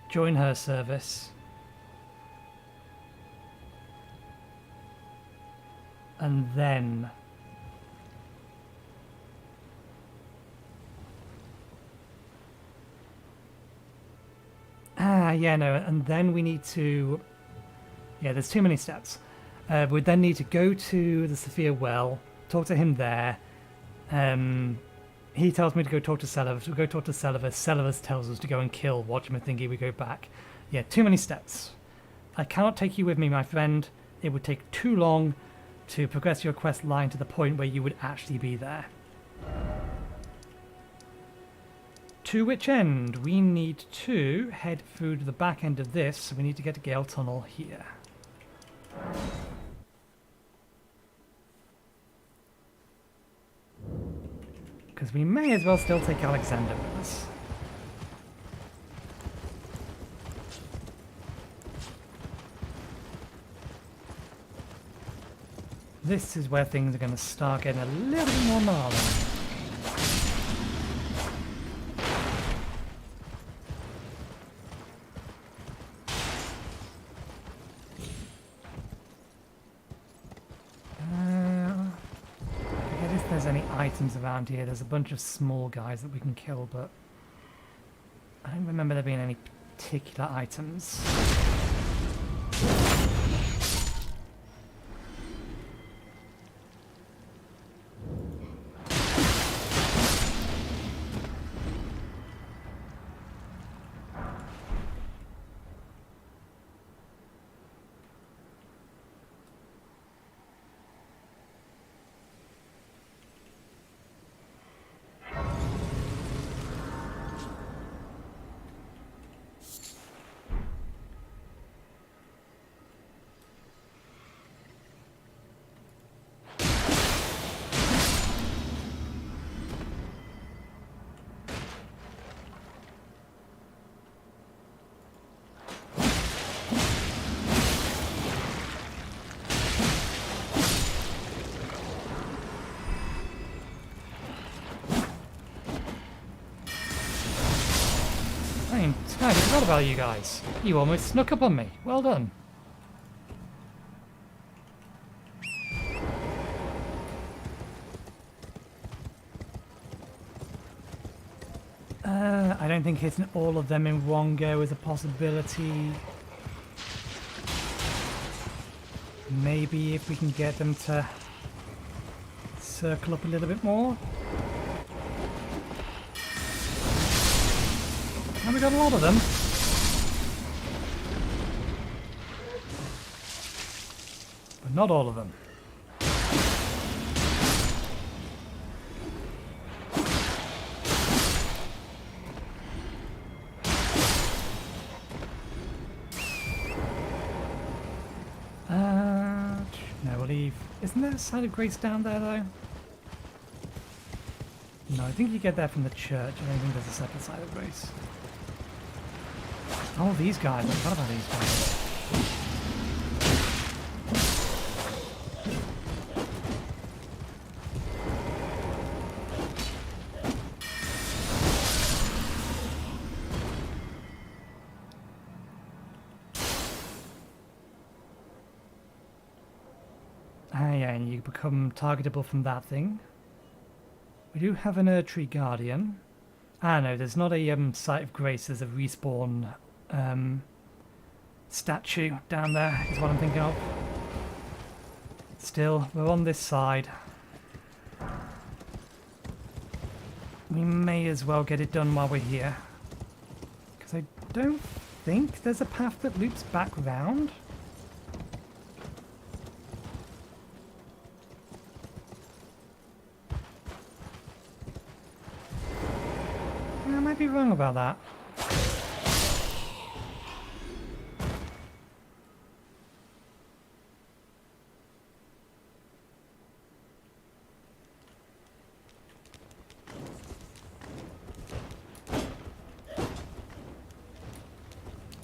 join her service, and then and then we need to, there's too many steps. We then need to go to the Sophia Well, talk to him there. He tells me to go talk to Selavus. We go talk to Selavus. Selavus tells us to go and kill Watchman Thingy. We go back. Yeah, too many steps. I cannot take you with me, my friend. It would take too long to progress your quest line to the point where you would actually be there. To which end, we need to head through to the back end of this, so we need to get to Gale Tunnel here. Because we may as well still take Alexander with us. This is where things are going to start getting a little bit more gnarly. I forget if there's any items around here. There's a bunch of small guys that we can kill, but I don't remember there being any particular items. I forgot about you guys. You almost snuck up on me. Well done. I don't think hitting all of them in one go is a possibility. Maybe if we can get them to circle up a little bit more. And we got a lot of them. But not all of them. No, we'll leave. Isn't there a side of grace down there though? No, I think you get that from the church. I don't think there's a separate side of grace. Oh, these guys. I forgot about these guys. Ah, yeah, and you become targetable from that thing. We do have an Erdtree Guardian. Ah, no, there's not a site of grace. There's a respawn statue down there, is what I'm thinking of. Still, we're on this side. We may as well get it done while we're here. Because I don't think there's a path that loops back round. I might be wrong about that.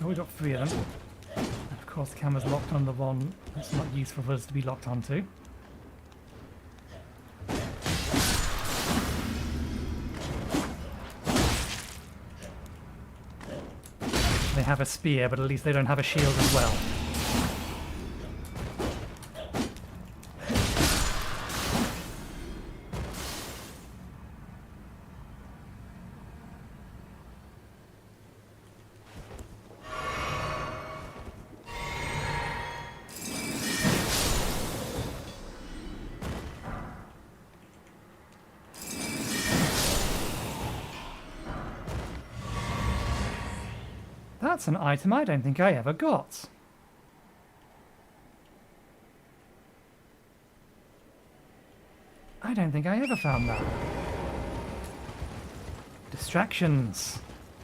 Oh, we got 3 of them. And of course the camera's locked on the one that's not useful for us to be locked onto. They have a spear, but at least they don't have a shield as well. That's an item I don't think I ever got. I don't think I ever found that. Distractions.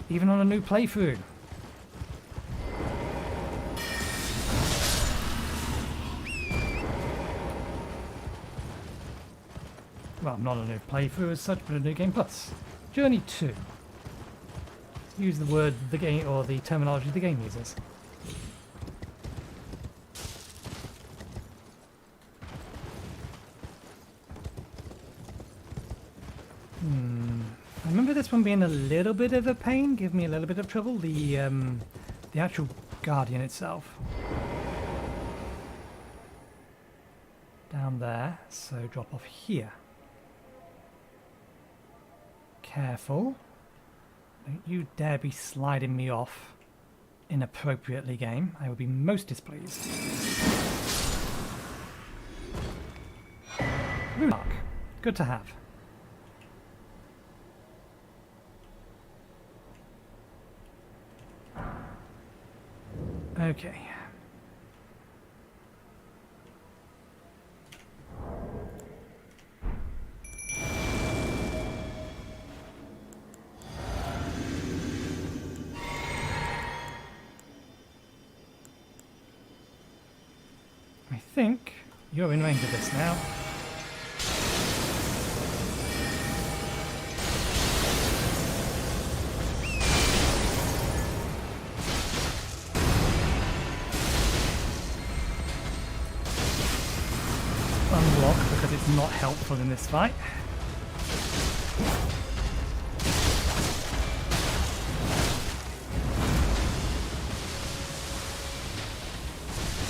Even on a new playthrough. Well, not a new playthrough as such, but a new game plus. Journey 2. Use the word the game or the terminology the game uses. I remember this one being a little bit of a pain, give me a little bit of trouble, the actual Guardian itself. Down there, so drop off here. Careful. Don't you dare be sliding me off inappropriately, game. I would be most displeased. Rune Arc. Good to have. Okay. I think you're in range of this now. Unblock because it's not helpful in this fight.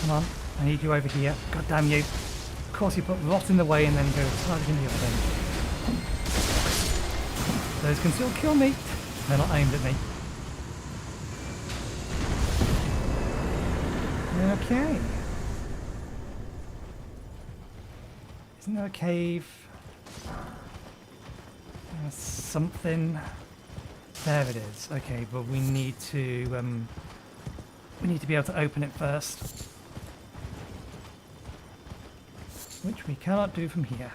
Come on. I need you over here. God damn you. Of course you put rot in the way and then go targeting the other thing. Those can still kill me. They're not aimed at me. Okay. Isn't there a cave? There's something. There it is. Okay, but we need to be able to open it first. Which we cannot do from here.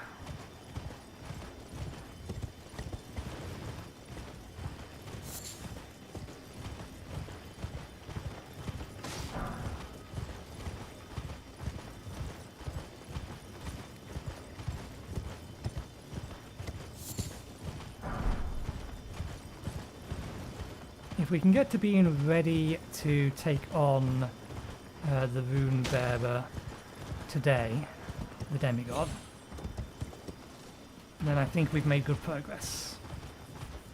If we can get to being ready to take on the Rune Bearer today, the demigod, then I think we've made good progress.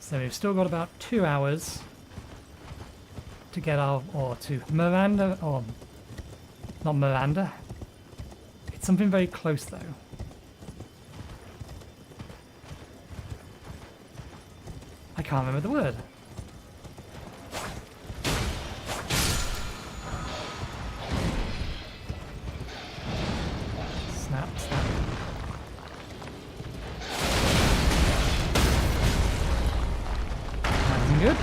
So we've still got about 2 hours to get our, or to Miranda, or not Miranda. It's something very close though. I can't remember the word. Good.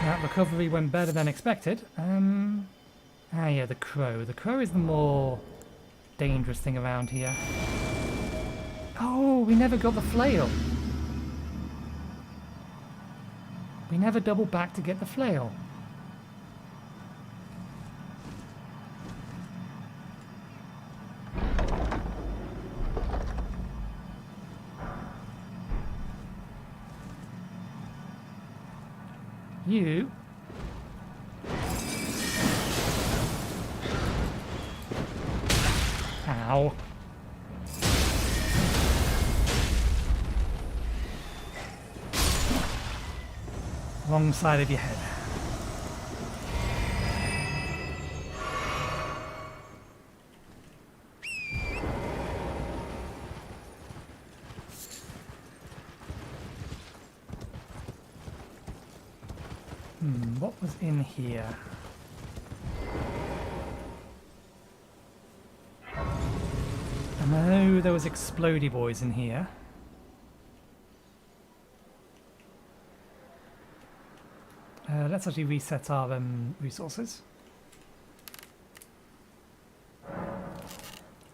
That recovery went better than expected. Yeah, the crow. The crow is the more dangerous thing around here. Oh, we never got the flail. We never double back to get the flail. You... Ow. Wrong side of your head. What was in here? I know there was explodey boys in here. Let's actually reset our resources.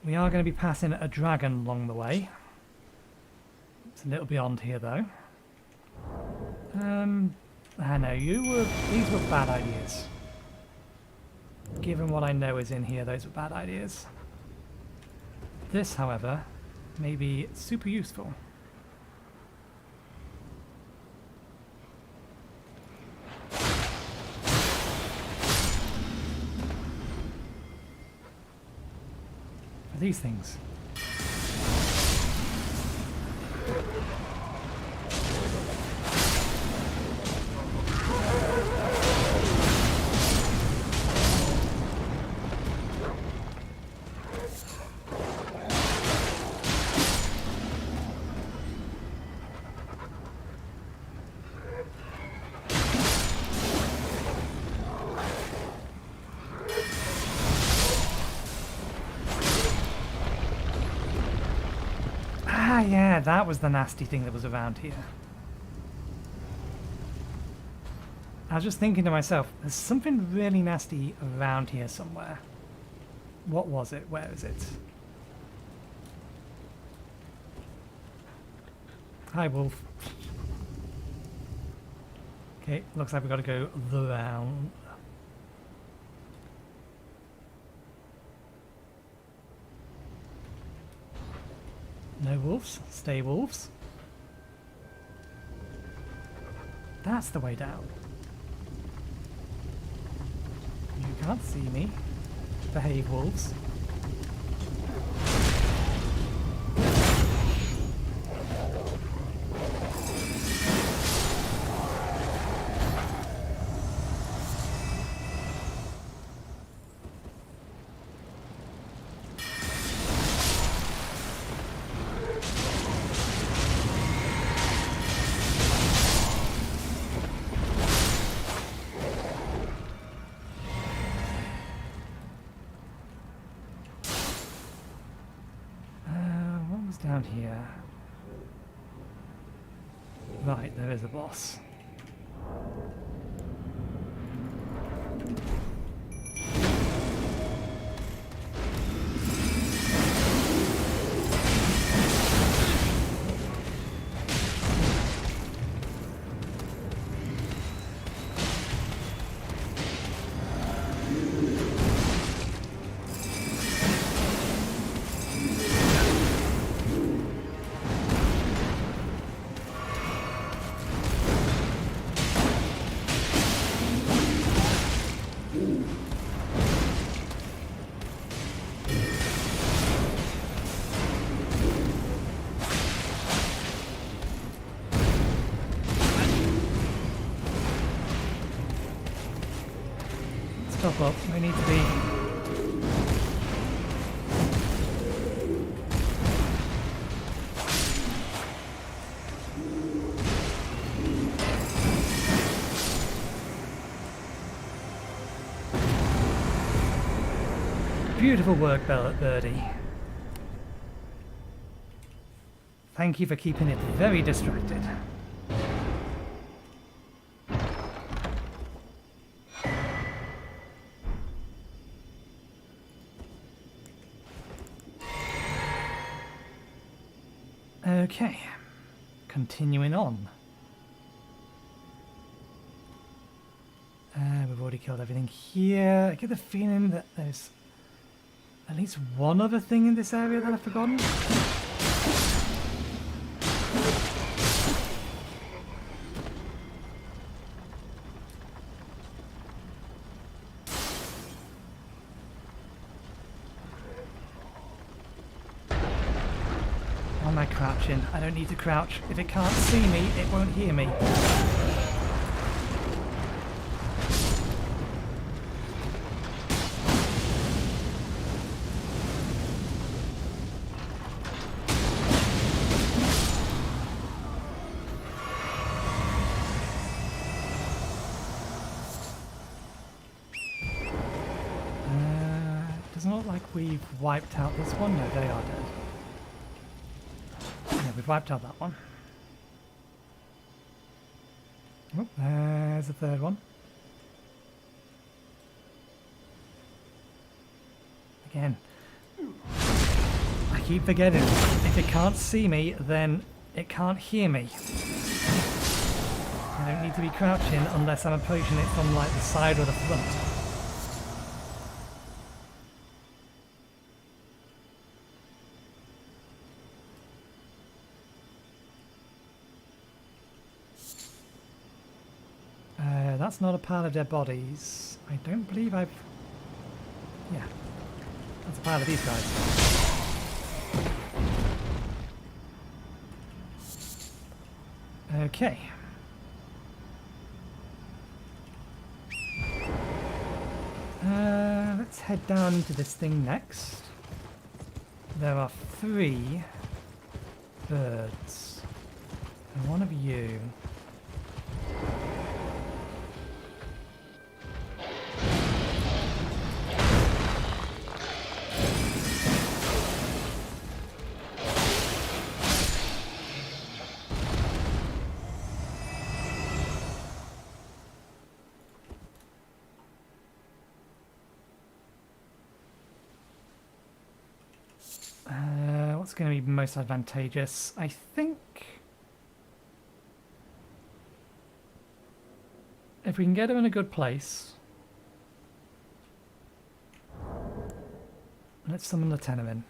We are going to be passing a dragon along the way. It's a little beyond here though. I know these were bad ideas. Given what I know is in here, those were bad ideas. This, however, may be super useful. are these things? Ah, yeah, that was the nasty thing that was around here. I was just thinking to myself, there's something really nasty around here somewhere. What was it? Where is it? Hi, wolf. Okay, looks like we've got to go around. No wolves. Stay wolves. That's the way down. You can't see me. Behave, wolves. Down here. Right, there is a boss. Stop up, I need to be. Beautiful work, Birdie. Thank you for keeping it very distracted. Okay, continuing on. We've already killed everything here. I get the feeling that there's at least one other thing in this area that I've forgotten. Am I crouching? I don't need to crouch. If it can't see me, it won't hear me. Doesn't look like we've wiped out this one. No, they are dead. Yeah, we've wiped out that one. Oh, there's the third one. Again. I keep forgetting. If it can't see me, then it can't hear me. I don't need to be crouching unless I'm approaching it from like the side or the front. That's not a pile of dead bodies. I don't believe I've... Yeah. That's a pile of these guys. Okay. Let's head down into this thing next. There are 3 birds. And one of you. What's going to be most advantageous? I think if we can get her in a good place, let's summon the tenor in.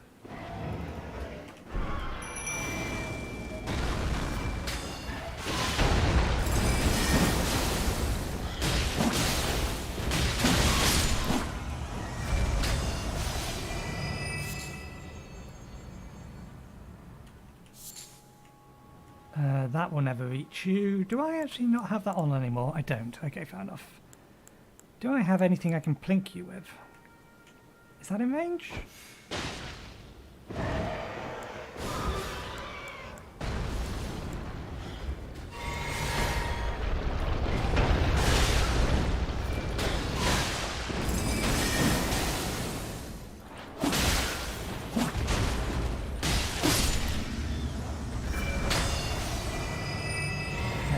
That will never reach you. Do I actually not have that on anymore? I don't. Okay, fair enough. Do I have anything I can plink you with? Is that in range?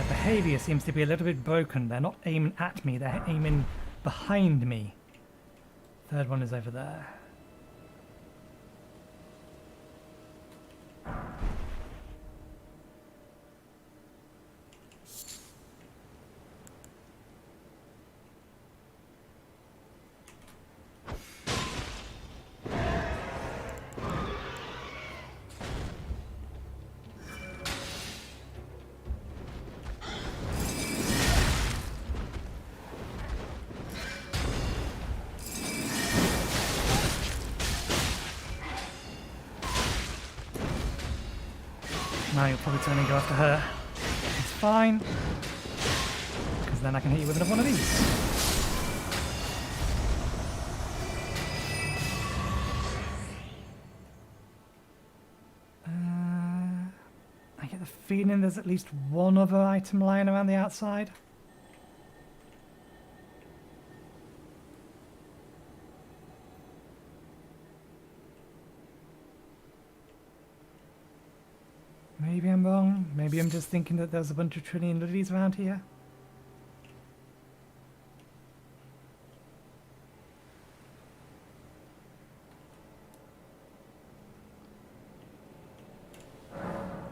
Behavior seems to be a little bit broken. They're not aiming at me, they're aiming behind me. Third one is over there. Now you'll probably turn and go after her. It's fine, because then I can hit you with another one of these. I get the feeling there's at least one other item lying around the outside. Maybe I'm wrong. Maybe I'm just thinking that there's a bunch of trillion lilies around here.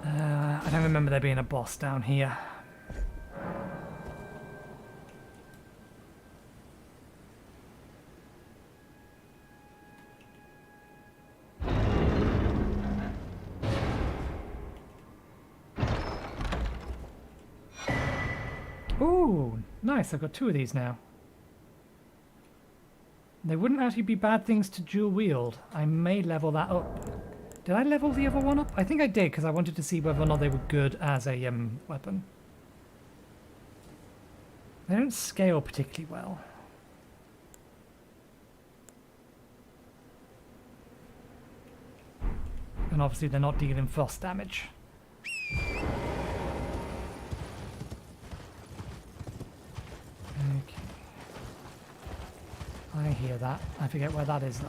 I don't remember there being a boss down here. Ooh, nice, I've got 2 of these now. They wouldn't actually be bad things to dual wield. I may level that up. Did I level the other one up? I think I did, because I wanted to see whether or not they were good as a weapon. They don't scale particularly well. And obviously they're not dealing frost damage. Okay. I hear that. I forget where that is though.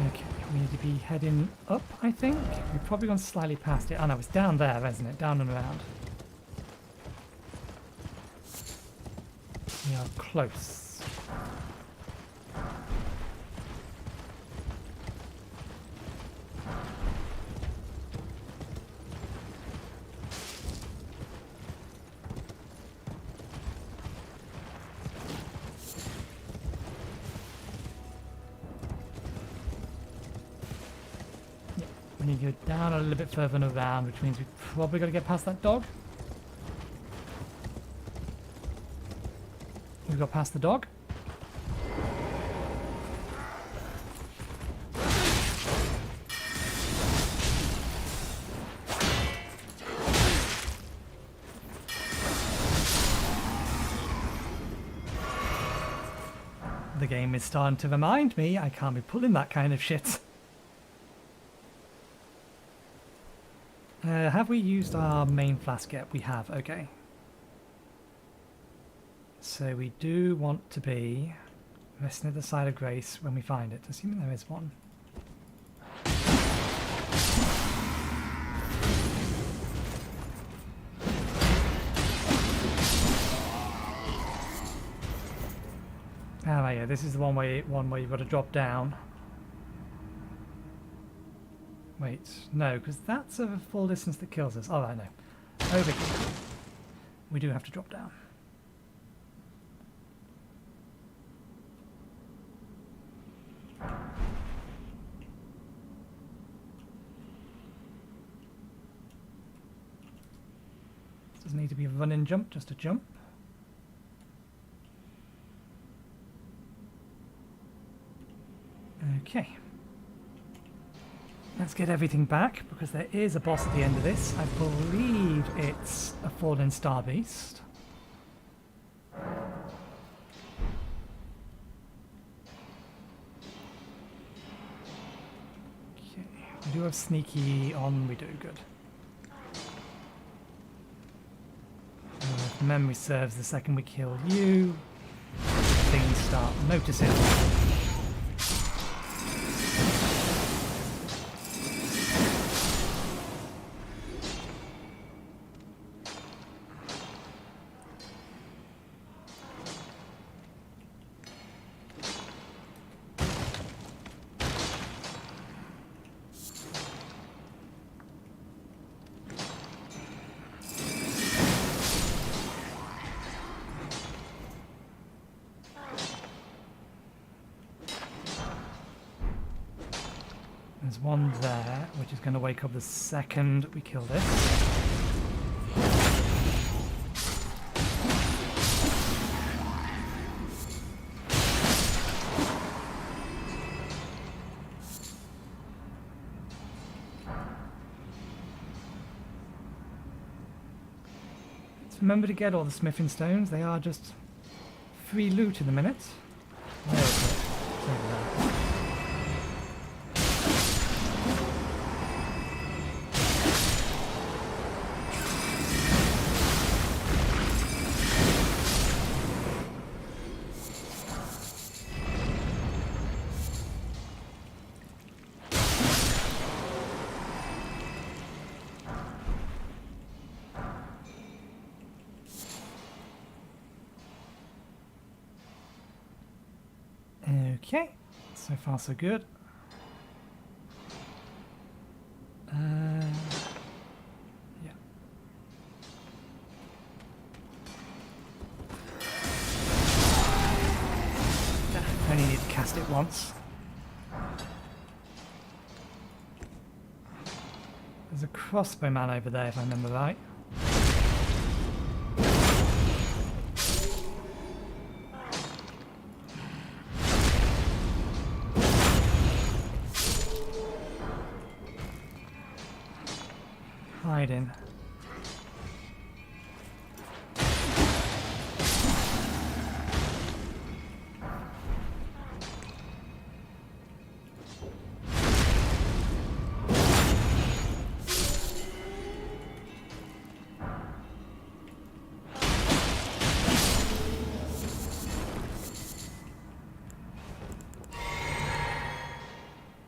Okay, we need to be heading up, I think. We've probably gone slightly past it. Oh no, it's down there, isn't it? Down and around. We are close. We need to go down a little bit further and around, which means we've probably got to get past that dog. We got past the dog. The game is starting to remind me I can't be pulling that kind of shit. Have we used our main flask yet? We have, okay. So we do want to be resting at the side of Grace when we find it, assuming there is one. Ah, yeah, this is the one where you've got to drop down. Wait, no, because that's a full distance that kills us. Oh, I know. Over here. We do have to drop down. Doesn't need to be a run and jump, just a jump. Okay. Let's get everything back, because there is a boss at the end of this. I believe it's a fallen star beast. Okay. We do have sneaky on, we do, good. If memory serves, the second we kill you, things start noticing. There's one there, which is going to wake up the second we kill this. Let's remember to get all the smithing stones. They are just free loot in a minute. Where is it? It's over there. Okay, so far so good. Yeah. I only need to cast it once. There's a crossbow man over there, if I remember right. Hiding.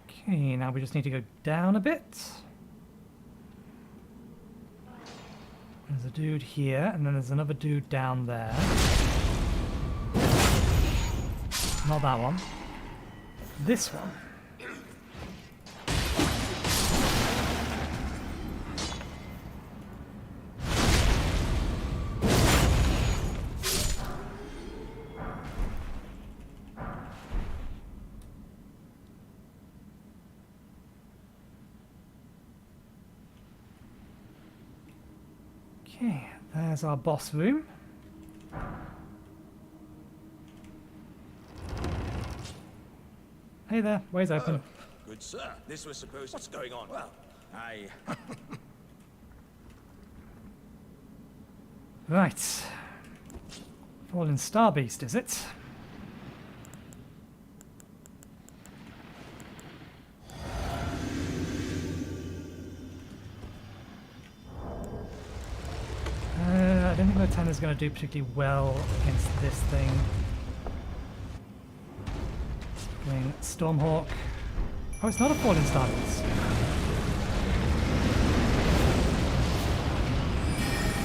Okay, now we just need to go down a bit. There's a dude here, and then there's another dude down there. Not that one. This one. Okay, there's our boss room. Hey there, way's open. Oh, good sir. This was supposed... What's going on? Well, I... Right. Fallen Star Beast, is it? I don't think Montana's going to do particularly well against this thing. Doing Stormhawk. Oh, it's not a Fallen Star Beast.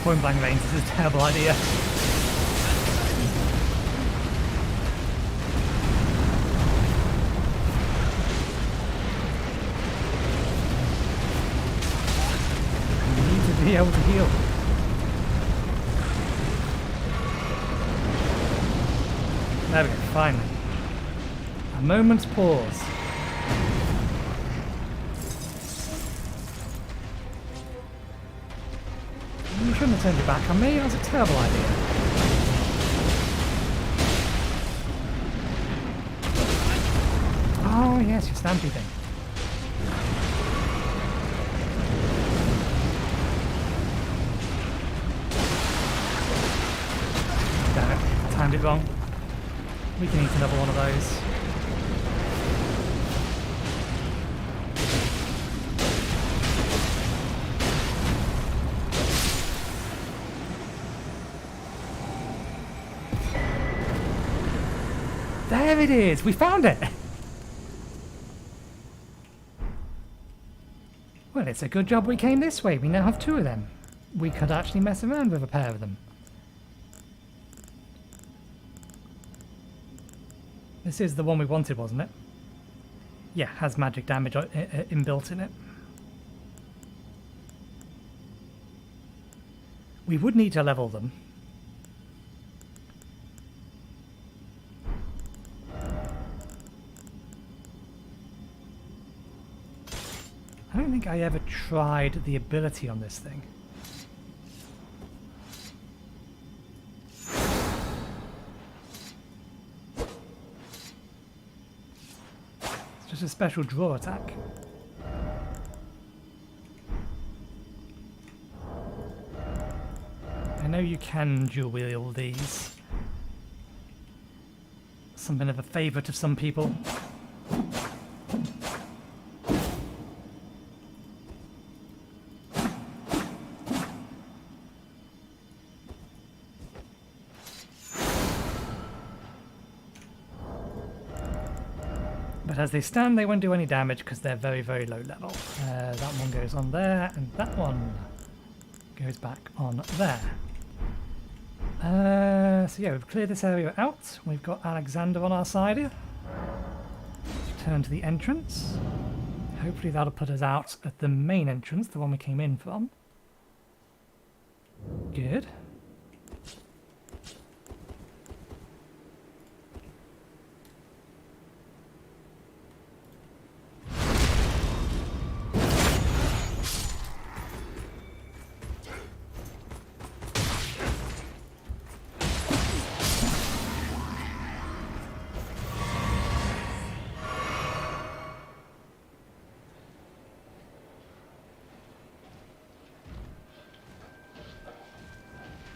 Point blank range, this is a terrible idea. You need to be able to heal. There we go, finally. A moment's pause. You shouldn't have turned your back on me, that was a terrible idea. Oh yes, your stampy thing. Damn it, timed it wrong. We can eat another one of those. There it is! We found it! Well, it's a good job we came this way. We now have 2 of them. We could actually mess around with a pair of them. This is the one we wanted, wasn't it? Yeah, has magic damage inbuilt in it. We would need to level them. I don't think I ever tried the ability on this thing. It's just a special draw attack. I know you can dual wield these. Something of a favourite of some people. But as they stand, they won't do any damage because they're very, very low level. That one goes on there, and that one goes back on there. So yeah, we've cleared this area out. We've got Alexander on our side here. Turn to the entrance. Hopefully that'll put us out at the main entrance, the one we came in from. Good.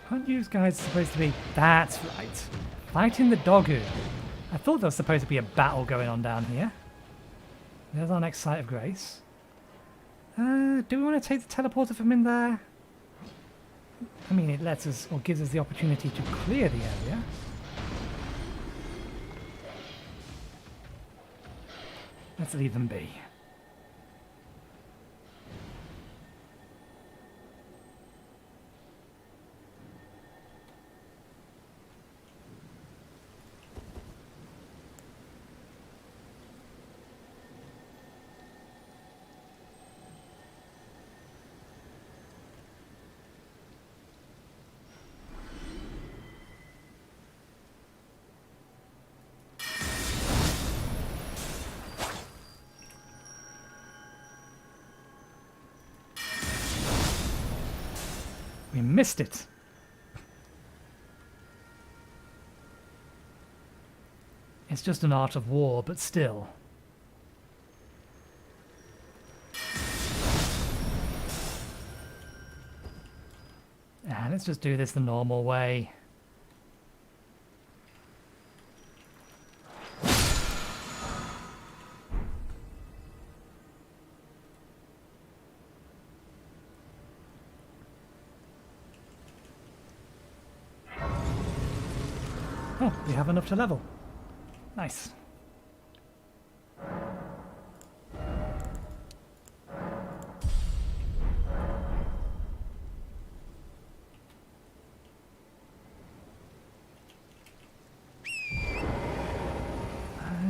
Aren't you guys supposed to be... That's right. Fighting the Dogu. I thought there was supposed to be a battle going on down here. There's our next site of grace. Do we want to take the teleporter from in there? I mean, it lets us, or gives us the opportunity to clear the area. Let's leave them be. We missed it. It's just an art of war, but still. let's just do this the normal way. Oh, we have enough to level. Nice.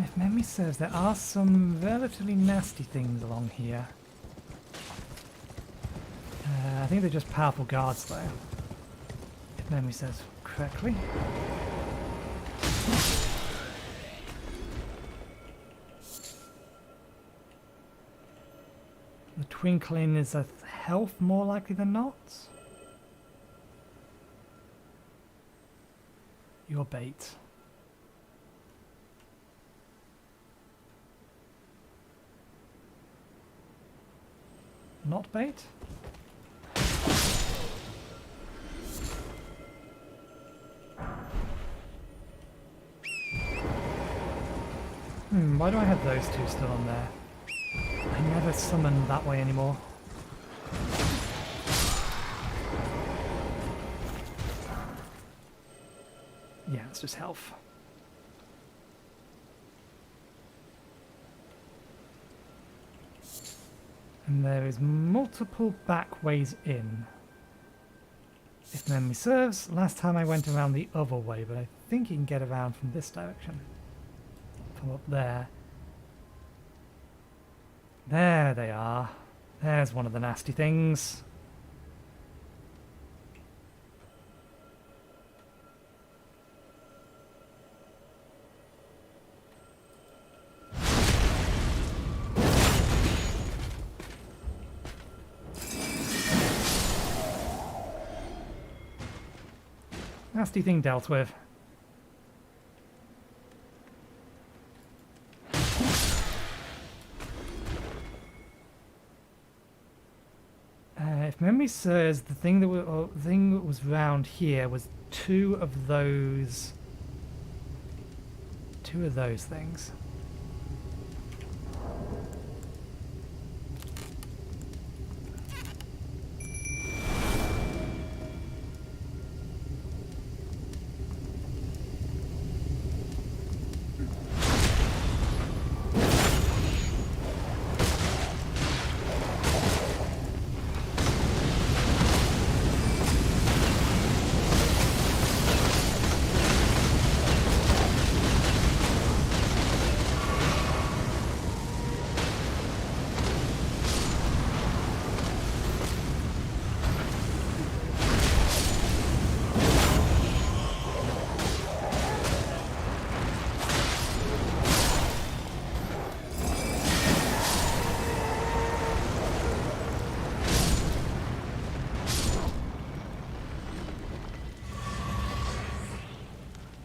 If memory serves, there are some relatively nasty things along here. I think they're just powerful guards though, if memory serves correctly. The twinkling is a health more likely than not. Your bait. Not bait? Why do I have those two still on there? I never summon that way anymore. Yeah, it's just health. And there is multiple back ways in. If memory serves, last time I went around the other way, but I think you can get around from this direction. From up there. There they are. There's one of the nasty things. Nasty thing dealt with. If memory serves, the thing that was round here was two of those things.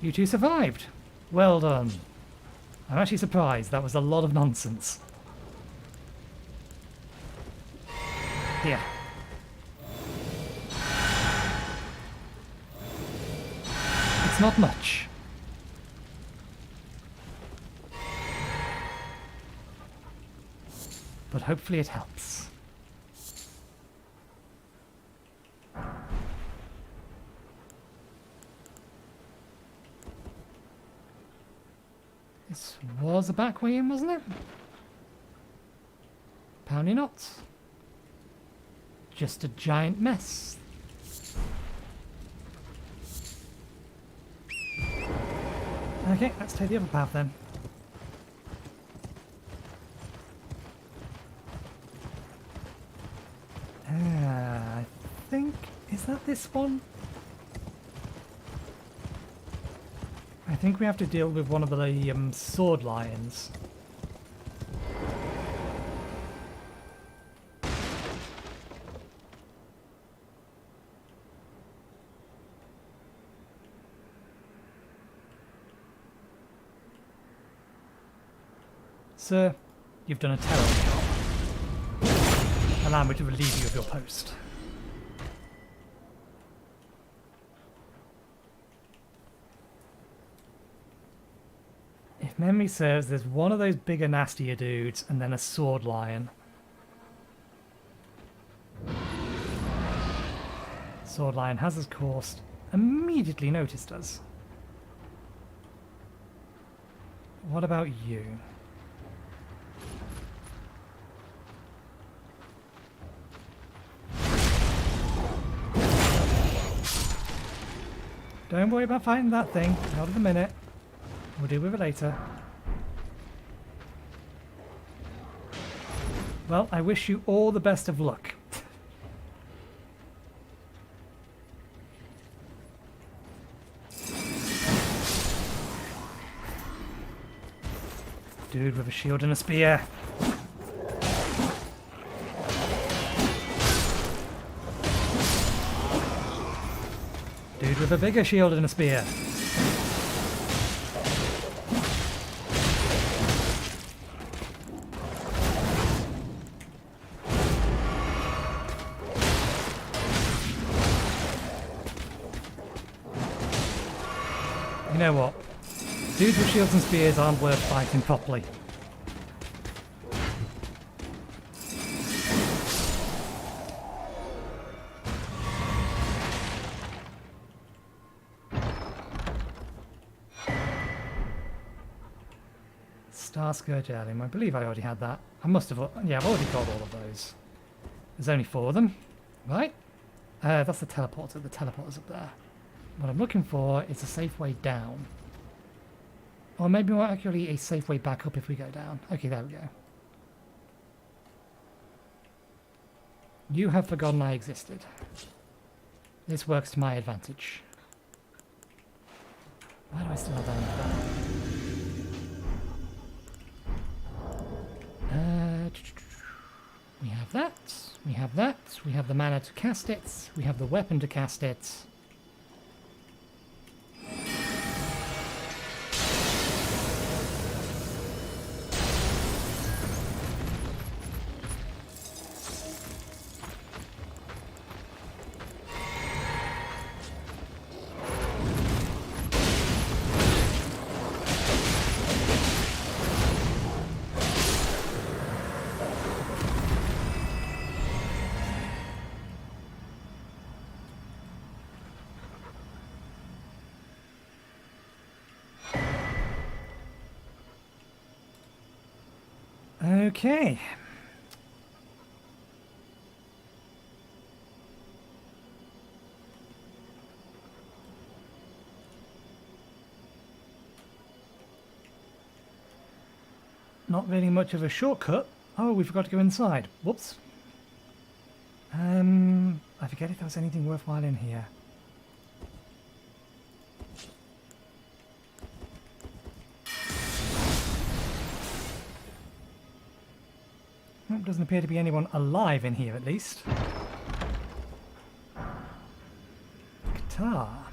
You two survived. Well done. I'm actually surprised. That was a lot of nonsense. Here. It's not much. But hopefully it helps. This was a back way in, wasn't it? Apparently not. Just a giant mess. Okay, let's take the other path then. I think... is that this one? I think we have to deal with one of the sword lions. Sir, you've done a terrible job. Allow me to relieve you of your post. memory serves, there's one of those bigger, nastier dudes, and then a sword lion. Sword lion has, of course, immediately noticed us. What about you? Don't worry about fighting that thing. Not at the minute. We'll deal with it later. Well, I wish you all the best of luck. Dude with a shield and a spear. Dude with a bigger shield and a spear. You know what? Dudes with shields and spears aren't worth fighting properly. Star Scourge Heirloom. I believe I already had that. I must have... Yeah, I've already got all of those. There's only 4 of them. Right. That's the teleporter. The teleporter's up there. What I'm looking for is a safe way down. Or maybe more accurately, a safe way back up if we go down. Okay, there we go. You have forgotten I existed. This works to my advantage. Why do I still have that in the back? We have that. We have that. We have the mana to cast it. We have the weapon to cast it. Okay. Not really much of a shortcut. Oh, we forgot to go inside. Whoops. I forget if there was anything worthwhile in here. Well, doesn't appear to be anyone alive in here, at least. Guitar.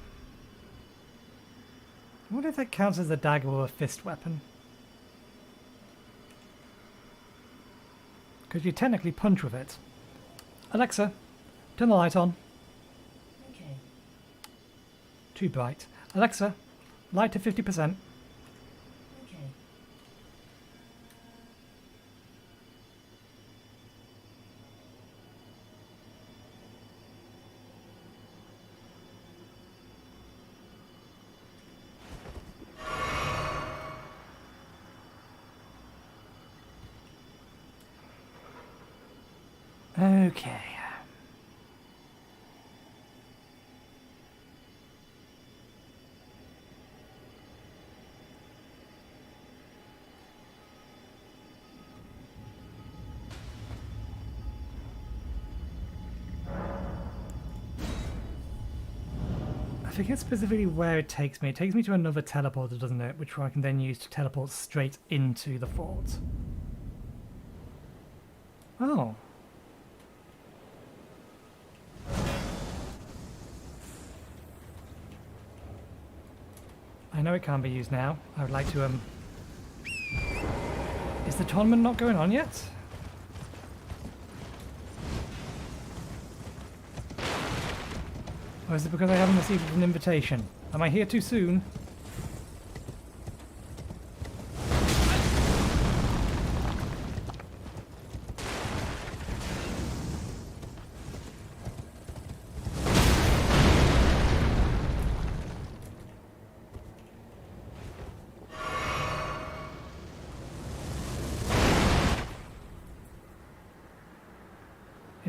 I wonder if that counts as a dagger or a fist weapon. Because you technically punch with it. Alexa, turn the light on. Okay. Too bright. Alexa, light to 50%. Okay. Okay. I forget specifically where it takes me. It takes me to another teleporter, doesn't it? Which I can then use to teleport straight into the fort. Oh. I know it can't be used now. I would like to, Is the tournament not going on yet? Or is it because I haven't received an invitation? Am I here too soon?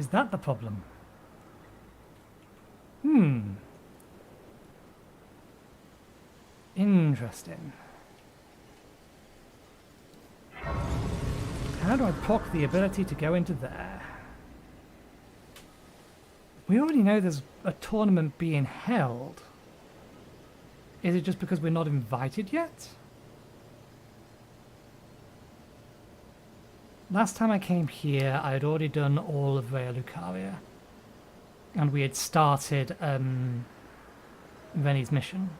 Is that the problem? Interesting. How do I proc the ability to go into there? We already know there's a tournament being held. Is it just because we're not invited yet? Last time I came here, I had already done all of Raya Lucaria. And we had started Rennie's mission.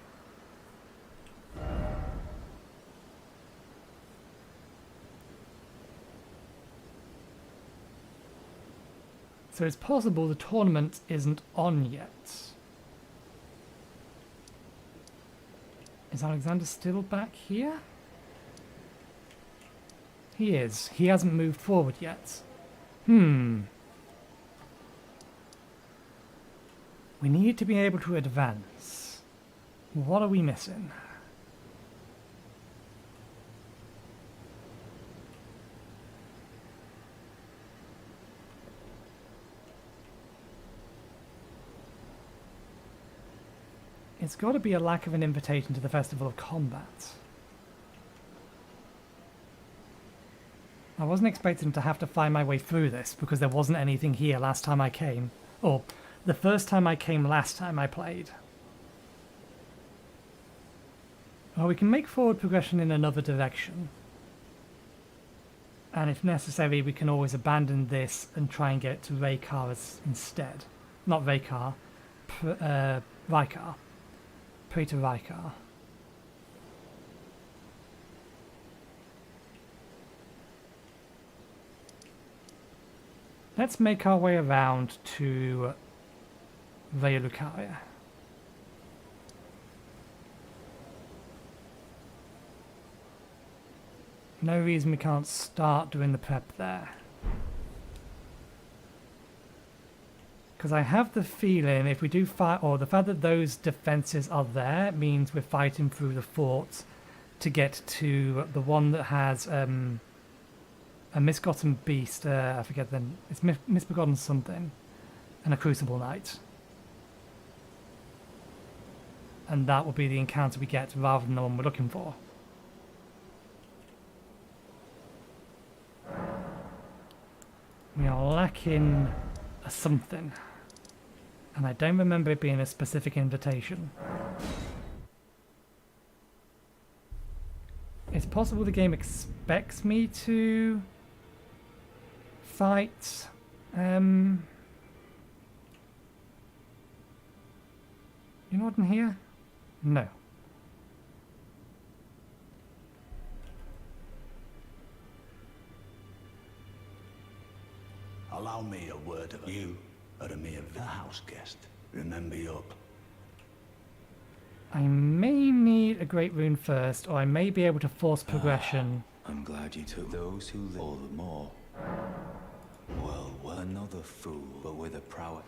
So it's possible the tournament isn't on yet. Is Alexander still back here? He is. He hasn't moved forward yet. We need to be able to advance. What are we missing? It's got to be a lack of an invitation to the Festival of Combat. I wasn't expecting to have to find my way through this because there wasn't anything here last time I came. Or the first time I came last time I played. Well, we can make forward progression in another direction. And if necessary, we can always abandon this and try and get to Raykar instead. Not Raykar, Rykar. Pray to Rykar. Let's make our way around to Raya Lucaria. No reason we can't start doing the prep there. Because I have the feeling if we do fight, or the fact that those defences are there means we're fighting through the fort to get to the one that has a misgotten beast, I forget then, it's misbegotten something, and a crucible knight. And that will be the encounter we get rather than the one we're looking for. We are lacking a something. And I don't remember it being a specific invitation. It's possible the game expects me to fight you not in here? No. Allow me a word of you are a mere house guest. Remember up. I may need a great rune first, or I may be able to force progression. I'm glad you took those who live all the more. Well, another fool, but with a prowess.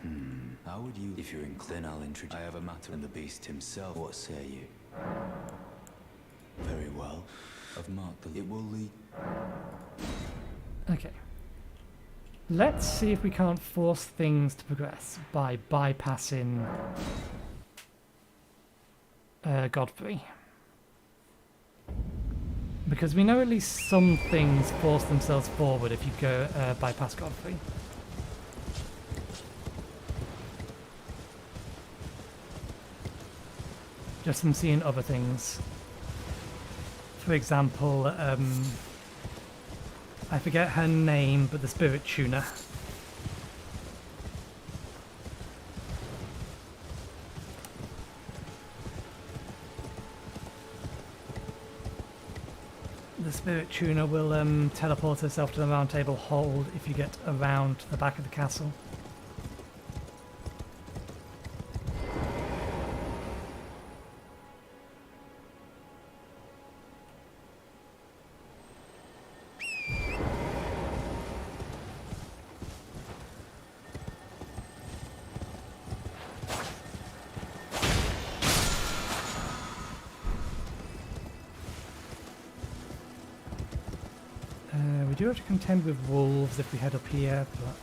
How would you, if you're inclined, I'll introduce. I have a matter in the beast himself. What say you? Very well. I've marked the. It will lead. Okay. Let's see if we can't force things to progress by bypassing Godfrey. Because we know at least some things force themselves forward if you go bypass Godfrey. Just from seeing other things. For example, I forget her name, but the Spirit Tuner. The Spirit Tuner will teleport herself to the round table hold if you get around the back of the castle. We do have to contend with wolves if we head up here, but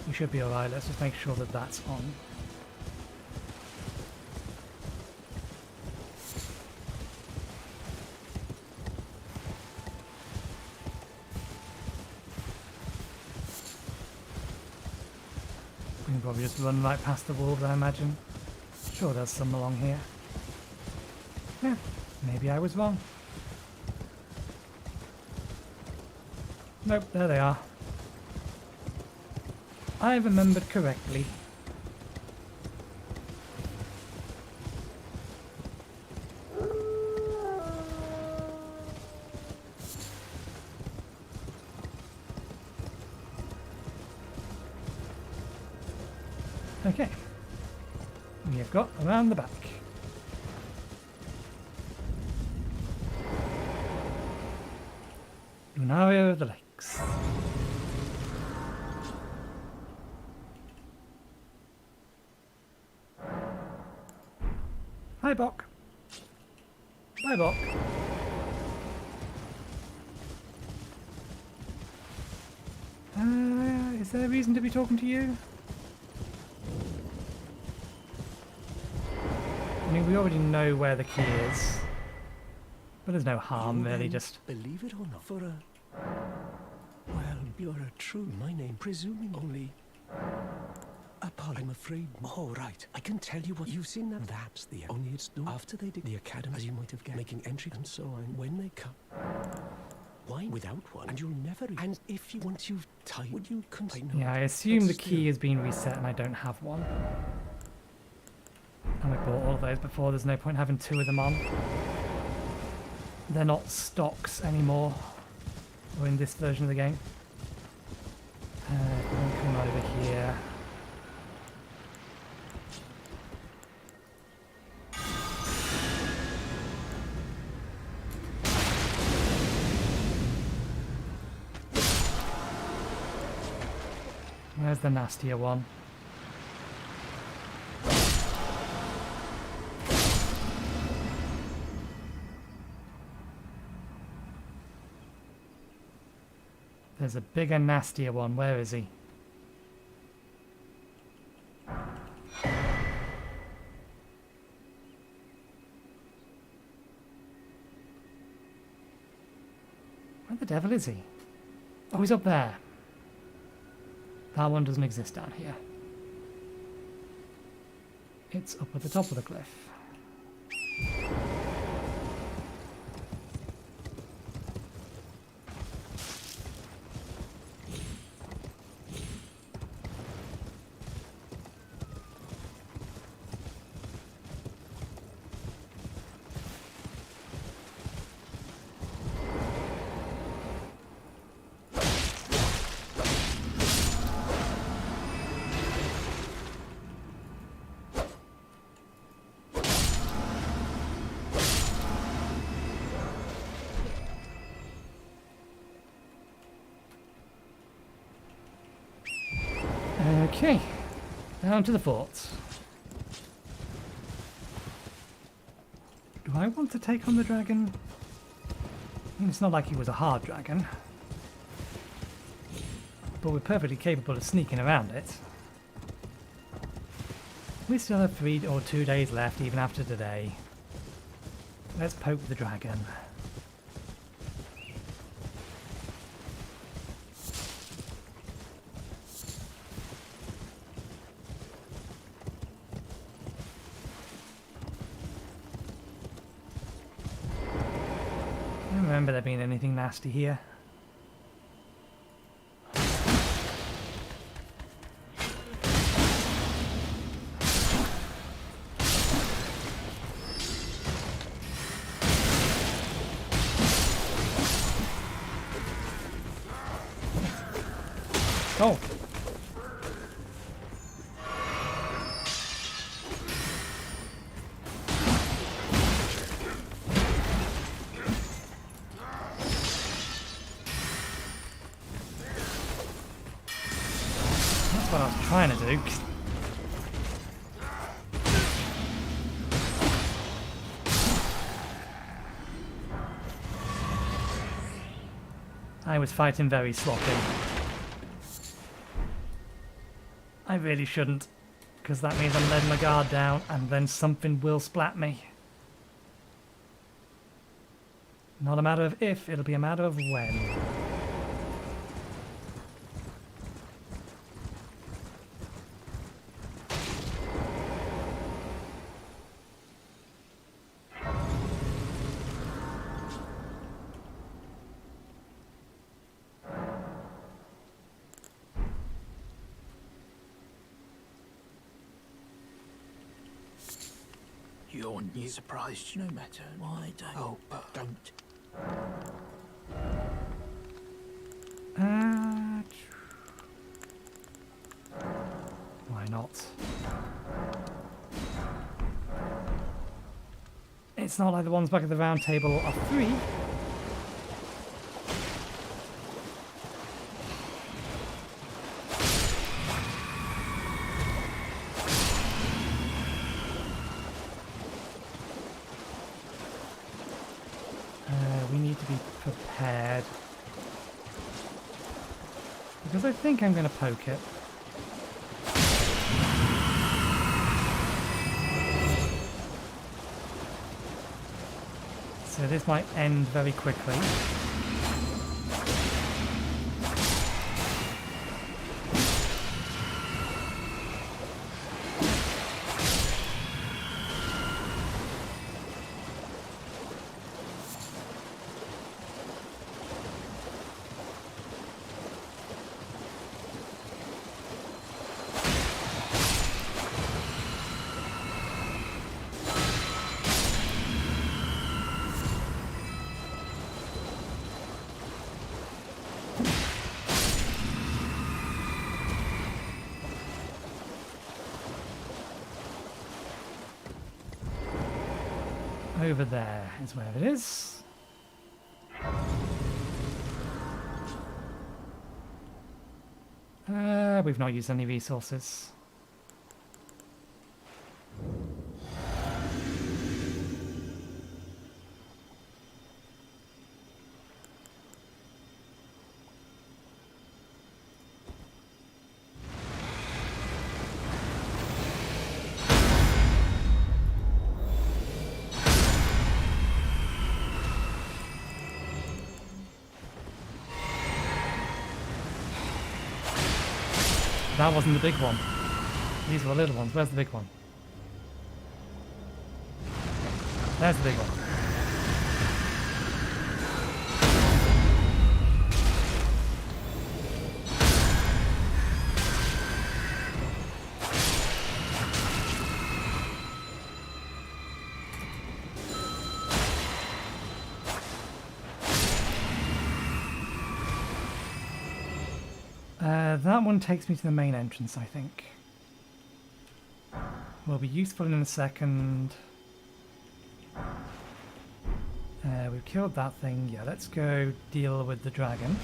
we should be alright. Let's just make sure that that's on. We can probably just run right past the wolves, I imagine. Sure, there's some along here. Yeah, maybe I was wrong. Nope, there they are. I remembered correctly. Okay. We have got around the back. Lunaria of the Lakes. Hi, Bok. Bye, Bok. Is there a reason to be talking to you? I mean, we already know where the key is. But there's no harm, really, just... Believe it or not, for a... Well, you're a true... My name, presuming only... I'm afraid... Oh, right. I can tell you what you've seen that. That's the... Only it's done after they did the academy, as you might have guessed, making entry and so on. When they come... Why without one? And you'll never... And if you... Once you've tied... Would you contain... Yeah, I assume the key has been reset and I don't have one. And we bought all of those before, there's no point having two of them on. They're not stocks anymore. Or in this version of the game. Come over here. Where's the nastier one? There's a bigger, nastier one. Where is he? Where the devil is he? Oh, he's up there. That one doesn't exist down here. It's up at the top of the cliff. Okay, down to the forts. Do I want to take on the dragon? I mean, it's not like he was a hard dragon. But we're perfectly capable of sneaking around it. We still have 3 or 2 days left, even after today. Let's poke the dragon. I don't remember there being anything nasty here. Oh. That's what I was trying to do. I was fighting very sloppy. I really shouldn't, because that means I'm letting my guard down and then something will splat me. Not a matter of if, it'll be a matter of when. You're new. Surprised, no matter. Why don't? Oh, but don't. Why not? It's not like the ones back at the round table are free. We need to be prepared. Because I think I'm going to poke it. So this might end very quickly. Over there is where it is. We've not used any resources. That wasn't the big one. These were the little ones. Where's the big one? There's the big one. That one takes me to the main entrance, I think. Will be useful in a second. We've killed that thing. Yeah, let's go deal with the dragon.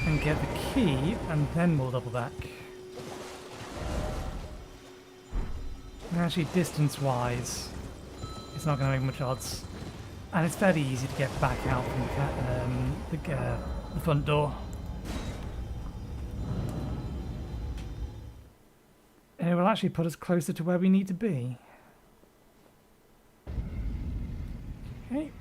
And get the key, and then we'll double back. Actually, distance-wise, it's not going to make much odds, and it's fairly easy to get back out from the front door. It will actually put us closer to where we need to be. Okay.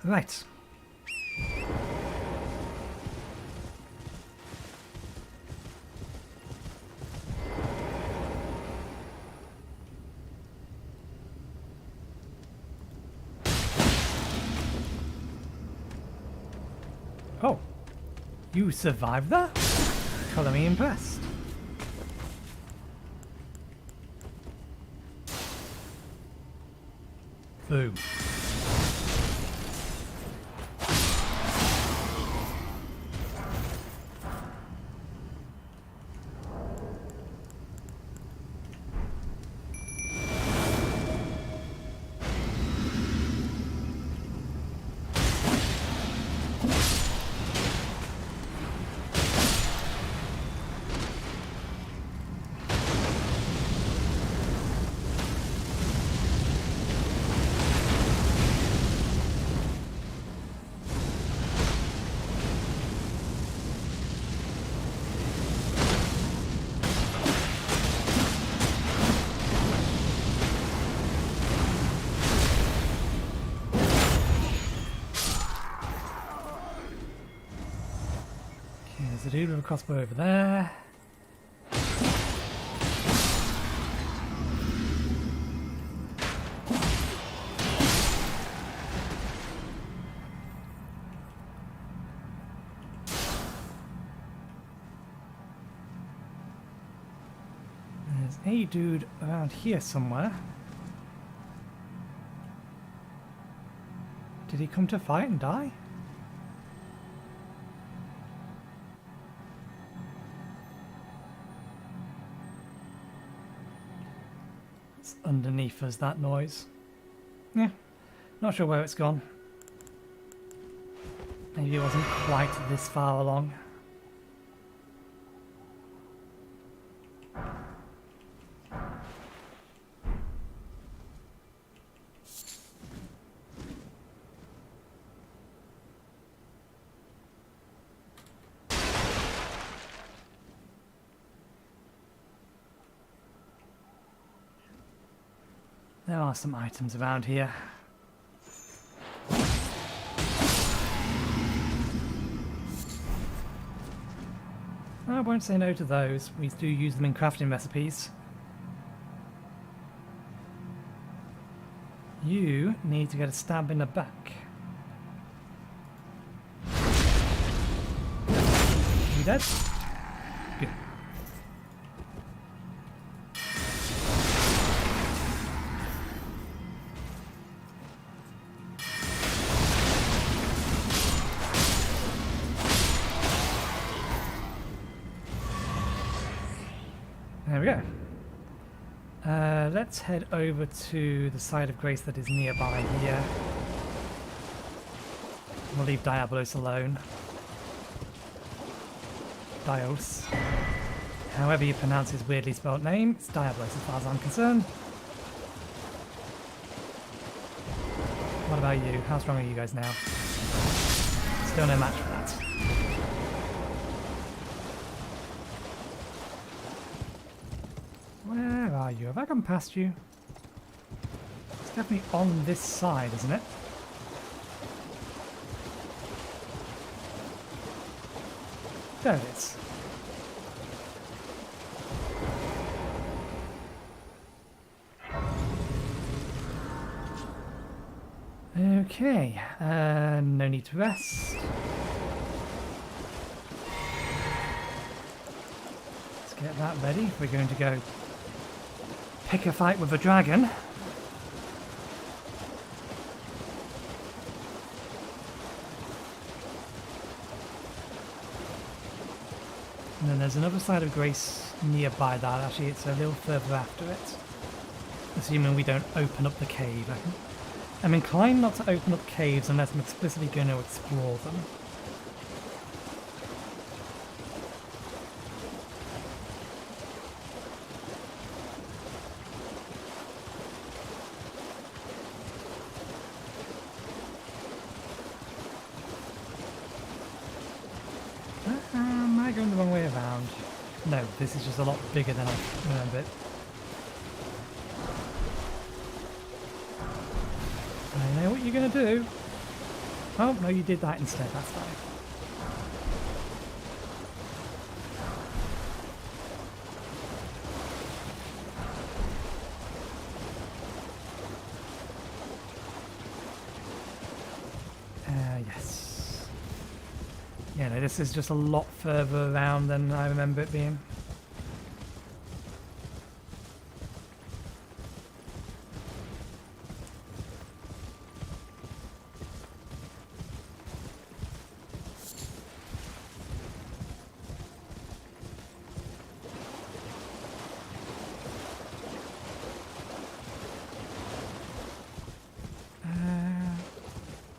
Right. Oh, you survived that? Colour me impressed. Boom. There's a dude with a crossbow over there. There's a dude around here somewhere. Did he come to fight and die? It's underneath us, that noise. Yeah, not sure where it's gone. Maybe it wasn't quite this far along. There are some items around here. I won't say no to those. We do use them in crafting recipes. You need to get a stab in the back. You dead? Good. There we go. Let's head over to the side of Grace that is nearby here. We'll leave Diabolos alone. Dios. However you pronounce his weirdly spelled name, it's Diabolos as far as I'm concerned. What about you? How strong are you guys now? Still no match for that. Where are you? Have I gone past you? It's definitely on this side, isn't it? There it is. Okay, no need to rest. Let's get that ready. We're going to go pick a fight with a dragon. And then there's another side of Grace nearby that. Actually, it's a little further after it. Assuming we don't open up the cave. I'm inclined not to open up caves unless I'm explicitly going to explore them. Am I going the wrong way around? No, this is just a lot bigger than I remember it. I know what you're going to do. Oh, no, you did that instead. That's fine. Yes. Yeah, no, this is just a lot further around than I remember it being.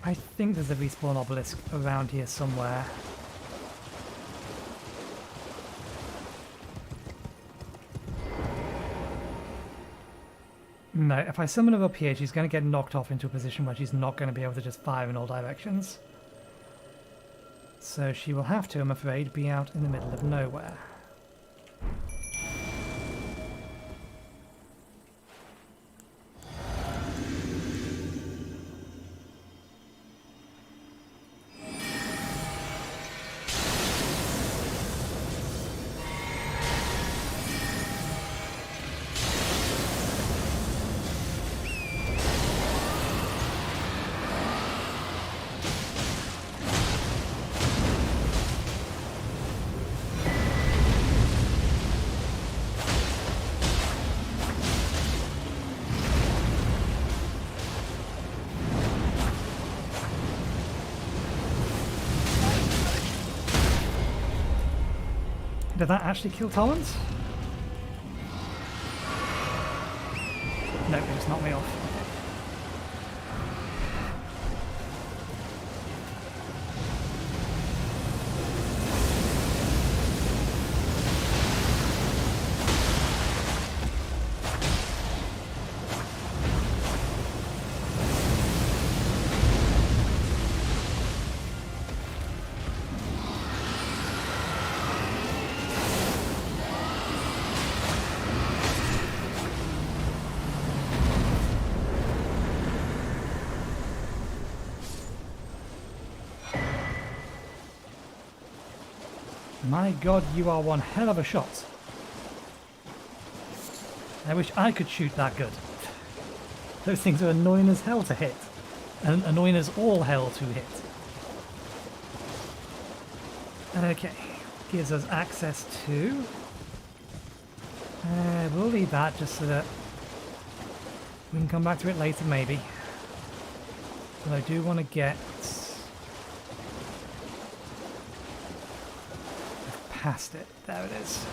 I think there's a respawn obelisk around here somewhere. No, if I summon her up here, she's going to get knocked off into a position where she's not going to be able to just fire in all directions. So she will have to, I'm afraid, be out in the middle of nowhere. Did that actually kill Tolerance? No, it just knocked me off. My god, you are one hell of a shot. I wish I could shoot that good. Those things are annoying as hell to hit. And annoying as all hell to hit. Okay, gives us access to... we'll leave that just so that we can come back to it later maybe. But I do want to get... past it. There it is.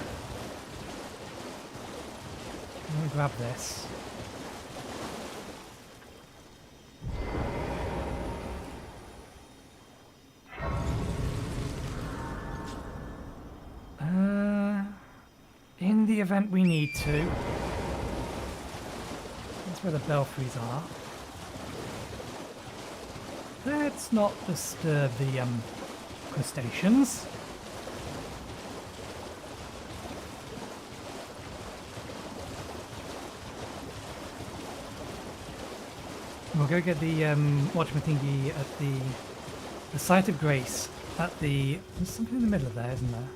Let me grab this. In the event we need to. That's where the belfries are. Let's not disturb the crustaceans. We'll go get the whatchamathingy at the site of grace at the... There's something in the middle of there, isn't there?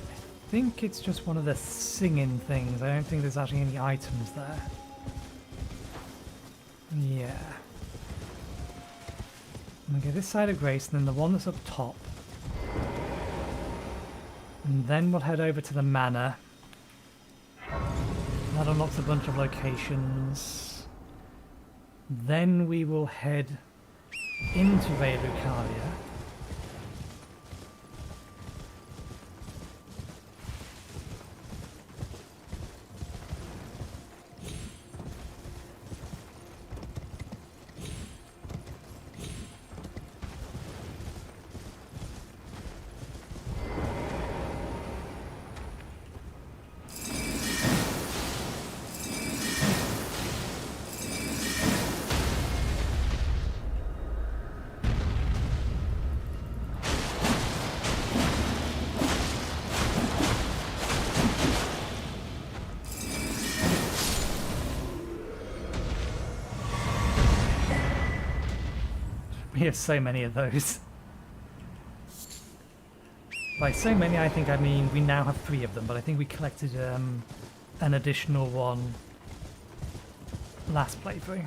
I think it's just one of the singing things. I don't think there's actually any items there. Yeah. I'm gonna get this side of grace and then the one that's up top. And then we'll head over to the manor. That unlocks a bunch of locations. Then we will head into Vale Lucaria. We have so many of those. By so many, I think I mean we now have 3 of them, but I think we collected an additional one last playthrough.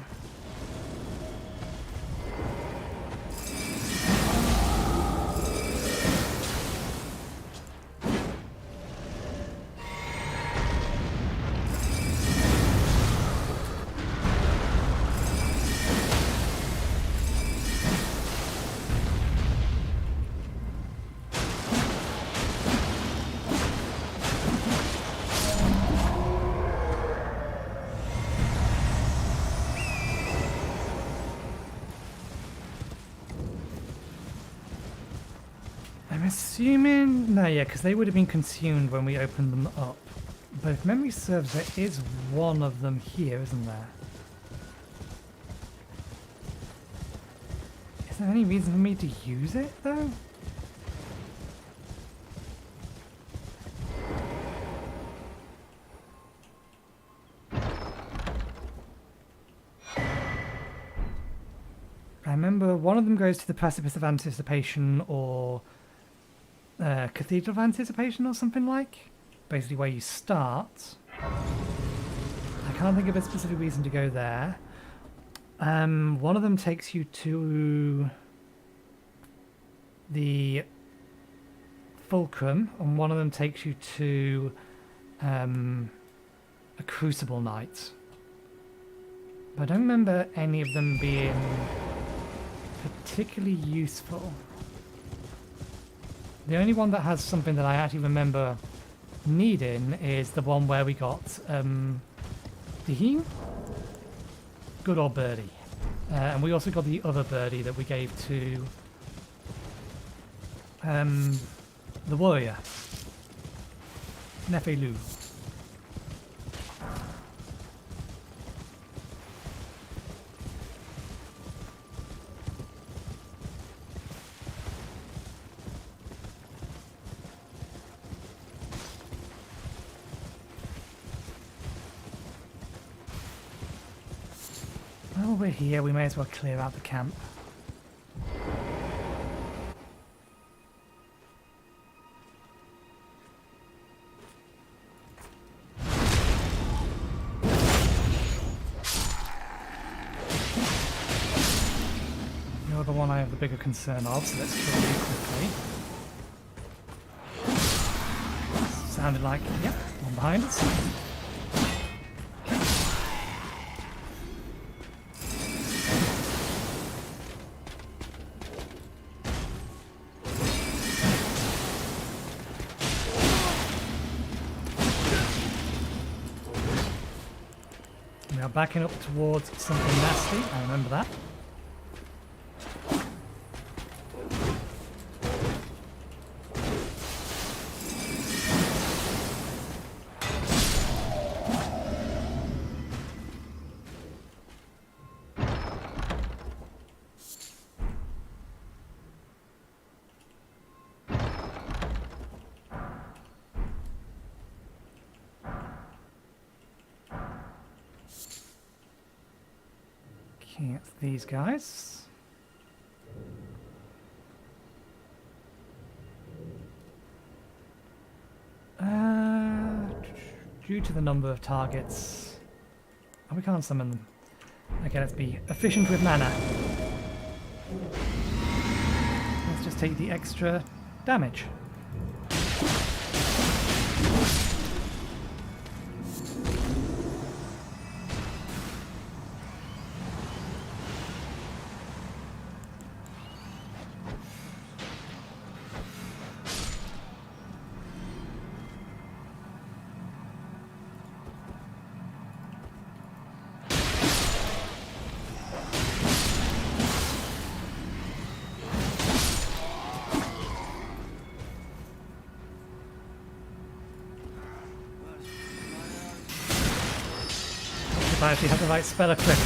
I'm assuming... No, yeah, because they would have been consumed when we opened them up. But if memory serves, there is one of them here, isn't there? Is there any reason for me to use it, though? I remember one of them goes to the Precipice of Anticipation or Cathedral of Anticipation or something like. Basically where you start. I can't think of a specific reason to go there. One of them takes you to the Fulcrum and one of them takes you to a Crucible Night. But I don't remember any of them being particularly useful. The only one that has something that I actually remember needing is the one where we got Diheen? Good old birdie. And we also got the other birdie that we gave to the warrior. Nefelu. While we're here, we may as well clear out the camp. You're the one I have the bigger concern of, so let's kill you quickly. Sounded like, yep, one behind us. We are backing up towards something nasty, I remember that. Okay, it's these guys. Due to the number of targets... Oh, we can't summon them. Okay, let's be efficient with mana. Let's just take the extra damage. If I actually have the right spell equipped.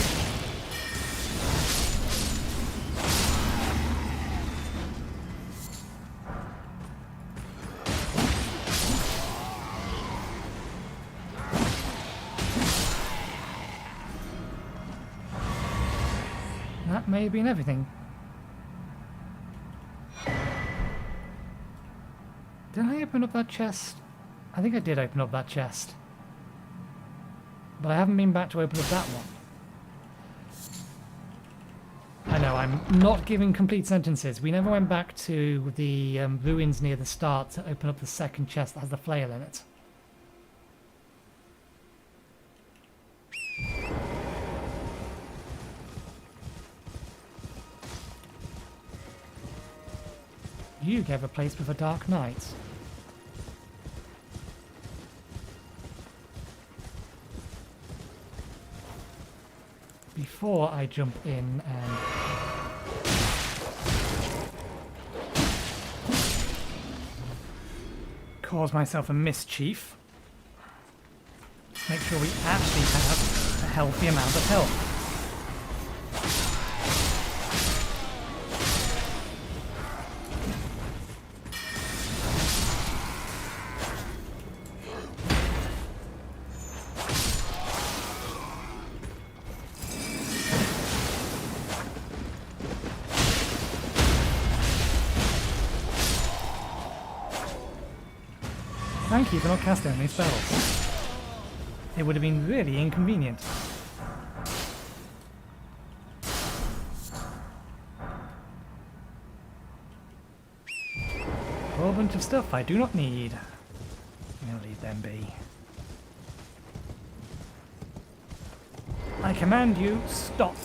That may have been everything. Did I open up that chest? I think I did open up that chest. But I haven't been back to open up that one. I know, I'm not giving complete sentences. We never went back to the ruins near the start to open up the second chest that has the flail in it. You gave a place with a dark night. Before I jump in and cause myself a mischief, make sure we actually have a healthy amount of health. Thank you for not casting any spells. It would have been really inconvenient. A whole bunch of stuff I do not need. I'm gonna leave them be. I command you, stop.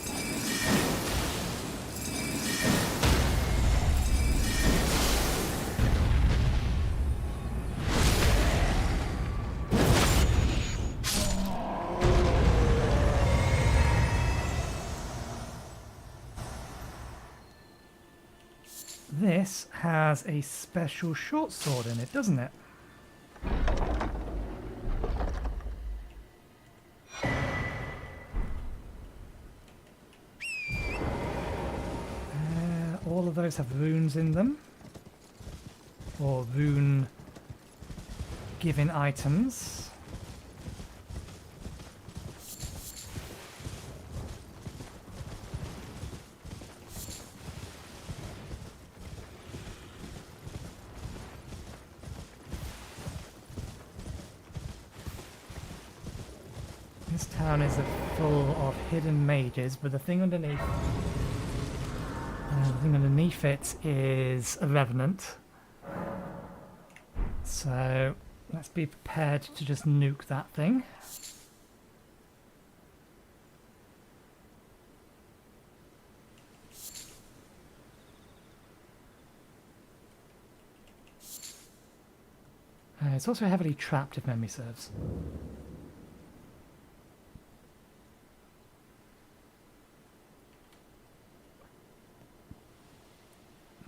this has a special short sword in it, doesn't it? All of those have runes in them, or rune given items. This town is full of hidden mages, but the thing underneath it is a revenant. So let's be prepared to just nuke that thing. It's also heavily trapped, if memory serves.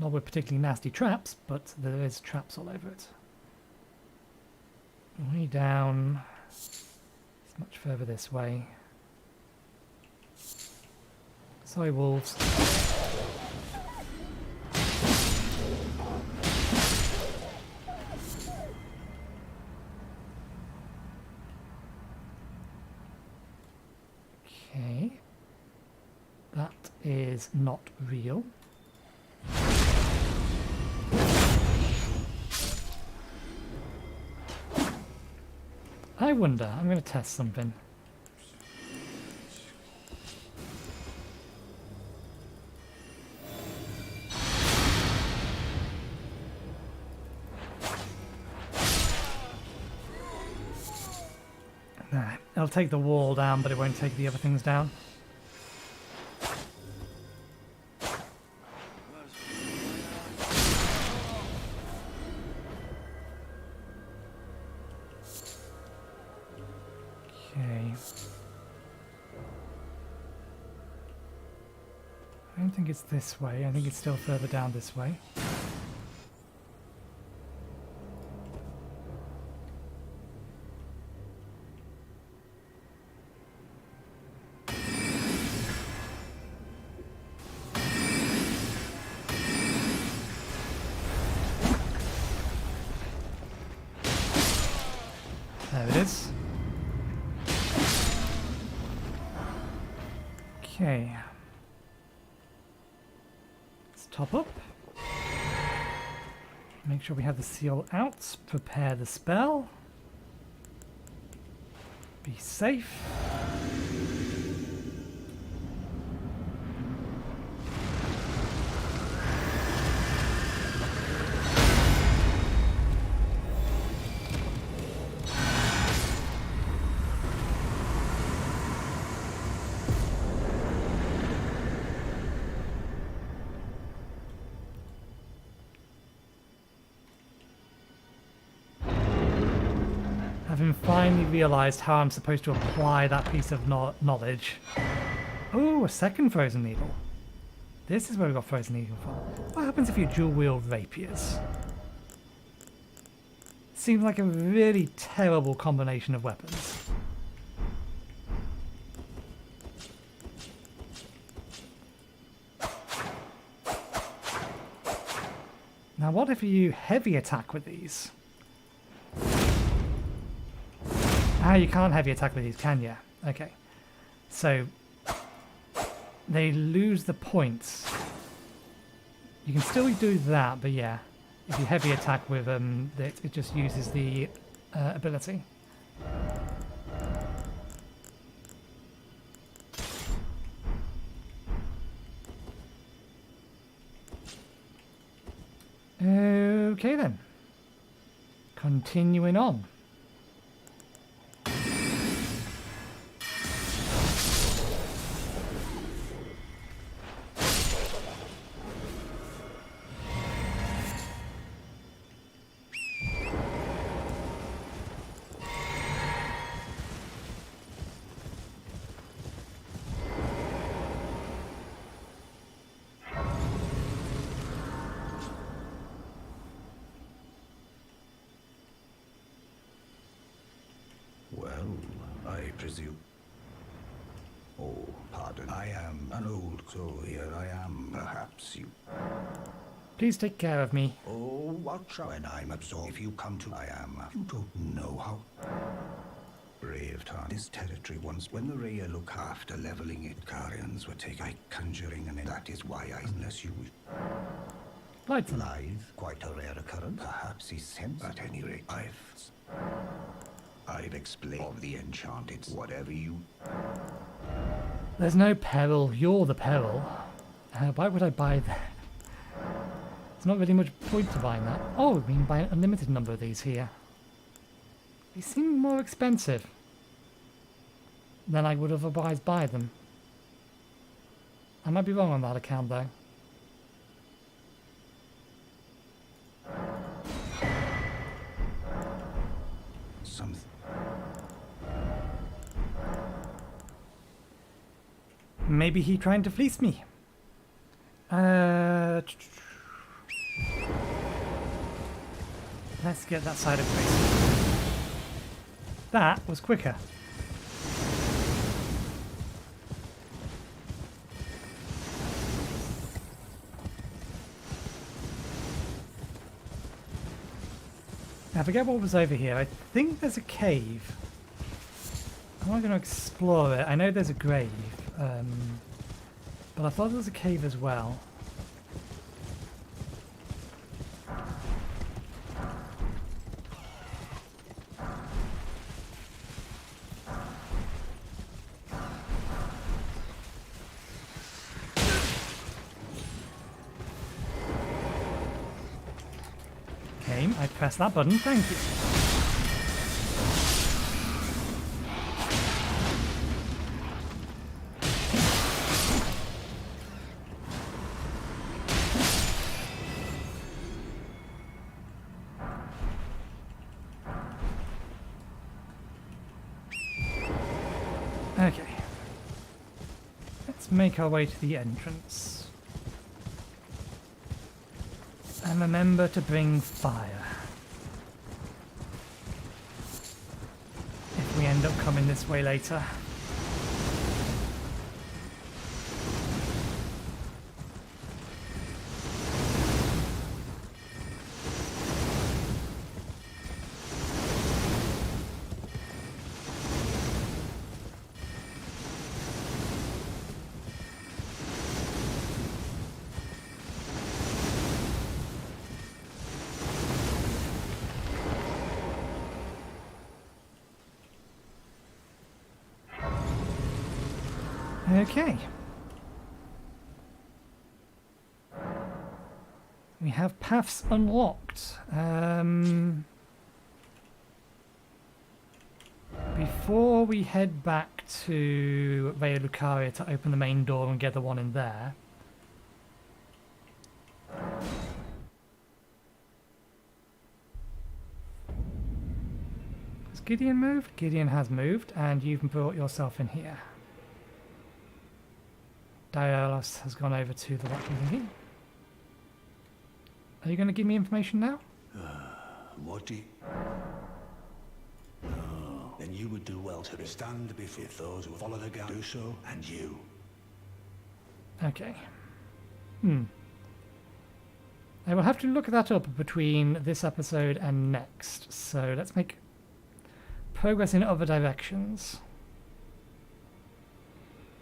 Not with particularly nasty traps, but there is traps all over it. Way down. It's much further this way. Sorry, wolves. Okay. That is not real. I wonder, I'm going to test something. Nah, it'll take the wall down, but it won't take the other things down. I don't think it's this way. I think it's still further down this way. There it is. Okay. Top up. Make sure we have the seal out. Prepare the spell. Be safe. Having finally realised how I'm supposed to apply that piece of knowledge. Oh, a second frozen needle. This is where we got frozen needle from. What happens if you dual wield rapiers? Seems like a really terrible combination of weapons. Now what if you heavy attack with these? Ah, you can't heavy attack with these, can you? Okay. So, they lose the points. You can still do that, but yeah. If you heavy attack with it just uses the ability. Okay then. Continuing on. presume. Oh, pardon. I am an old, so here I am. Perhaps you... Please take care of me. Oh, watch out when I'm absorbed. If you come to I am, you don't know how... Brave Tarn. This territory once, when the Rhea look after leveling it, Carians were taken by conjuring, and that is why I, unless you... Live, quite a rare occurrence. Perhaps he's sent. At any rate, I've explained of the enchanted, whatever you... There's no peril, you're the peril. Why would I buy that? There's not really much point to buying that. Oh, we can buy an unlimited number of these here. They seem more expensive than I would otherwise buy them. I might be wrong on that account though. Maybe he trying to fleece me. Let's get that side of face. That was quicker. I forget what was over here. I think there's a cave. I'm not going to explore it. I know there's a grave. But I thought there was a cave as well. Okay, I pressed that button, thank you. Okay, let's make our way to the entrance. And remember to bring fire. If we end up coming this way later. Okay. We have paths unlocked. Before we head back to Raya Lucaria to open the main door and get the one in there. Has Gideon moved? Gideon has moved, and you've brought yourself in here. Dialos has gone over to the watching thingy. Are you going to give me information now? What do you... No. Then you would do well to stand before those who follow the guide do so, and you. Okay. I will have to look that up between this episode and next, so let's make progress in other directions.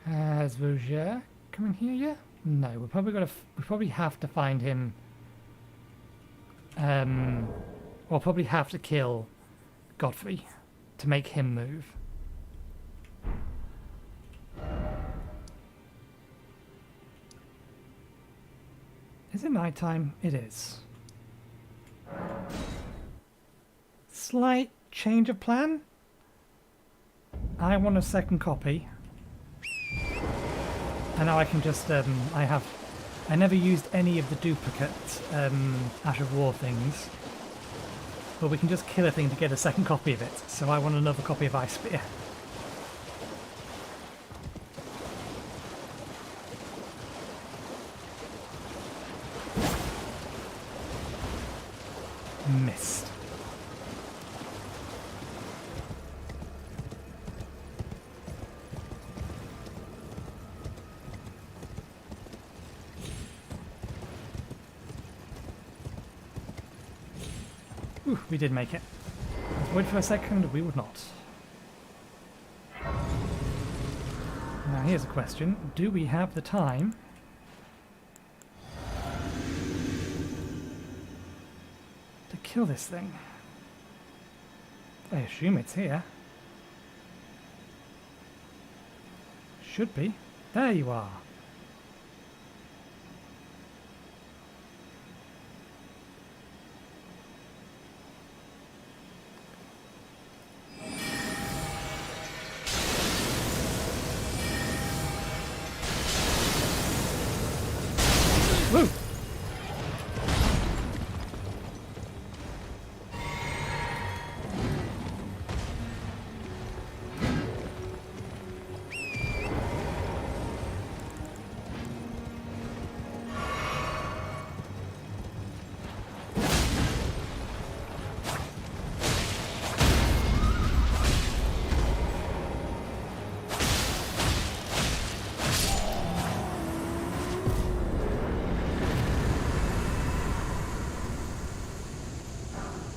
Has Roger come in here yet? No, we probably have to find him. We'll probably have to kill Godfrey to make him move. Is it night time? It is. Slight change of plan. I want a second copy. And now I can just, I never used any of the duplicate Ash of War things. But we can just kill a thing to get a second copy of it. So I want another copy of Ice Spear. Missed. Ooh, we did make it. Let's wait for a second, we would not. Now here's a question. Do we have the time to kill this thing? I assume it's here. Should be. There you are. Woo!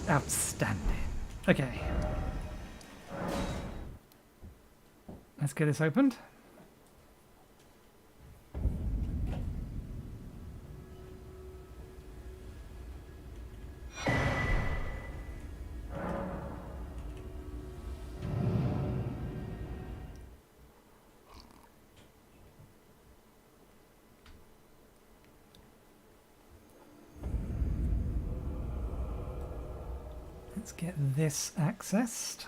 Outstanding. Okay. Let's get this opened. Let's get this accessed.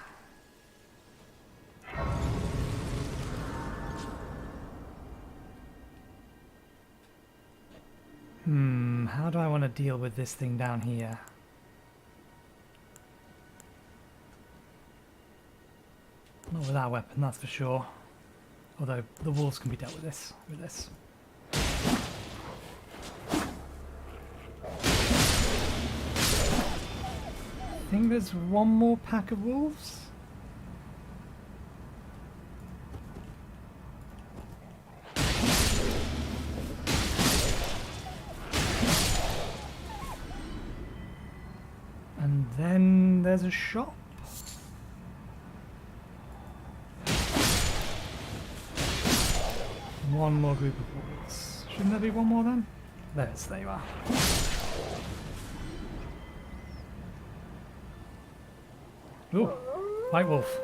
How do I want to deal with this thing down here? Not with our weapon, that's for sure. Although the wolves can be dealt with this. I think there's one more pack of wolves. And then there's a shop. One more group of wolves. Shouldn't there be one more then? There you are. Ooh, white wolf.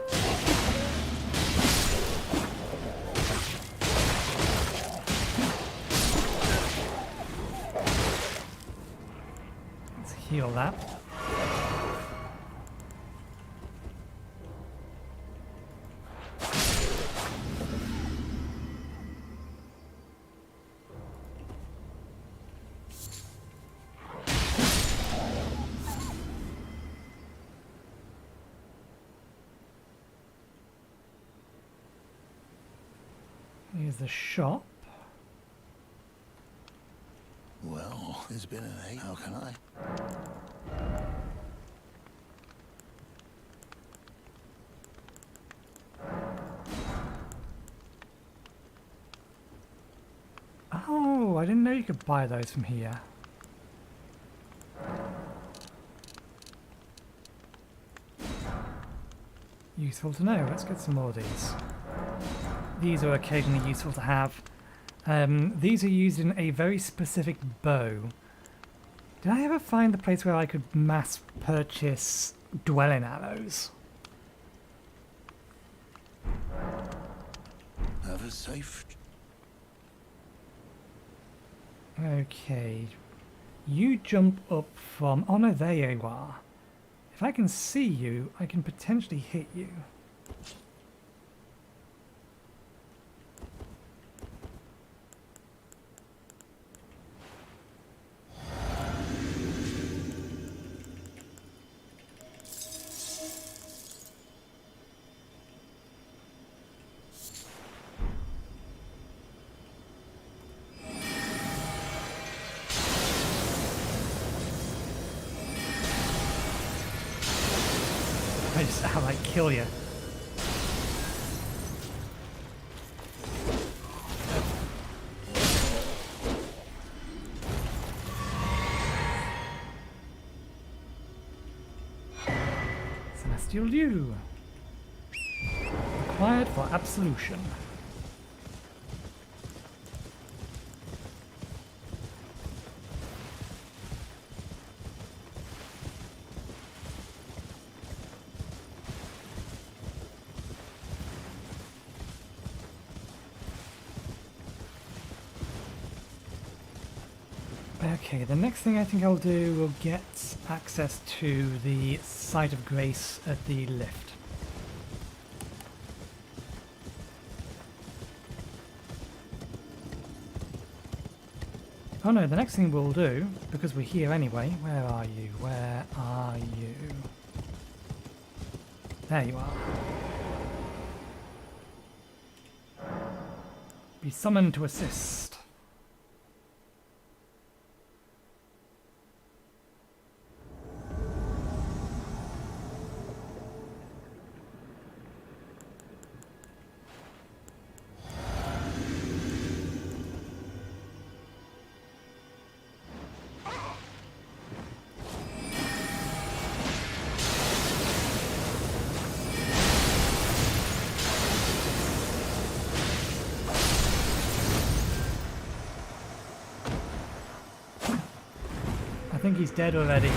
Let's heal that. Here's the shop. Well, there's been an eight. How can I? Oh, I didn't know you could buy those from here. Useful to know. Let's get some more of these. These are occasionally useful to have. These are used in a very specific bow. Did I ever find the place where I could mass purchase dwelling arrows? Have a safe. Okay. You jump up from... Oh no, there you are. If I can see you, I can potentially hit you. I just outright kill you. Celestial Dew. Required for absolution. Okay, the next thing I think I'll do will get access to the Site of Grace at the lift. Oh no, the next thing we'll do, because we're here anyway, where are you? Where are you? There you are. Be summoned to assist. I think he's dead already.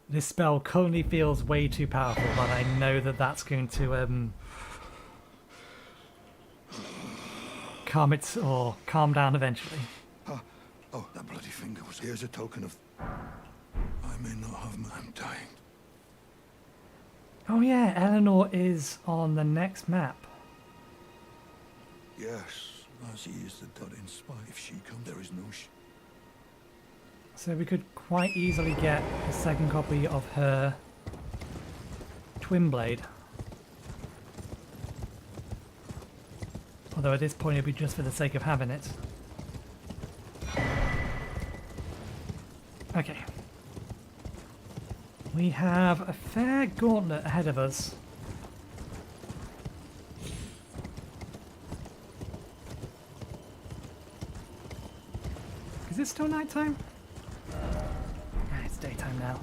This spell currently feels way too powerful, but I know that that's going to calm down eventually. Oh, that bloody finger was... Here's a token of... I may not have my... I'm dying. Oh yeah, Eleanor is on the next map. Yes, she is the dot in spite. If she comes, there is no So we could quite easily get a second copy of her twin blade. Although at this point it'd be just for the sake of having it. Okay. We have a fair gauntlet ahead of us. Is it still nighttime? Ah, it's daytime now.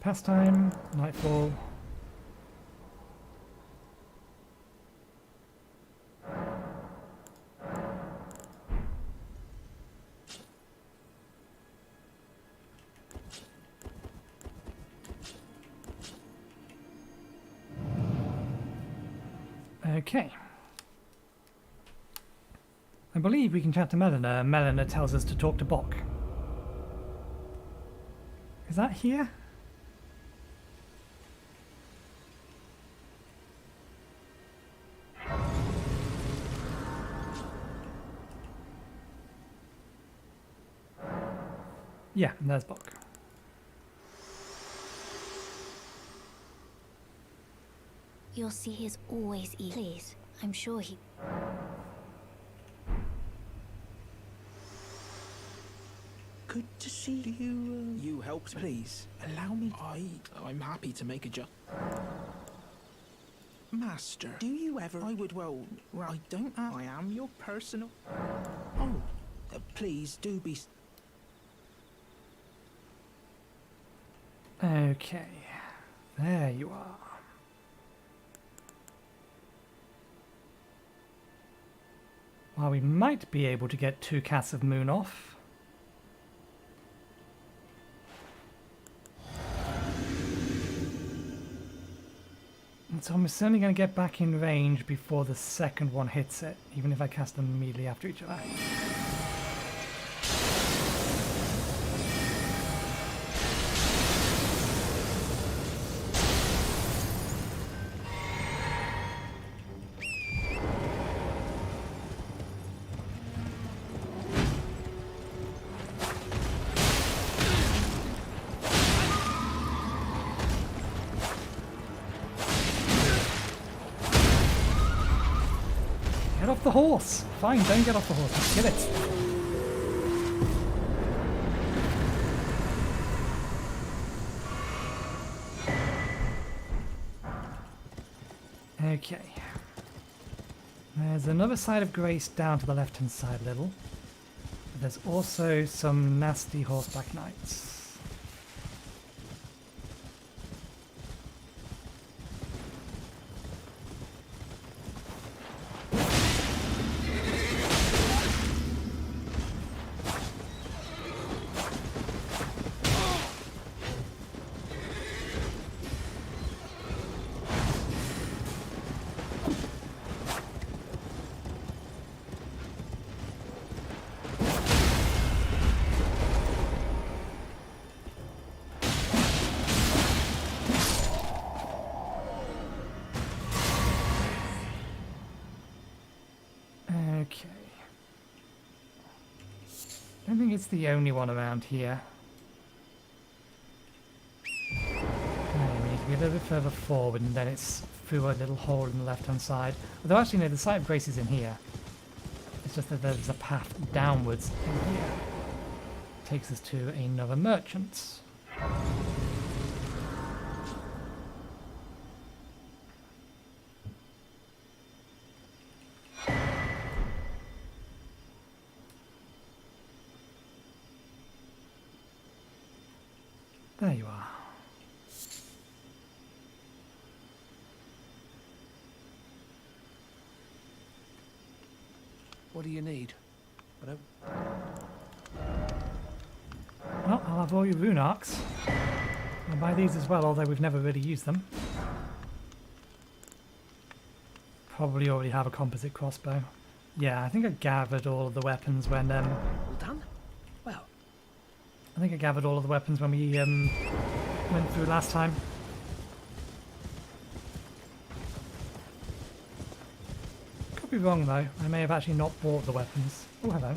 Pastime, nightfall. Okay. I believe we can chat to Melina. Melina tells us to talk to Bok. Is that here? Yeah, and there's Bok. You'll see he's always eat. Please, I'm sure he... Good to see you. You helped, please. Allow me. I'm happy to make a Master, do you ever... I would, well, I don't... I am your personal... Oh, please, do be... Okay, there you are. While we might be able to get 2 casts of moon off. And so I'm certainly going to get back in range before the second one hits it, even if I cast them immediately after each other. Get off the horse! Fine, don't get off the horse, just kill it. Okay. There's another side of Grace down to the left-hand side a little. But there's also some nasty horseback knights. Okay. I don't think it's the only one around here. No, we need to be a little bit further forward and then it's through a little hole in the left-hand side. Although actually no, the site of Grace is in here. It's just that there's a path downwards in here. Takes us to another merchant. There you are. What do you need? I don't... Well, I'll have all your rune arcs. I'll buy these as well, although we've never really used them. Probably already have a composite crossbow. Yeah, I think I gathered all of the weapons when All done? Well, I think I gathered all of the weapons when we went through last time. Could be wrong though. I may have actually not bought the weapons. Oh, hello.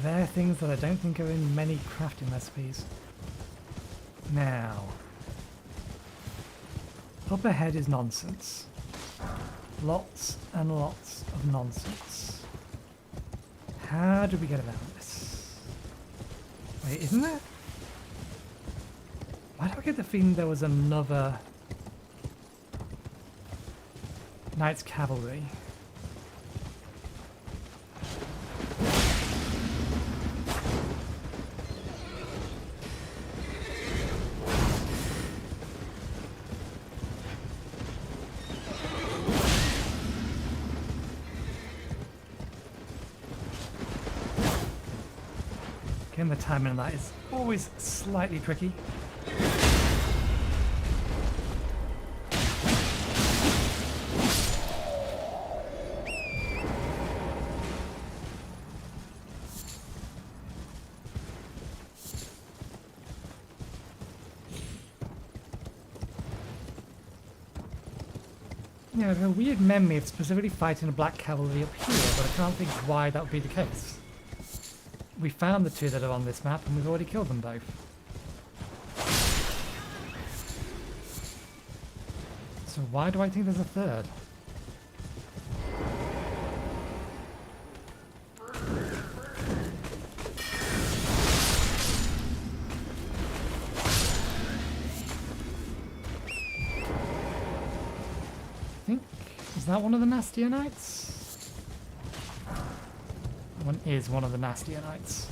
They're things that I don't think are in many crafting recipes. Now, up ahead is nonsense. Lots and lots of nonsense. How do we get around this? Wait, isn't there? Why do I get the feeling there was another Knights Cavalry? Again, the timing of that is always slightly tricky. Yeah, I have a weird memory of specifically fighting a black cavalry up here, but I can't think why that would be the case. We found the two that are on this map and we've already killed them both. So why do I think there's a third? I think, is that one of the nastier knights? One is one of the nastier knights.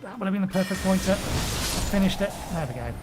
That would have been the perfect pointer. Finished it. There we go.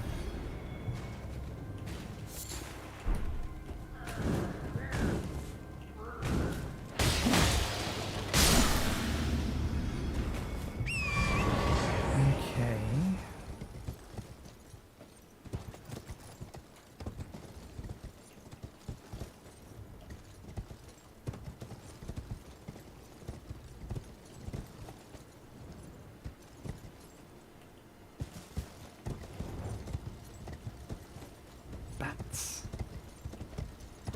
Bats.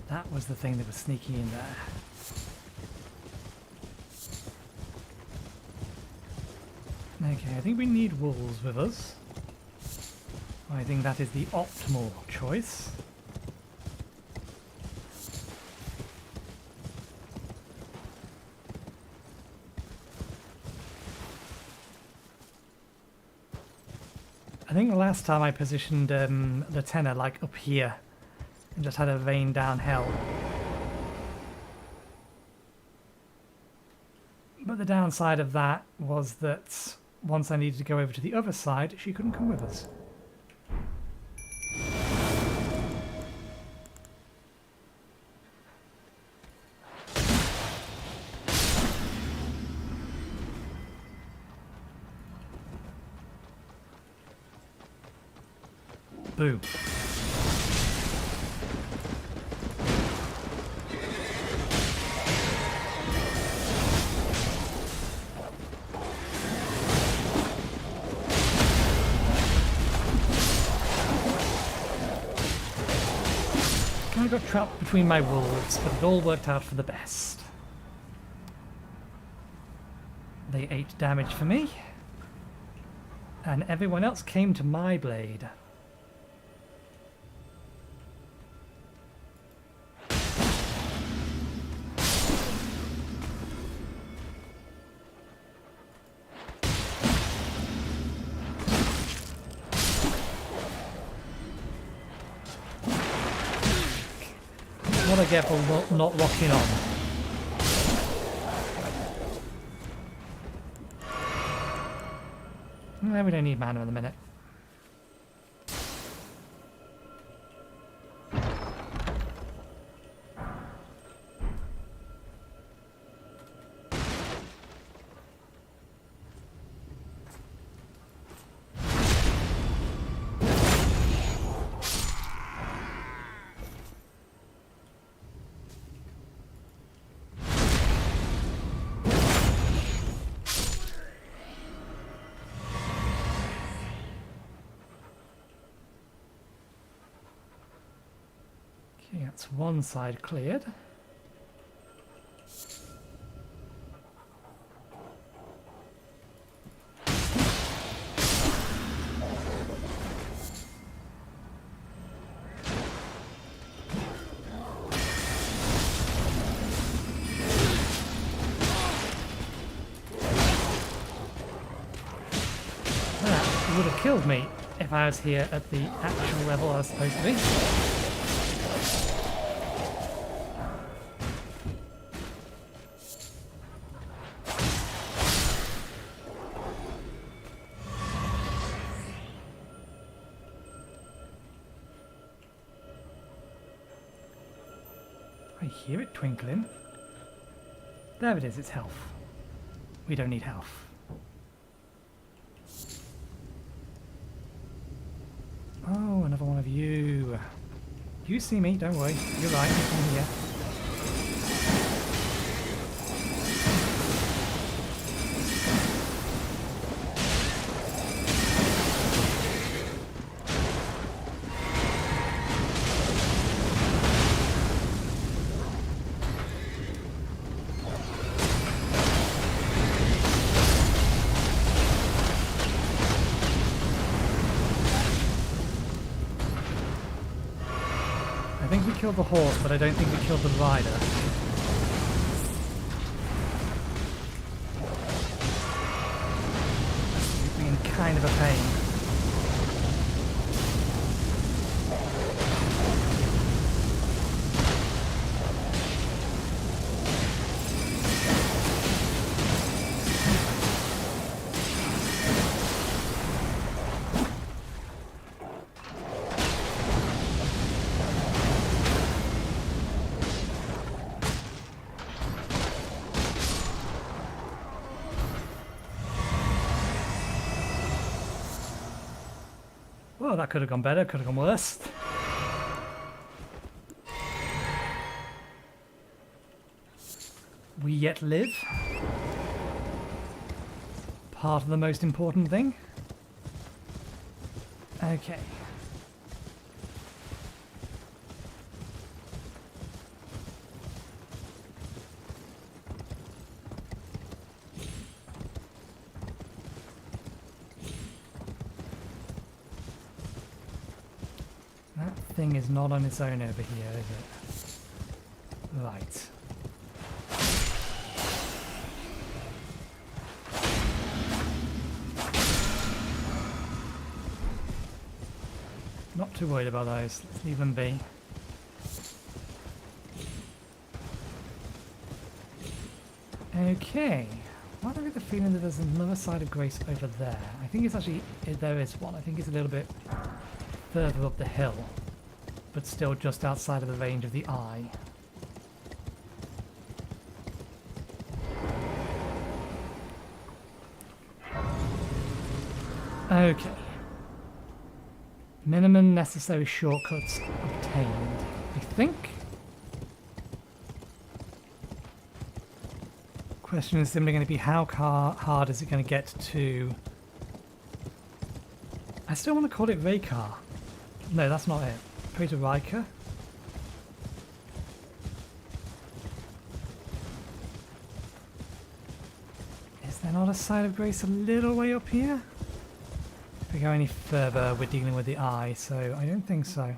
That was the thing that was sneaking in there. Okay, I think we need wolves with us. I think that is the optimal choice. I think the last time I positioned the tenor like up here and just had a vein down hell. But the downside of that was that once I needed to go over to the other side, she couldn't come with us. Boom. I got trapped between my wolves, but it all worked out for the best. They 8 damage for me, and everyone else came to my blade. What I get for not locking on. No, we don't need mana in a minute. Okay, that's one side cleared. That would have killed me if I was here at the actual level I was supposed to be. I hear it twinkling. There it is, it's health. We don't need health. Oh, another one of you. You see me, don't worry. You're right, I'm here. I think we killed the horse, but I don't think we killed the rider. He's being kind of a pain. Well, that could have gone better, could have gone worse. We yet live. Part of the most important thing. Okay. thing is not on its own over here, is it? Right. Not too worried about those. Let's leave them be. Okay. Why do I get the feeling that there's another side of grace over there? I think it's actually... there is one. I think it's a little bit further up the hill, but still just outside of the range of the eye. Okay. Minimum necessary shortcuts obtained, I think. Question is simply going to be how hard is it going to get to... I still want to call it Raykar. No, that's not it. Pray to Riker. Is there not a side of grace a little way up here? If we go any further, we're dealing with the eye, so I don't think so.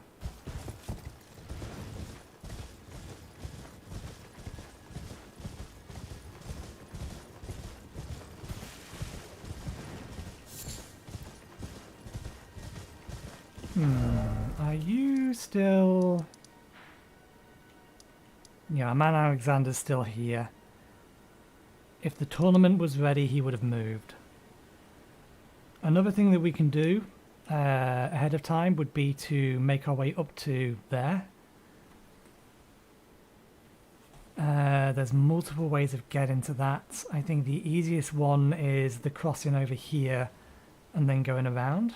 Are you still... Yeah, Man Alexander's still here. If the tournament was ready, he would have moved. Another thing that we can do ahead of time would be to make our way up to there. There's multiple ways of getting to that. I think the easiest one is the crossing over here and then going around.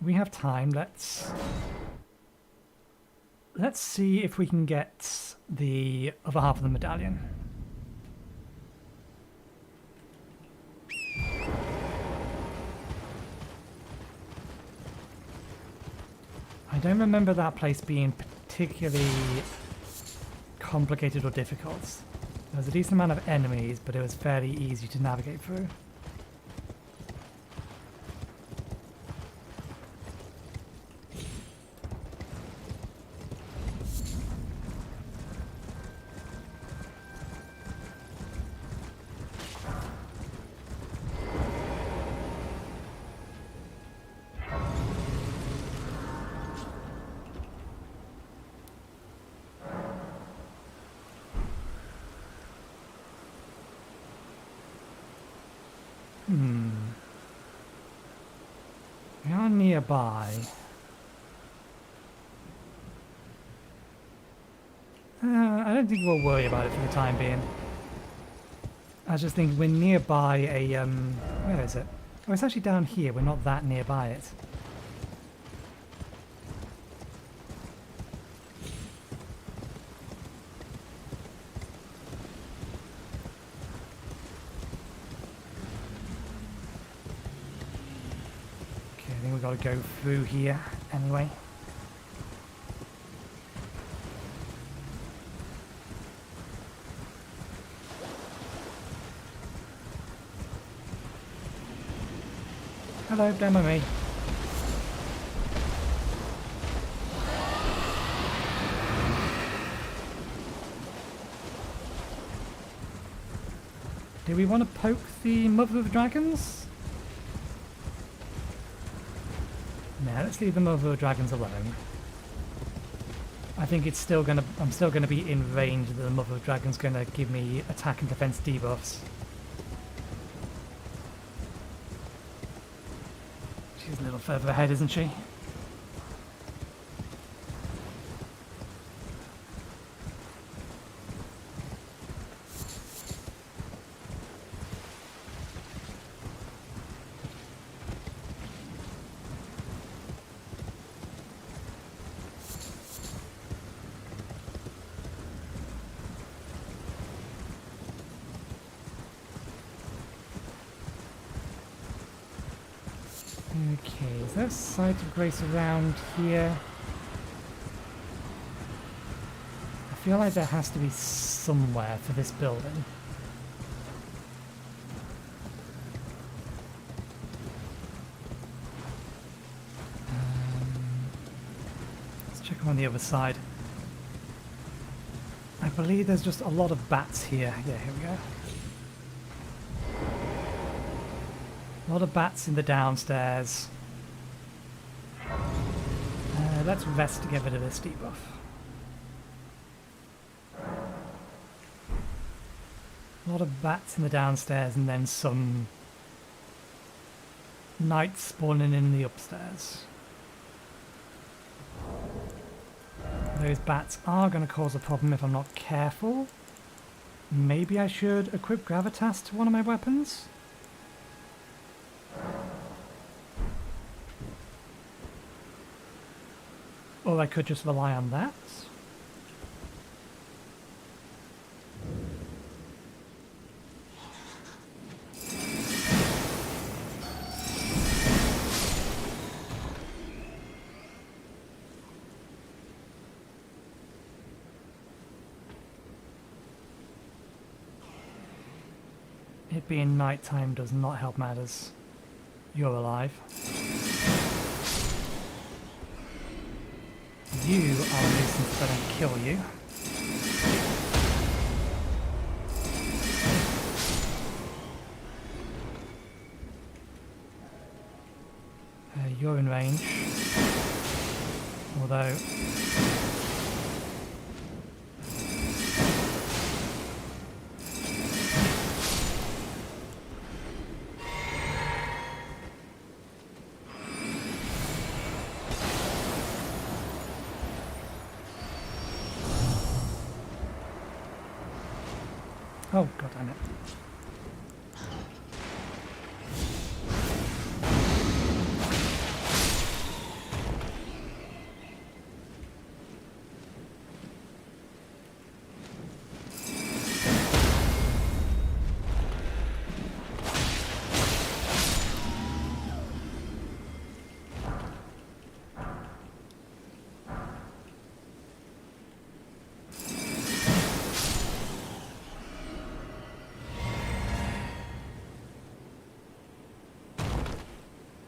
We have time. Let's see if we can get the other half of the medallion. I don't remember that place being particularly complicated or difficult. There was a decent amount of enemies, but it was fairly easy to navigate through. We are nearby. I don't think we'll worry about it for the time being. I just think we're nearby a, where is it? Oh, it's actually down here. We're not that nearby it. Got to go through here anyway. Hello, demo me. Do we want to poke the Mother of Dragons? No, let's leave the Mother of Dragons alone. I think it's still gonna... I'm still gonna be in range that the Mother of Dragons gonna give me attack and defense debuffs. She's a little further ahead, isn't she? Okay, is there a site of grace around here? I feel like there has to be somewhere for this building. Go on the other side. I believe there's just a lot of bats here. Yeah, here we go. A lot of bats in the downstairs. Let's rest to get rid of this debuff. A lot of bats in the downstairs and then some knights spawning in the upstairs. Those bats are going to cause a problem if I'm not careful. Maybe I should equip Gravitas to one of my weapons? Or I could just rely on that. It being nighttime does not help matters. You're alive. You are a nuisance if I don't kill you. You're in range. Although... Oh, god damn it.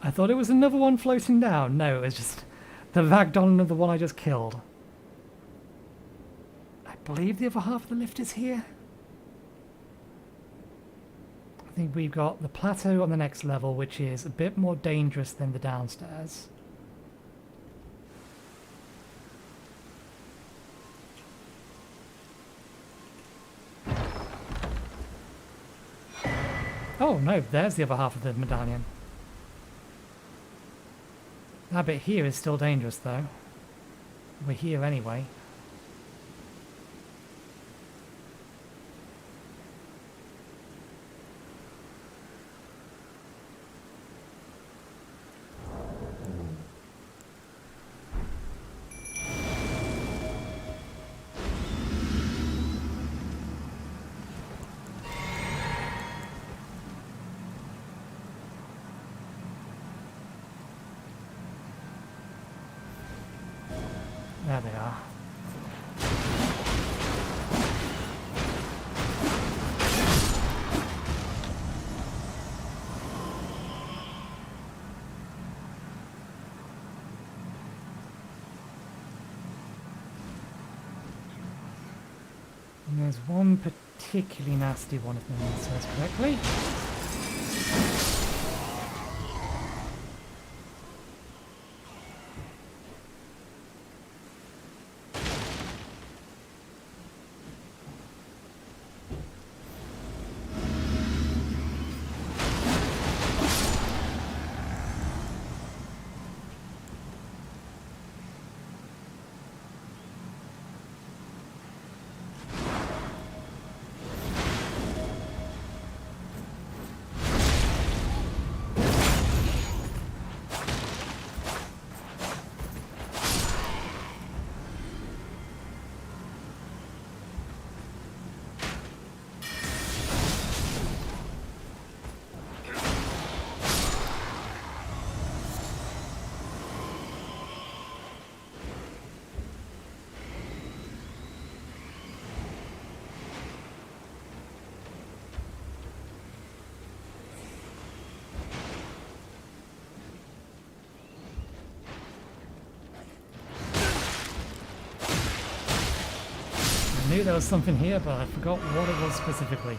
I thought it was another one floating down. No, it was just the ragdoll of the one I just killed. I believe the other half of the lift is here. I think we've got the plateau on the next level, which is a bit more dangerous than the downstairs. Oh no, there's the other half of the medallion. That bit here is still dangerous though. We're here anyway. There they are. And there's one particularly nasty one, if memory serves correctly. knew there was something here, but I forgot what it was specifically.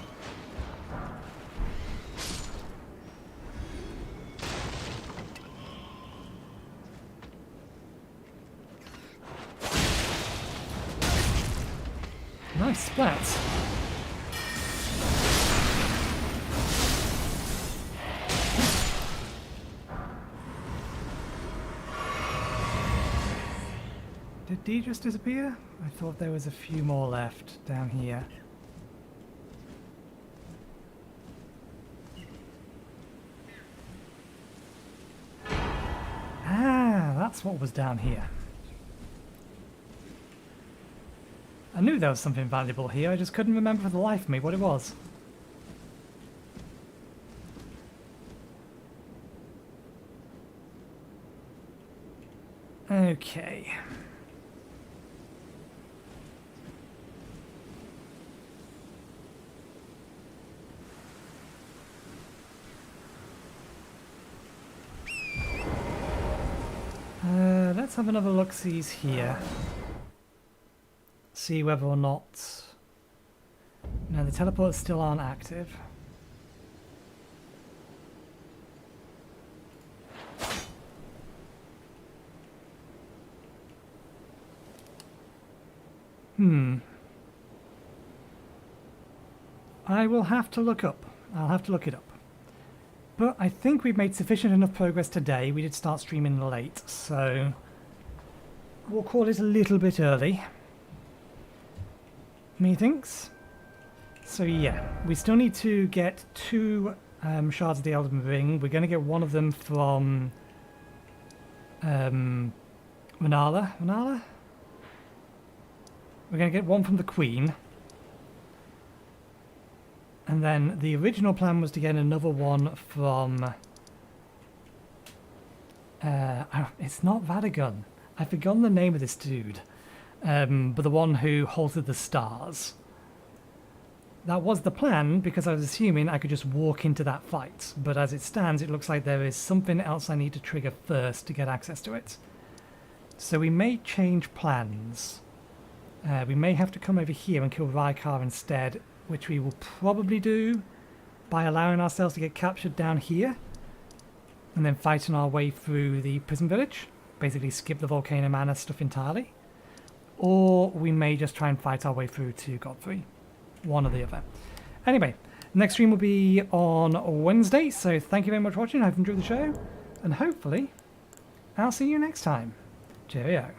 Nice splats. Did D just disappear? I thought there was a few more left down here. Ah, that's what was down here. I knew there was something valuable here, I just couldn't remember for the life of me what it was. Okay. Let's have another look-sees here. See whether or not... No, the teleports still aren't active. I will have to look up. I'll have to look it up. But I think we've made sufficient enough progress today. We did start streaming late, so we'll call it a little bit early. Methinks. So yeah, we still need to get 2 shards of the Elden Ring. We're going to get one of them from Renala. Renala? We're going to get one from the Queen. And then the original plan was to get another one from... it's not Vadagon. I've forgotten the name of this dude. But the one who halted the stars. That was the plan, because I was assuming I could just walk into that fight. But as it stands, it looks like there is something else I need to trigger first to get access to it. So we may change plans. We may have to come over here and kill Rykar instead, which we will probably do by allowing ourselves to get captured down here and then fighting our way through the prison village. Basically skip the Volcano Manor stuff entirely. Or we may just try and fight our way through to Godfrey. One or the other. Anyway, next stream will be on Wednesday, so thank you very much for watching. I hope you enjoyed the show, and hopefully I'll see you next time. Cheerio.